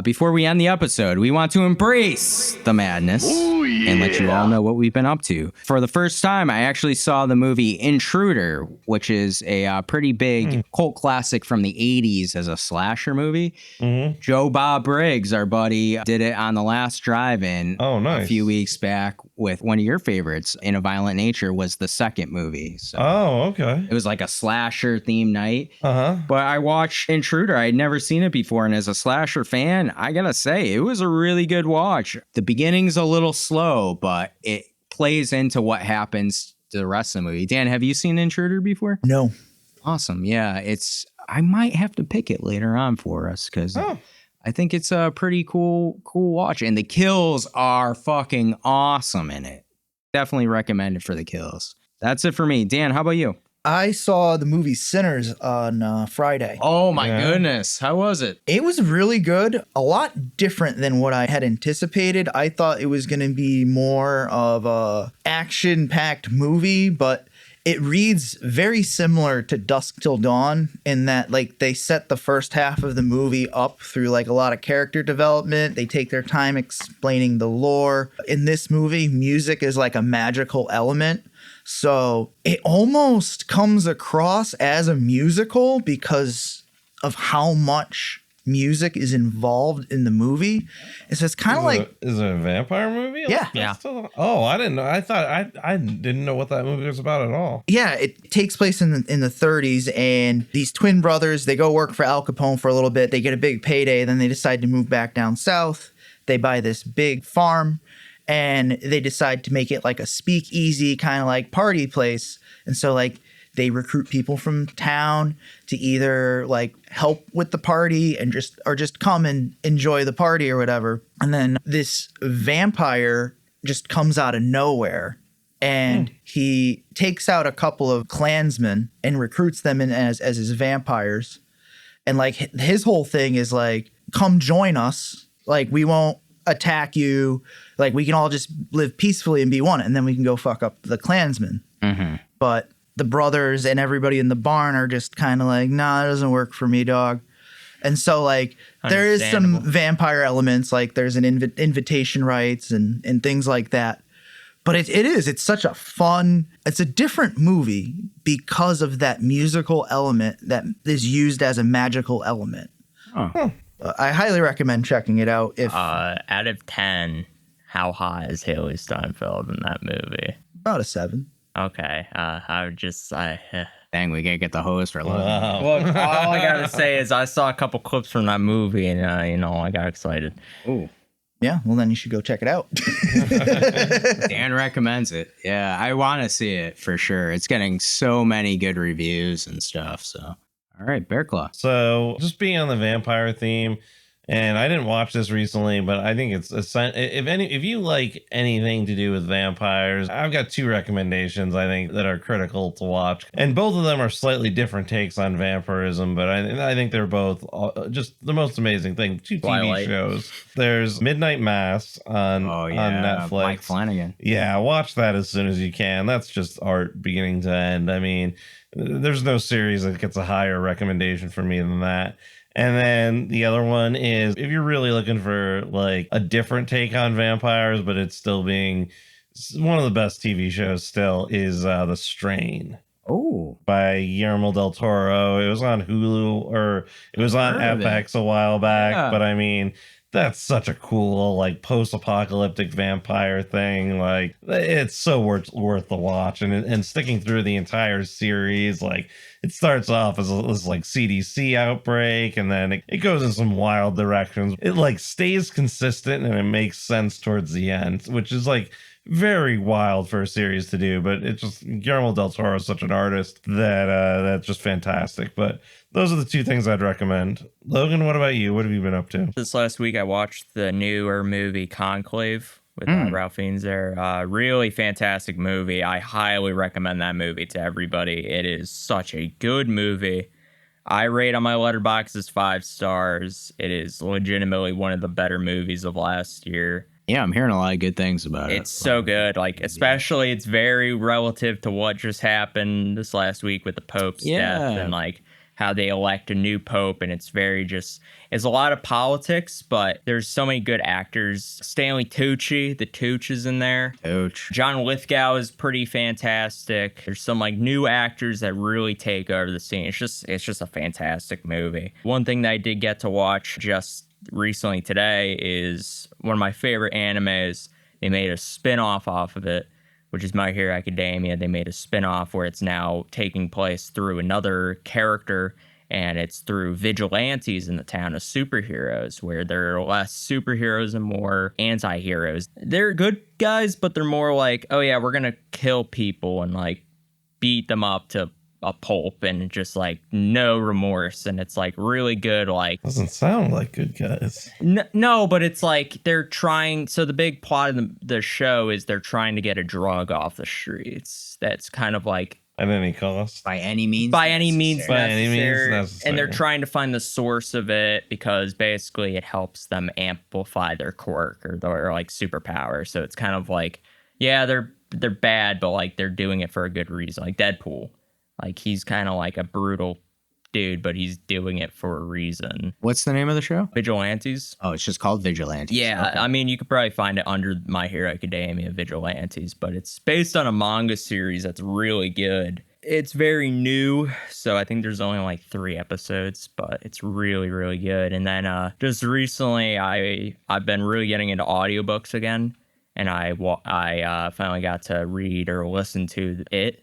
Before we end the episode, we want to embrace the madness and let you all know what we've been up to. For the first time, I actually saw the movie Intruder, which is a pretty big cult classic from the 80s as a slasher movie. Mm-hmm. Joe Bob Briggs, our buddy, did it on the last drive-in a few weeks back with one of your favorites, In a Violent Nature, was the second movie. So okay. it was like a slasher theme night. Uh-huh. But I watched Intruder. I had never seen it before, and as a slasher fan, I gotta say, it was a really good watch. The beginning's a little slow, but it plays into what happens to the rest of the movie. Dan, have you seen Intruder before? No. Awesome. Yeah, I might have to pick it later on for us, because I think it's a pretty cool watch. And the kills are fucking awesome in it. Definitely recommend it for the kills. That's it for me. Dan, how about you? I saw the movie Sinners on Friday. Oh my goodness. How was it? It was really good. A lot different than what I had anticipated. I thought it was going to be more of a action-packed movie, but it reads very similar to Dusk Till Dawn in that, like, they set the first half of the movie up through, like, a lot of character development. They take their time explaining the lore. In this movie, music is like a magical element. So it almost comes across as a musical because of how much music is involved in the movie. And so it's kind of like... Is it a vampire movie? Yeah. I didn't know. I thought I didn't know what that movie was about at all. Yeah, it takes place in the 30s, and these twin brothers, they go work for Al Capone for a little bit. They get a big payday, then they decide to move back down south. they buy this big farm and they decide to make it like a speakeasy kind of like party place. And so like they recruit people from town to either like help with the party and just come and enjoy the party or whatever. And then this vampire just comes out of nowhere and he takes out a couple of Klansmen and recruits them in as his vampires. And like his whole thing is like, come join us. Like we won't attack you. Like we can all just live peacefully and be one. And then we can go fuck up the Klansmen. Mm-hmm. But the brothers and everybody in the barn are just kind of like, nah, it doesn't work for me, dog. And so like there is some vampire elements, like there's an invitation rights and things like that. But it's such a fun, it's a different movie because of that musical element that is used as a magical element. Oh. I highly recommend checking it out. If out of 10, how high is Haley Steinfeld in that movie? About a 7. Okay. Dang, we gotta get the host for Logan. Wow. Look, all I gotta say is I saw a couple clips from that movie and I got excited. Ooh. Yeah, well then you should go check it out. Dan recommends it. Yeah, I want to see it for sure. It's getting so many good reviews and stuff. So, all right, Bearclaw. So, just being on the vampire theme, and I didn't watch this recently, but I think it's if you like anything to do with vampires, I've got 2 recommendations I think that are critical to watch, and both of them are slightly different takes on vampirism, but I think they're both just the most amazing thing. 2 TV shows. There's Midnight Mass on Netflix. Mike Flanagan. Yeah, watch that as soon as you can. That's just art beginning to end. I mean, there's no series that gets a higher recommendation for me than that. And then the other one is if you're really looking for like a different take on vampires, but it's still being one of the best TV shows still is The Strain. Oh, by Guillermo del Toro. It was on Hulu or it was on FX a while back, but I mean, that's such a cool like post-apocalyptic vampire thing. Like it's so worth the watch, and sticking through the entire series. Like it starts off as this like CDC outbreak, and then it goes in some wild directions. It like stays consistent and it makes sense towards the end, which is like very wild for a series to do. But it's just Guillermo del Toro is such an artist that that's just fantastic. But those are the 2 things I'd recommend. Logan, what about you? What have you been up to? This last week, I watched the newer movie Conclave with Ralph Fiennes there. Really fantastic movie. I highly recommend that movie to everybody. It is such a good movie. I rate on my Letterboxd as 5 stars. It is legitimately one of the better movies of last year. Yeah, I'm hearing a lot of good things about it. It's so good. Like, especially it's very relative to what just happened this last week with the Pope's death and like how they elect a new Pope. And it's a lot of politics, but there's so many good actors. Stanley Tucci, the Tooch is in there. Tooch. John Lithgow is pretty fantastic. There's some like new actors that really take over the scene. It's just a fantastic movie. One thing that I did get to watch just recently today is one of my favorite animes. They made a spin-off off of it, which is My Hero Academia. They made a spin-off where it's now taking place through another character, and it's through vigilantes in the town of superheroes, where there are less superheroes and more anti-heroes. They're good guys, but they're more like, oh yeah, we're gonna kill people and like beat them up to a pulp and just like no remorse. And it's like really good. Like doesn't sound like good guys. No, but it's like they're trying. So the big plot of the show is they're trying to get a drug off the streets. That's kind of like at any cost, by any means necessary. And they're trying to find the source of it because basically it helps them amplify their quirk or their like superpower. So it's kind of like, yeah, they're bad, but like they're doing it for a good reason. Like Deadpool. Like, he's kind of like a brutal dude, but he's doing it for a reason. What's the name of the show? Vigilantes. Oh, it's just called Vigilantes. Yeah, okay. I mean, you could probably find it under My Hero Academia, Vigilantes, but it's based on a manga series that's really good. It's very new, so I think there's only like 3 episodes, but it's really, really good. And then just recently, I've been really getting into audiobooks again, and I finally got to read or listen to It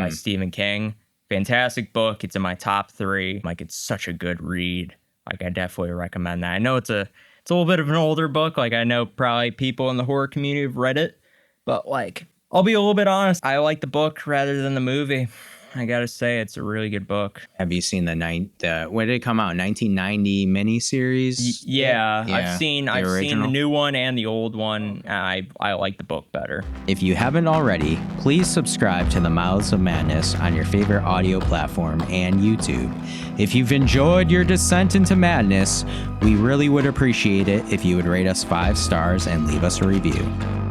by Stephen King. Fantastic book. It's in my top 3. Like, it's such a good read. Like, I definitely recommend that. I know it's a It's a little bit of an older book. Like, I know probably people in the horror community have read it, but like, I'll be a little bit honest. I like the book rather than the movie. I gotta say, it's a really good book. Have you seen when did it come out? 1990 miniseries? Yeah, I've seen the new one and the old one. I like the book better. If you haven't already, please subscribe to the Mouths of Madness on your favorite audio platform and YouTube. If you've enjoyed your descent into madness, we really would appreciate it if you would rate us 5 stars and leave us a review.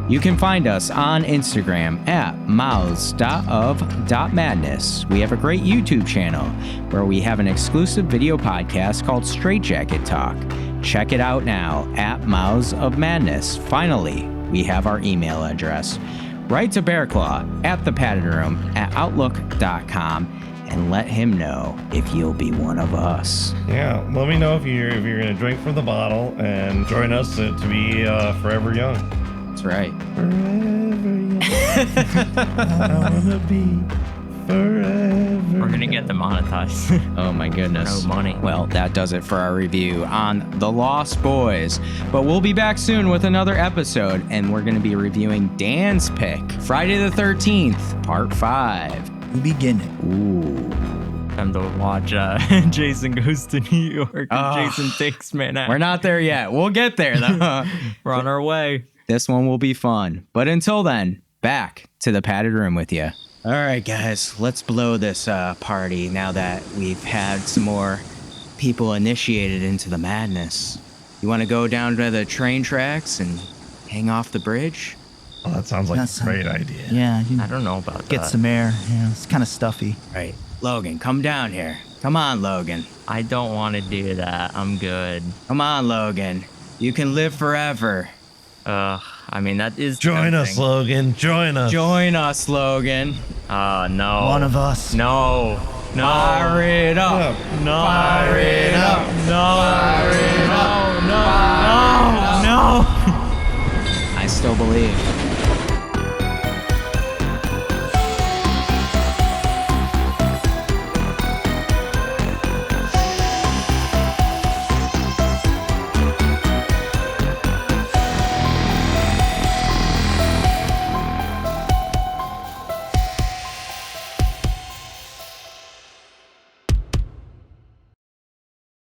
You can find us on Instagram at mouths.of.madness. We have a great YouTube channel where we have an exclusive video podcast called Straight Jacket Talk. Check it out now at Mouths of Madness. Finally, we have our email address. Write to Bearclaw at thepaddedroom@outlook.com and let him know if you'll be one of us. Yeah, let me know if you're gonna drink from the bottle and join us to be forever young. That's right. Forever young. I wanna be forever. We're gonna get demonetized. Oh my goodness. No money. Well, that does it for our review on The Lost Boys. But we'll be back soon with another episode, and we're gonna be reviewing Dan's pick, Friday the 13th, Part 5. We begin it. Ooh. Time to watch Jason Goes to New York and Jason Takes Manhattan. We're not there yet. We'll get there, though. We're on our way. This one will be fun. But until then, back to the padded room with you. All right, guys, let's blow this party now that we've had some more people initiated into the madness. You want to go down to the train tracks and hang off the bridge? Oh, that sounds like a great idea. Yeah, I don't know about get that. some air. Yeah, it's kind of stuffy. Right. Logan, come down here. Come on, Logan. I don't want to do that. I'm good. Come on, Logan. You can live forever. I mean, that is Join tempting. us, Logan. Join us. Join us, Logan. No. One of us. No. No. Fire it up. No. Fire it up. No. Fire it up. No. No. No. I still believe.